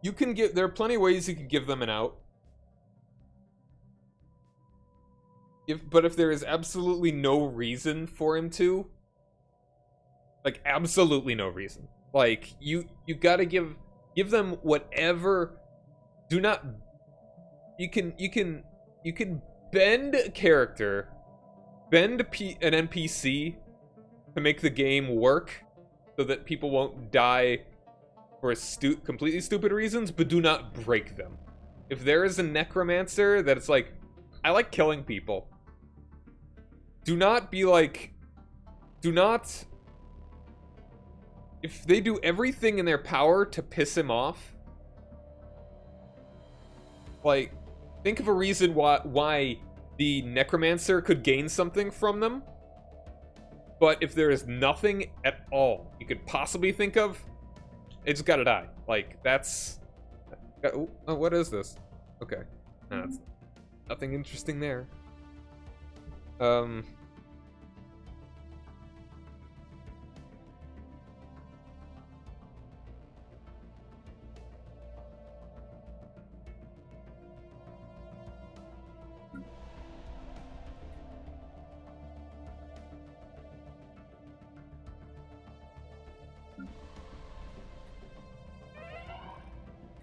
You can give, there are plenty of ways you could give them an out. But if there is absolutely no reason for him to, like, absolutely no reason. Like, you gotta give them whatever. Do not, you can bend a character, bend an NPC to make the game work so that people won't die for completely stupid reasons, but do not break them. If there is a necromancer that it's like, I like killing people, do not be like, if they do everything in their power to piss him off, Like, think of a reason why the Necromancer could gain something from them. But if there is nothing at all you could possibly think of, it just gotta die. Like, that's... Oh, what is this? Okay. No, that's nothing interesting there.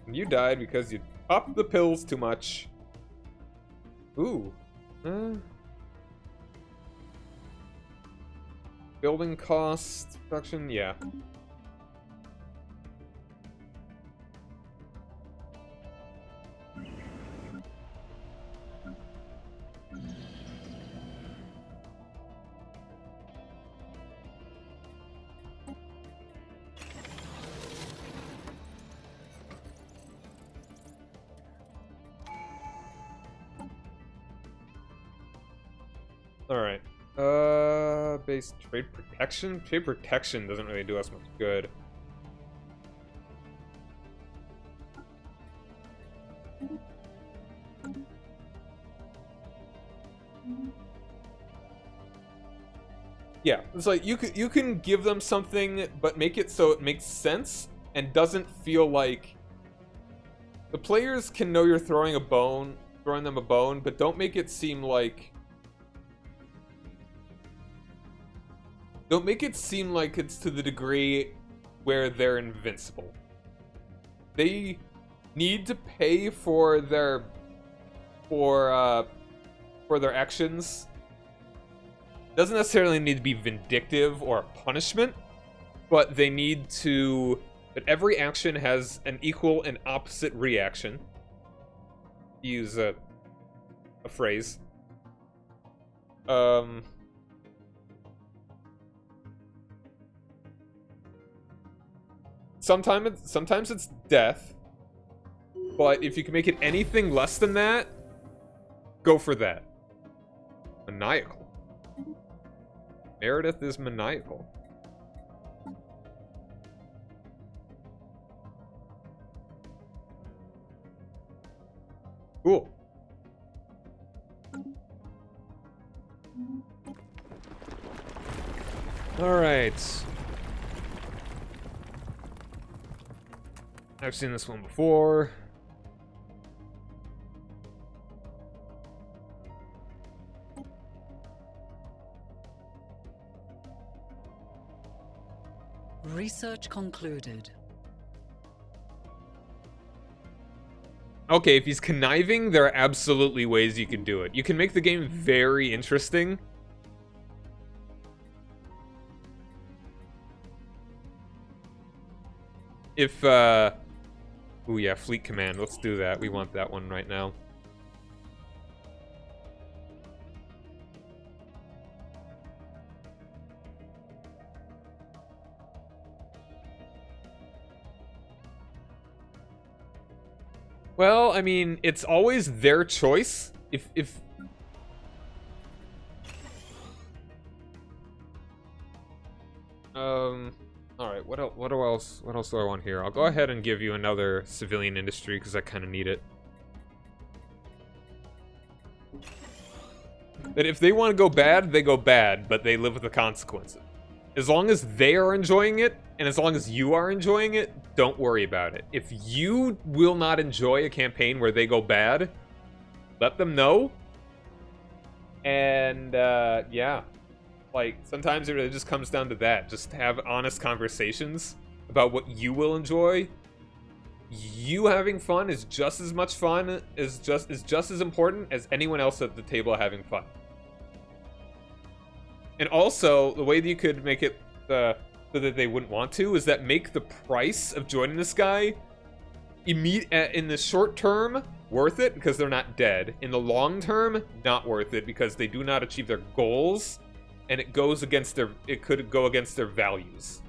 You died because you popped the pills too much. Ooh. Building cost reduction, yeah. Alright. Base trade protection? Trade protection doesn't really do us much good. Yeah, it's like you can give them something, but make it so it makes sense and doesn't feel like the players can know you're throwing them a bone, but don't make it seem like it's to the degree where they're invincible. They need to pay for their actions. Doesn't necessarily need to be vindictive or a punishment, but they need to... But every action has an equal and opposite reaction. Use a phrase. Sometimes it's death, but if you can make it anything less than that, go for that. Maniacal. Meredith is maniacal. Cool. All right. I've seen this one before. Research concluded. Okay, if he's conniving, there are absolutely ways you can do it. You can make the game very interesting. If, ooh, yeah, Fleet Command. Let's do that. We want that one right now. Well, I mean, it's always their choice. If all right, what else do I want here? I'll go ahead and give you another civilian industry because I kind of need it. That if they want to go bad, they go bad, but they live with the consequences. As long as they are enjoying it, and as long as you are enjoying it, don't worry about it. If you will not enjoy a campaign where they go bad, let them know. And, yeah. Like, sometimes it really just comes down to that. Just have honest conversations about what you will enjoy. You having fun is just as much fun, is just as important as anyone else at the table having fun. And also, the way that you could make it so that they wouldn't want to is that make the price of joining this guy in the short term worth it because they're not dead. In the long term, not worth it because they do not achieve their goals, and it could go against their values.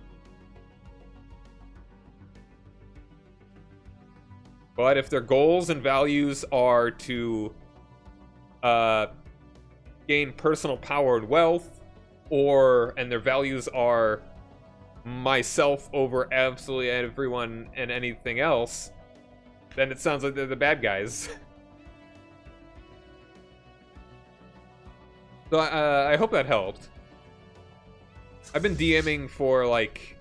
But if their goals and values are to gain personal power and wealth, and their values are myself over absolutely everyone and anything else, then it sounds like they're the bad guys. So I hope that helped. I've been DMing for like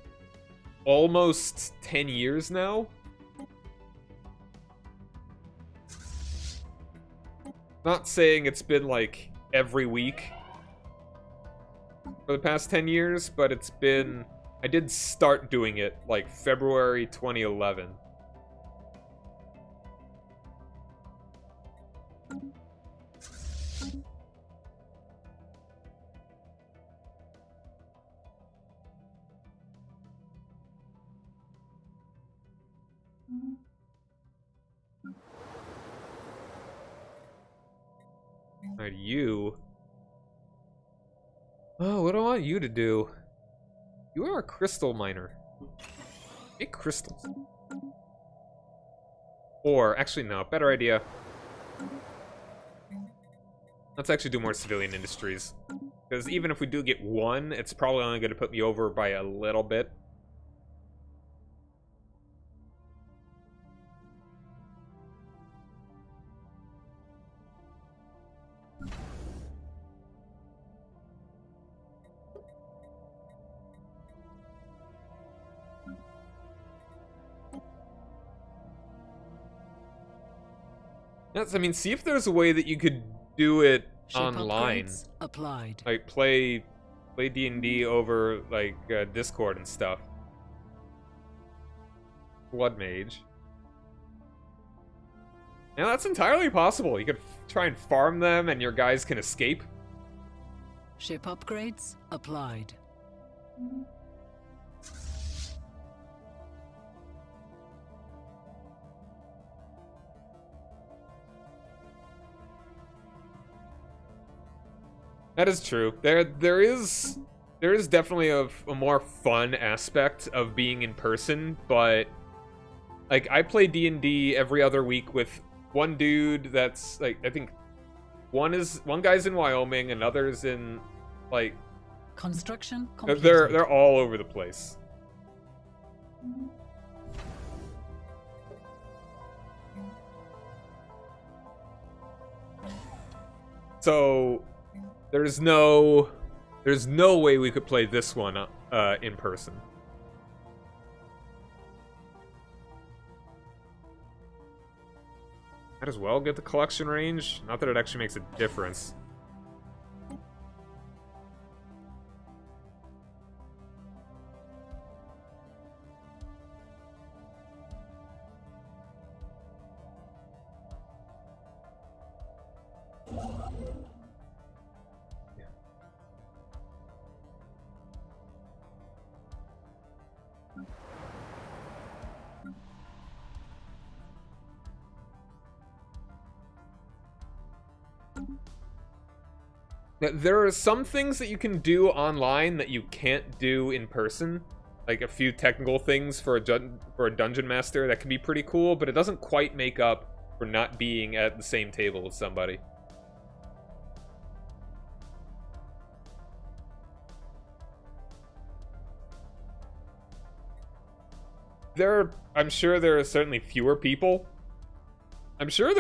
almost 10 years now. Not saying it's been like every week for the past 10 years, but it's been... I did start doing it like February 2011. Alright, you. Oh, what do I want you to do? You are a crystal miner. Make crystals. Or, actually, no, better idea. Let's actually do more civilian industries. Because even if we do get one, it's probably only going to put me over by a little bit. Yes, I mean, see if there's a way that you could do it Ship online. upgrades applied. Like, play D&D over, like, Discord and stuff. Blood Mage. Yeah, that's entirely possible. You could try and farm them and your guys can escape. Ship upgrades applied. That is true. There is definitely a more fun aspect of being in person, but like I play D&D every other week with one dude that's like, I think one guy's in Wyoming, another's in like Construction completed. they're all over the place. So there's no way we could play this one in person. Might as well get the collection range. Not that it actually makes a difference. There are some things that you can do online that you can't do in person. Like a few technical things for a dungeon master that can be pretty cool, but it doesn't quite make up for not being at the same table with somebody. I'm sure there are certainly fewer people. I'm sure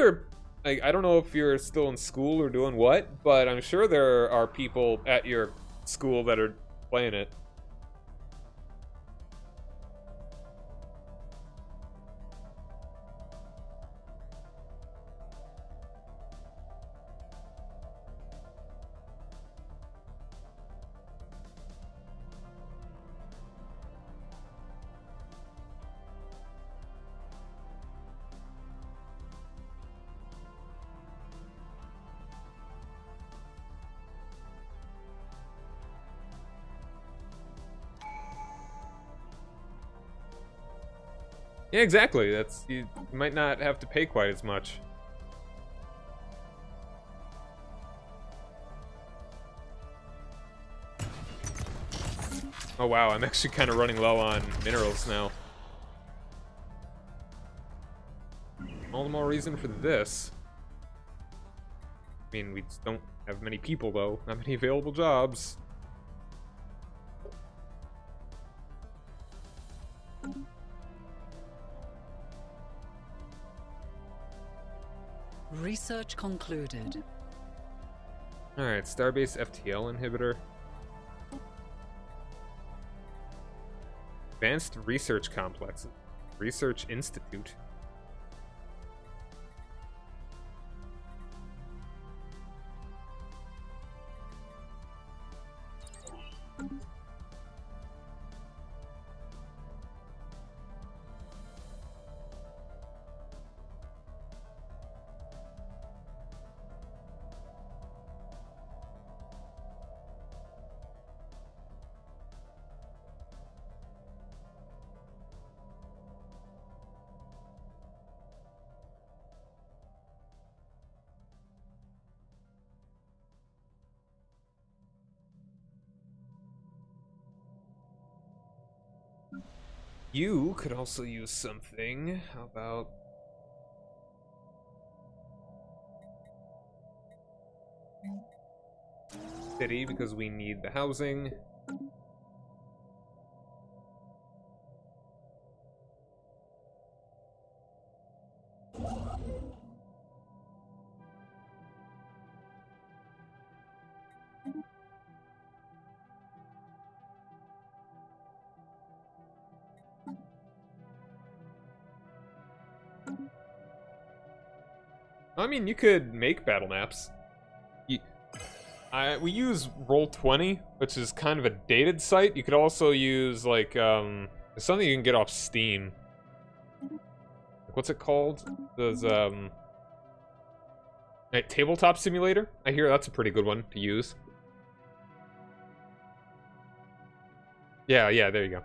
like, I don't know if you're still in school or doing what, but I'm sure there are people at your school that are playing it. Yeah, exactly. You might not have to pay quite as much. Oh wow, I'm actually kind of running low on minerals now. All the more reason for this. I mean, we just don't have many people, though. Not many available jobs. Research concluded. Alright, Starbase FTL inhibitor. Advanced Research Complexes. Research Institute. You could also use something. How about city, because we need the housing. I mean, you could make battle maps. We use Roll20, which is kind of a dated site. You could also use, like, something you can get off Steam. What's it called? Those, Tabletop Simulator? I hear that's a pretty good one to use. Yeah, there you go.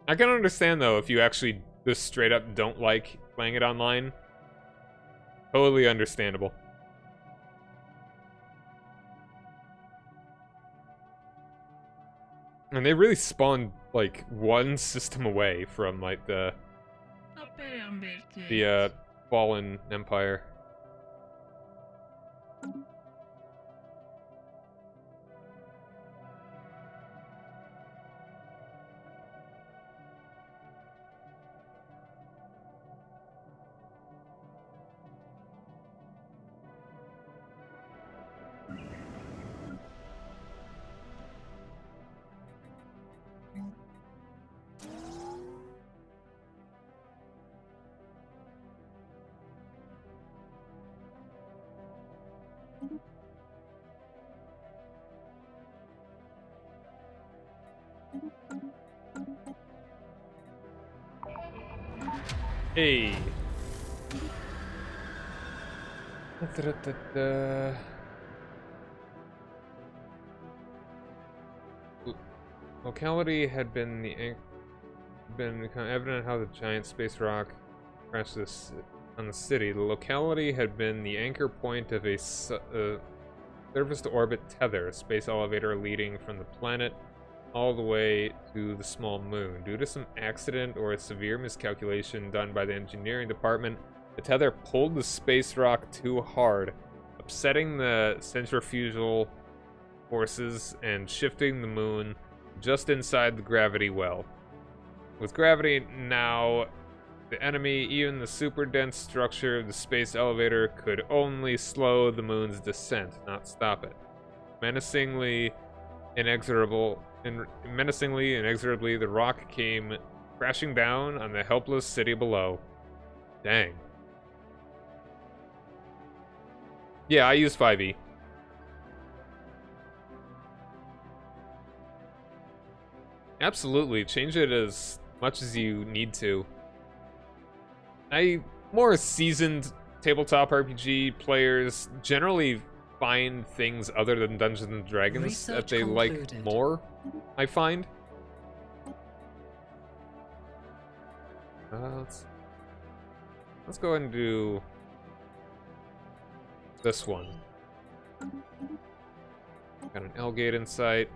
I can understand, though, if you actually just straight up don't like playing it online. Totally understandable. And they really spawned, like, one system away from, like, the Fallen Empire. Hey. Locality had been become evident how the giant space rock crashed on the city. The locality had been the anchor point of a surface-to-orbit tether, a space elevator leading from the planet all the way to the small moon. Due to some accident or a severe miscalculation done by the engineering department, the tether pulled the space rock too hard, upsetting the centrifugal forces and shifting the moon just inside the gravity well. With gravity now the enemy, even the super dense structure of the space elevator could only slow the moon's descent, not stop it. Menacingly inexorably, the rock came crashing down on the helpless city below. Dang. Yeah, I use 5e. Absolutely, change it as much as you need to. More seasoned tabletop RPG players generally find things other than Dungeons and Dragons Research that they concluded. like more, I find. Let's go ahead and do this one. Got an L gate in sight.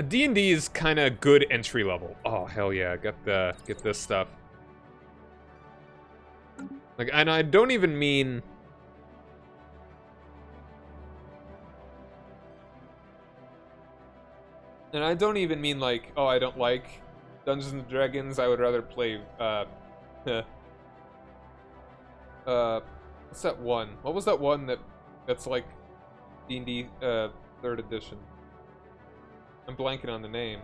D&D is kind of good entry level. Oh hell yeah! Get this stuff. Like, and I don't even mean. And I don't even mean like, oh, I don't like Dungeons and Dragons. I would rather play. What's that one? What was that one that's like D&D 3rd edition? I'm blanking on the name.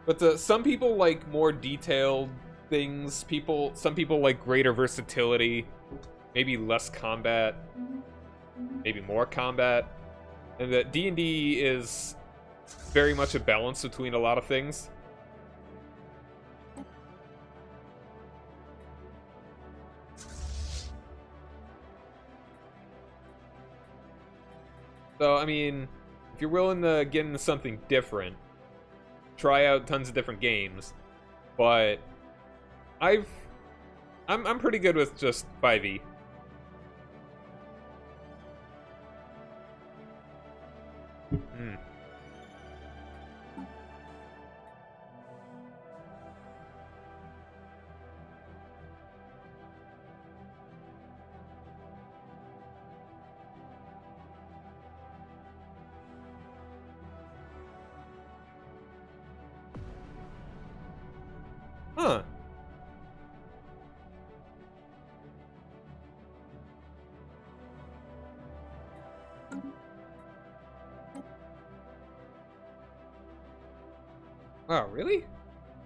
But some people like more detailed things. Some people like greater versatility, maybe less combat, maybe more combat, and that D&D is very much a balance between a lot of things. So, I mean, if you're willing to get into something different, try out tons of different games. But I'm pretty good with just 5e. Huh. Wow, really?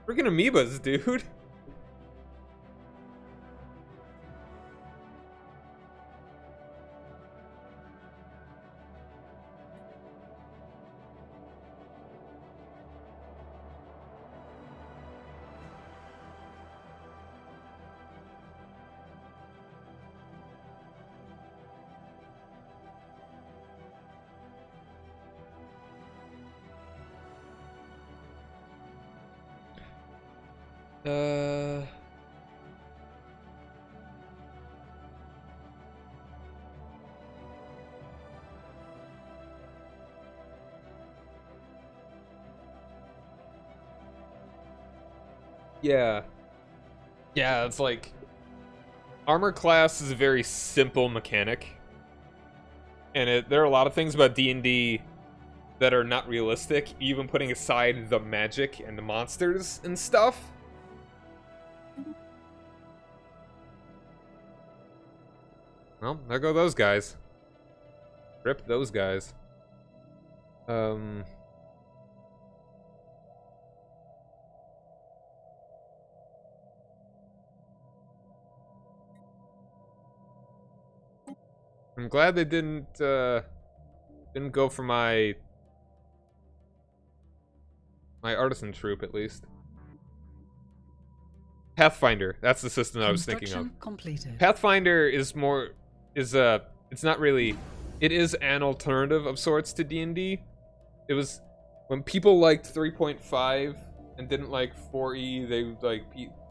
Freaking amoebas, dude. Yeah. Yeah, it's like armor class is a very simple mechanic. And there are a lot of things about D&D that are not realistic, even putting aside the magic and the monsters and stuff. Well, there go those guys. Rip those guys. I'm glad they didn't go for my artisan troop, at least. Pathfinder, that's the system I was thinking of. Completed. Pathfinder is it's not really, it is an alternative of sorts to D&D. It was, when people liked 3.5 and didn't like 4E, they like,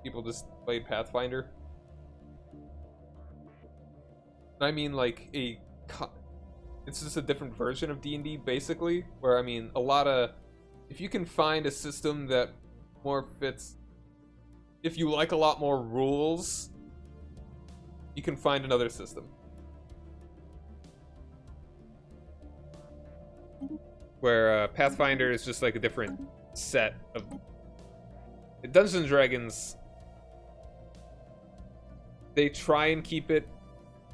people just played Pathfinder. I mean, like, it's just a different version of D&D, basically, where, I mean, if you can find a system that more fits, if you like a lot more rules, you can find another system. Where Pathfinder is just like a different set of... Dungeons and Dragons, they try and keep it,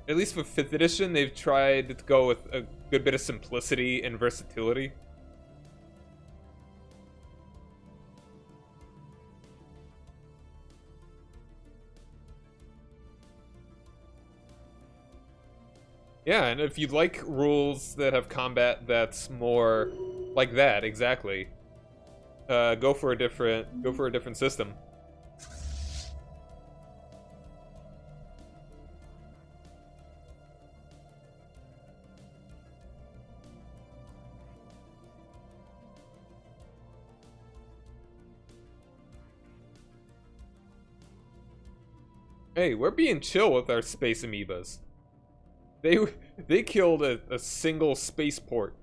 at least for 5th edition, they've tried to go with a good bit of simplicity and versatility. Yeah, and if you like rules that have combat that's more like that, exactly, go for a different system. Hey, we're being chill with our space amoebas. They killed a single spaceport.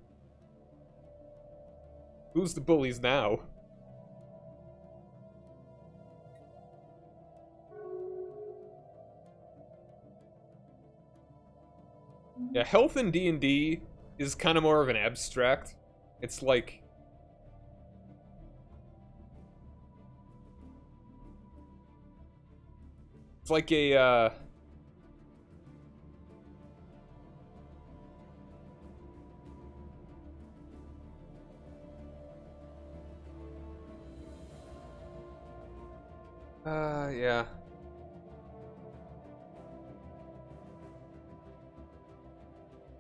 Who's the bullies now? Yeah, health in D&D is kind of more of an abstract. It's like... It's like a, yeah.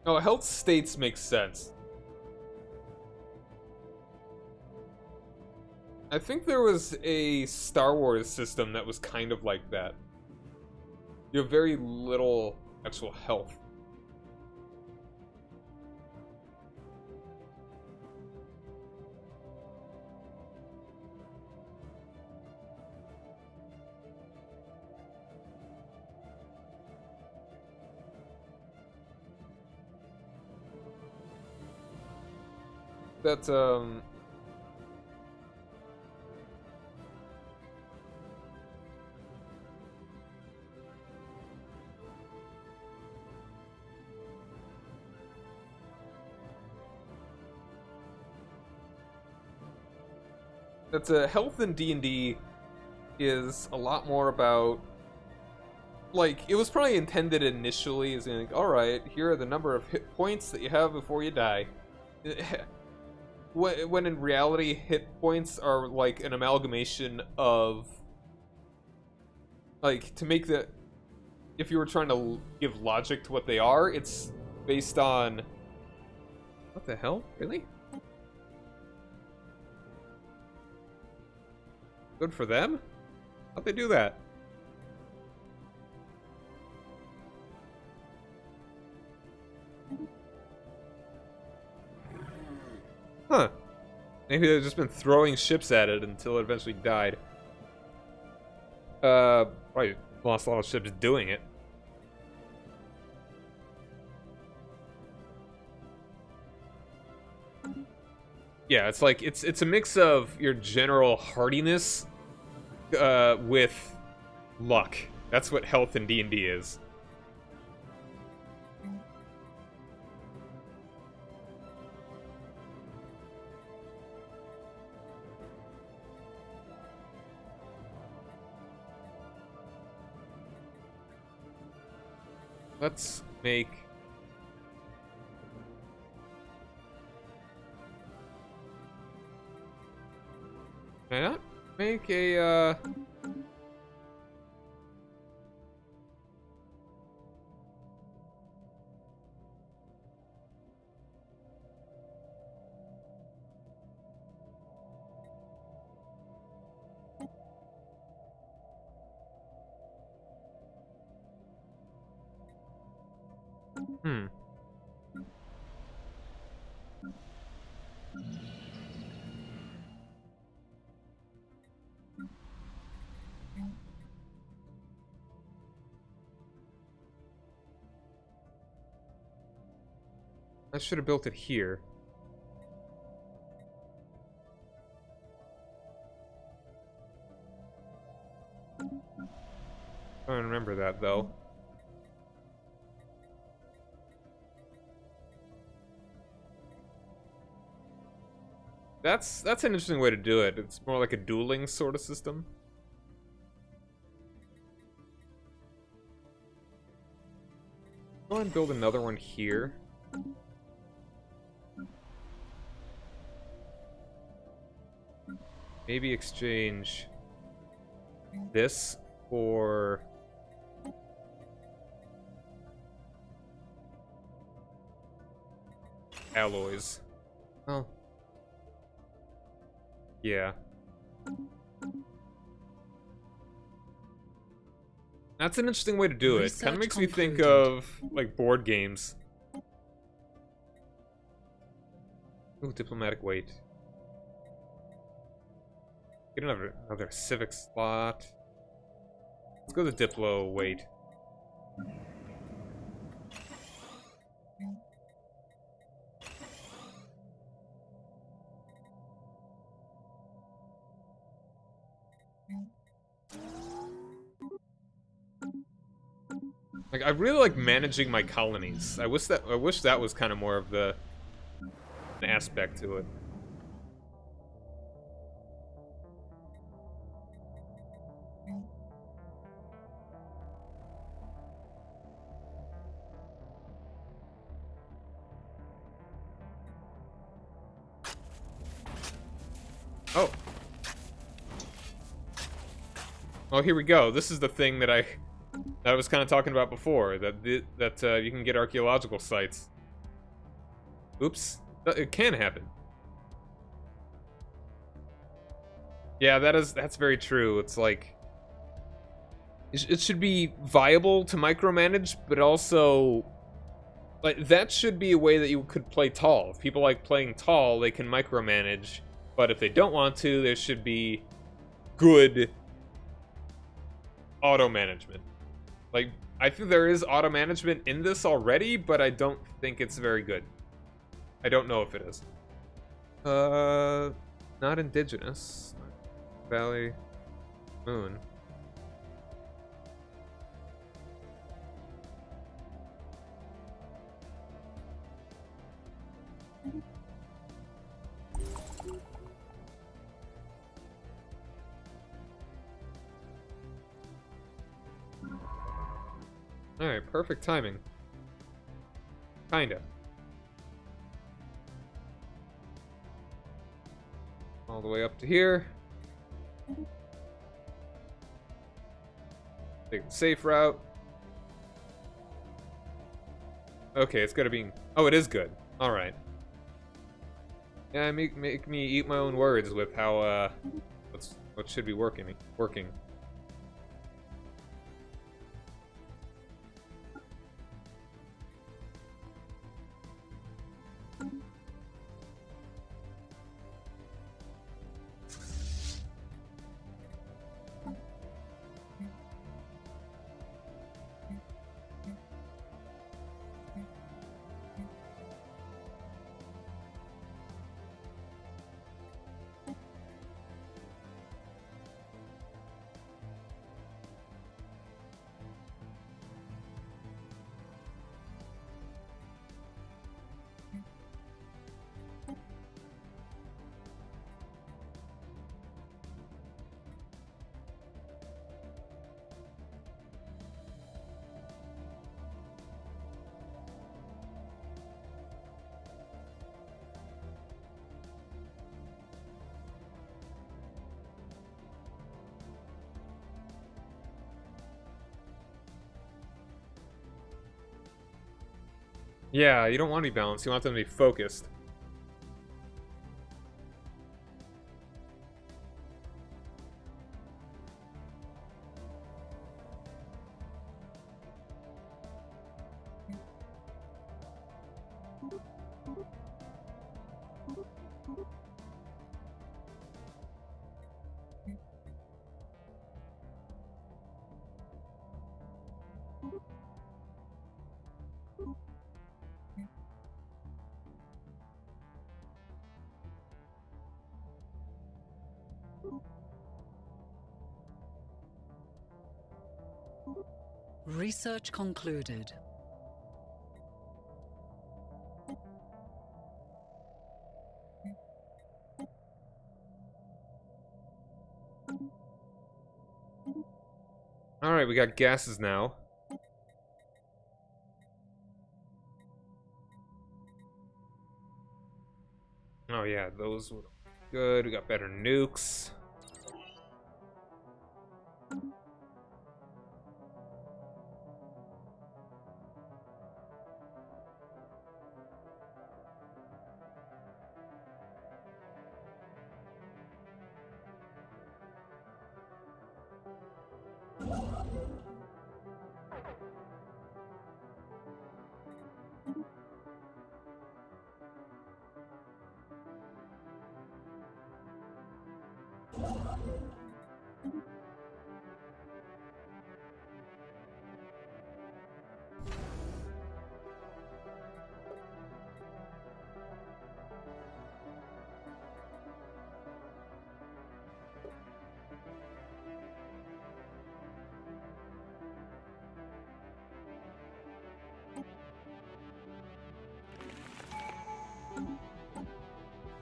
Oh, health states make sense. I think there was a Star Wars system that was kind of like that. You have very little actual health. That, That's a health in D&D is a lot more about, like, it was probably intended initially as in, like, alright, here are the number of hit points that you have before you die. When in reality, hit points are like an amalgamation of, like, to make the, if you were trying to give logic to what they are, it's based on, what the hell? Really? Good for them? How'd they do that? Huh. Maybe they've just been throwing ships at it until it eventually died. Probably lost a lot of ships doing it. Yeah, it's like, it's a mix of your general hardiness, with luck. That's what health in D&D is. Let's make... Can I not make a, Hmm. I should have built it here. I don't remember that, though. That's an interesting way to do it. It's more like a dueling sort of system. Go ahead and build another one here. Maybe exchange this for alloys. Oh. Yeah. That's an interesting way to do it. Kind of makes me think of, like, board games. Ooh, diplomatic weight. Get another civic slot. Let's go to Diplo, wait. Like, I really like managing my colonies. I wish that was kind of more of an aspect to it. Oh. Well, here we go. This is the thing that I was kind of talking about before, that you can get archaeological sites. Oops. It can happen. Yeah, that's very true. It's like it should be viable to micromanage, but also like that should be a way that you could play tall. If people like playing tall, they can micromanage, but if they don't want to, there should be good auto management. Like, I think there is auto management in this already, but I don't think it's very good. I don't know if it is. Not indigenous. Valley. Moon. Alright, perfect timing. Kinda. All the way up to here. Take the safe route. Okay, it's gotta be... Oh, it is good. Alright. Yeah, make me eat my own words with how, what should be working. Yeah, you don't want to be balanced. You want them to be focused. Research concluded. Alright, we got gases now. Oh yeah, those were good. We got better nukes.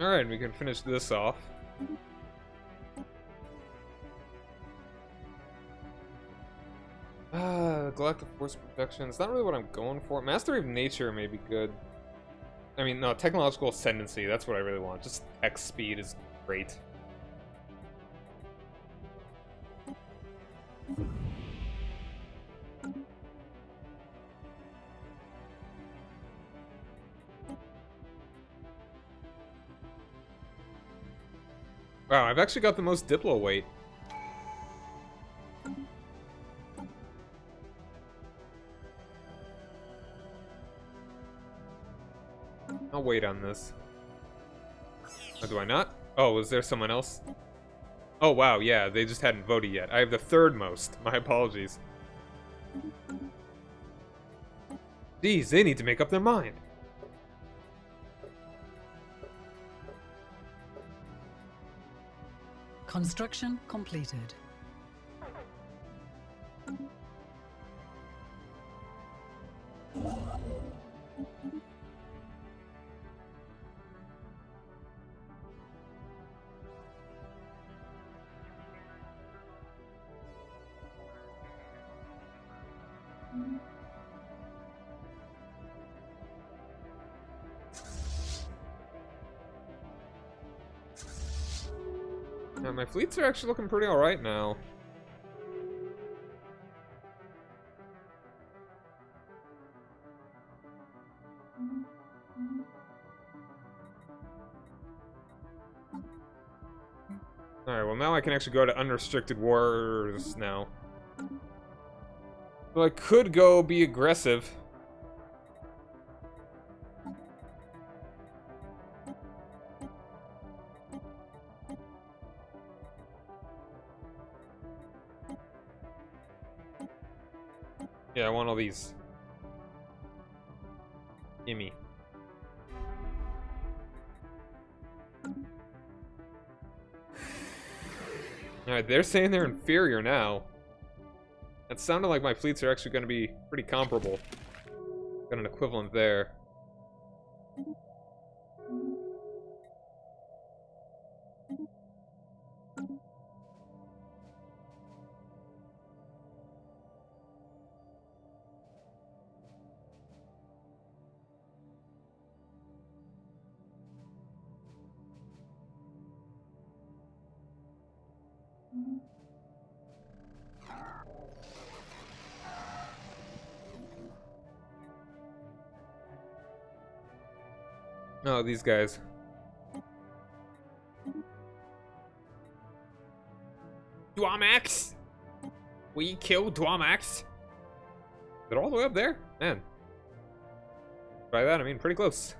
Alright, we can finish this off. Galactic Force Protection. It's not really what I'm going for. Mastery of Nature may be good. I mean, no, Technological Ascendancy. That's what I really want. Just X speed is great. Wow, I've actually got the most Diplo weight. I'll wait on this. Oh, do I not? Oh, is there someone else? Oh, wow, yeah, they just hadn't voted yet. I have the third most. My apologies. Geez, they need to make up their mind. Construction completed. Yeah, my fleets are actually looking pretty alright now. Alright, well now I can actually go to unrestricted wars now. So I could go be aggressive. Yeah, I want all these. Gimme. Alright, they're saying they're inferior now. That sounded like my fleets are actually going to be pretty comparable. Got an equivalent there. Oh, these guys. Dwamax! We killed Dwamax! They're all the way up there? Man. By that, I mean pretty close.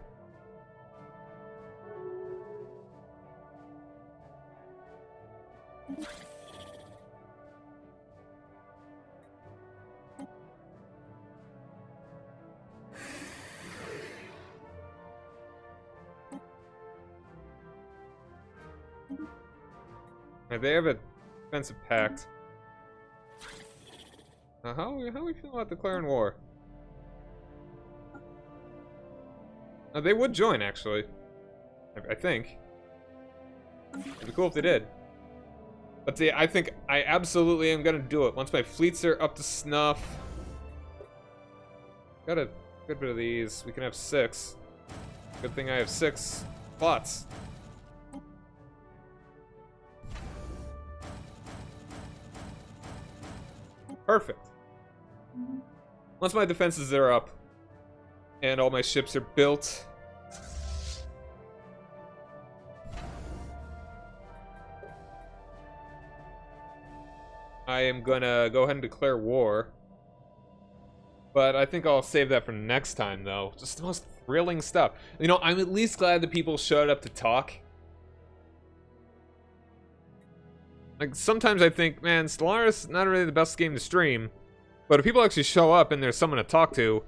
They have a defensive pact. How are we feeling about declaring war? They would join, actually. I think. It'd be cool if they did. But see, I think I absolutely am gonna do it once my fleets are up to snuff. Got a good bit of these. We can have 6. Good thing I have 6 plots. Perfect. Once my defenses are up and all my ships are built, I am gonna go ahead and declare war. But I think I'll save that for next time, though. Just the most thrilling stuff. You know, I'm at least glad that people showed up to talk. Like, sometimes I think, man, Stellaris, not really the best game to stream. But if people actually show up and there's someone to talk to,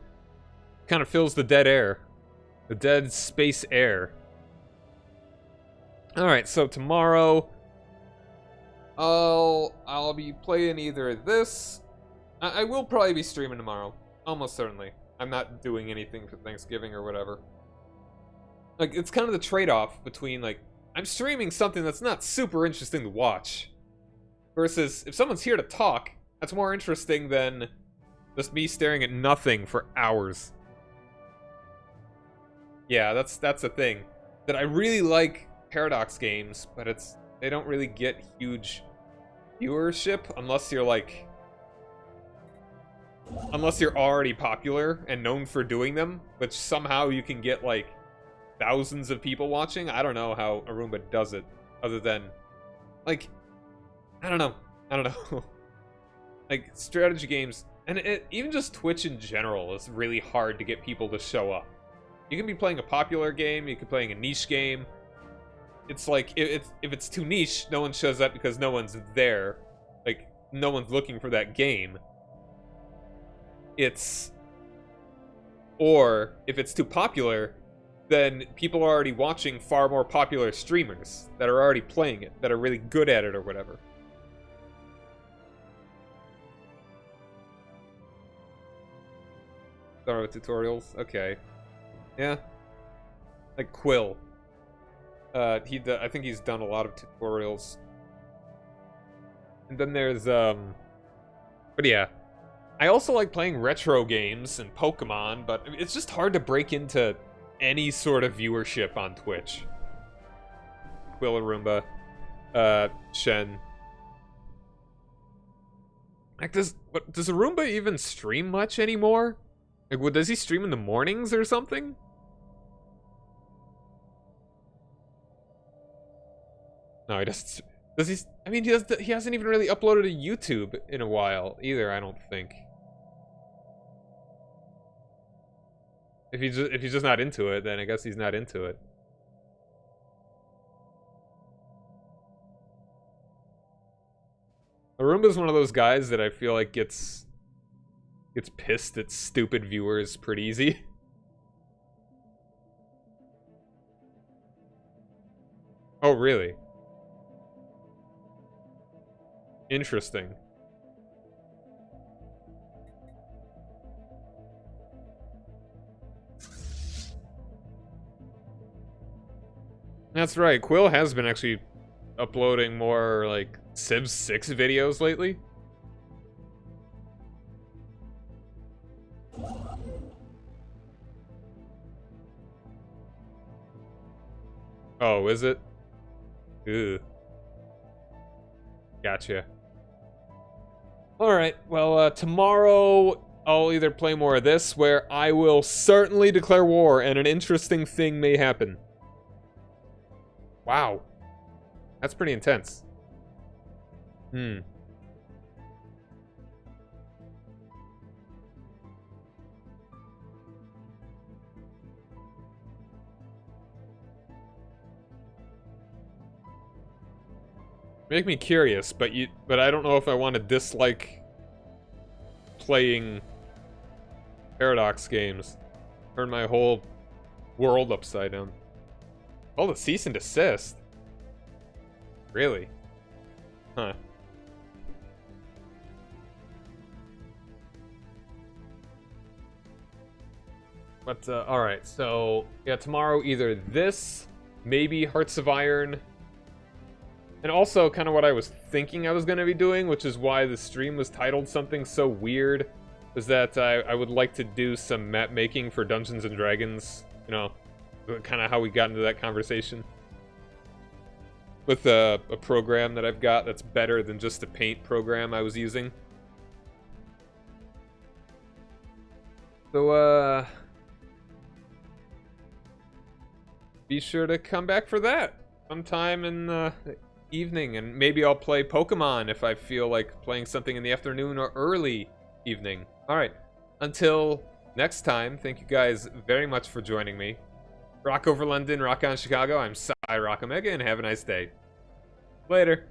it kind of fills the dead air. The dead space air. Alright, so tomorrow, I'll be playing either this. I will probably be streaming tomorrow. Almost certainly. I'm not doing anything for Thanksgiving or whatever. Like, it's kind of the trade-off between, like, I'm streaming something that's not super interesting to watch, versus if someone's here to talk, that's more interesting than just me staring at nothing for hours. Yeah, that's the thing. That I really like Paradox games, but they don't really get huge viewership unless you're like... Unless you're already popular and known for doing them, which somehow you can get, like, thousands of people watching. I don't know how Arumba does it, other than, like, I don't know. Like, strategy games, and even just Twitch in general is really hard to get people to show up. You can be playing a popular game, you can be playing a niche game. It's like, if it's too niche, no one shows up because no one's there. Like, no one's looking for that game. Or, if it's too popular, then people are already watching far more popular streamers that are already playing it, that are really good at it or whatever. Start with tutorials? Okay. Yeah. Like Quill. I think he's done a lot of tutorials. And then there's, but yeah. I also like playing retro games and Pokemon, but it's just hard to break into any sort of viewership on Twitch. Quill, Arumba, Shen. Like, does Arumba even stream much anymore? Like, does he stream in the mornings or something? No, he doesn't. Does he? I mean, he hasn't even really uploaded to YouTube in a while either, I don't think. If he's just not into it, then I guess he's not into it. Arumba's one of those guys that I feel like gets pissed at stupid viewers pretty easy. Oh, really? Interesting. That's right, Quill has been actually uploading more, like, Civ 6 videos lately. Oh, is it? Ew. Gotcha. Alright, well, tomorrow I'll either play more of this, where I will certainly declare war, and an interesting thing may happen. Wow. That's pretty intense. Make me curious, but I don't know if I want to dislike playing Paradox games. Turn my whole world upside down. Oh, the cease and desist. Really? Huh. But, alright, so, yeah, tomorrow either this, maybe Hearts of Iron, and also kind of what I was thinking I was going to be doing, which is why the stream was titled something so weird, was that I would like to do some map making for Dungeons & Dragons, you know, kind of how we got into that conversation. With a program that I've got that's better than just the paint program I was using. So, be sure to come back for that sometime in the evening, and maybe I'll play Pokemon if I feel like playing something in the afternoon or early evening. Alright, until next time, thank you guys very much for joining me. Rock over London, rock on Chicago. I'm Rock Omega, and have a nice day. Later.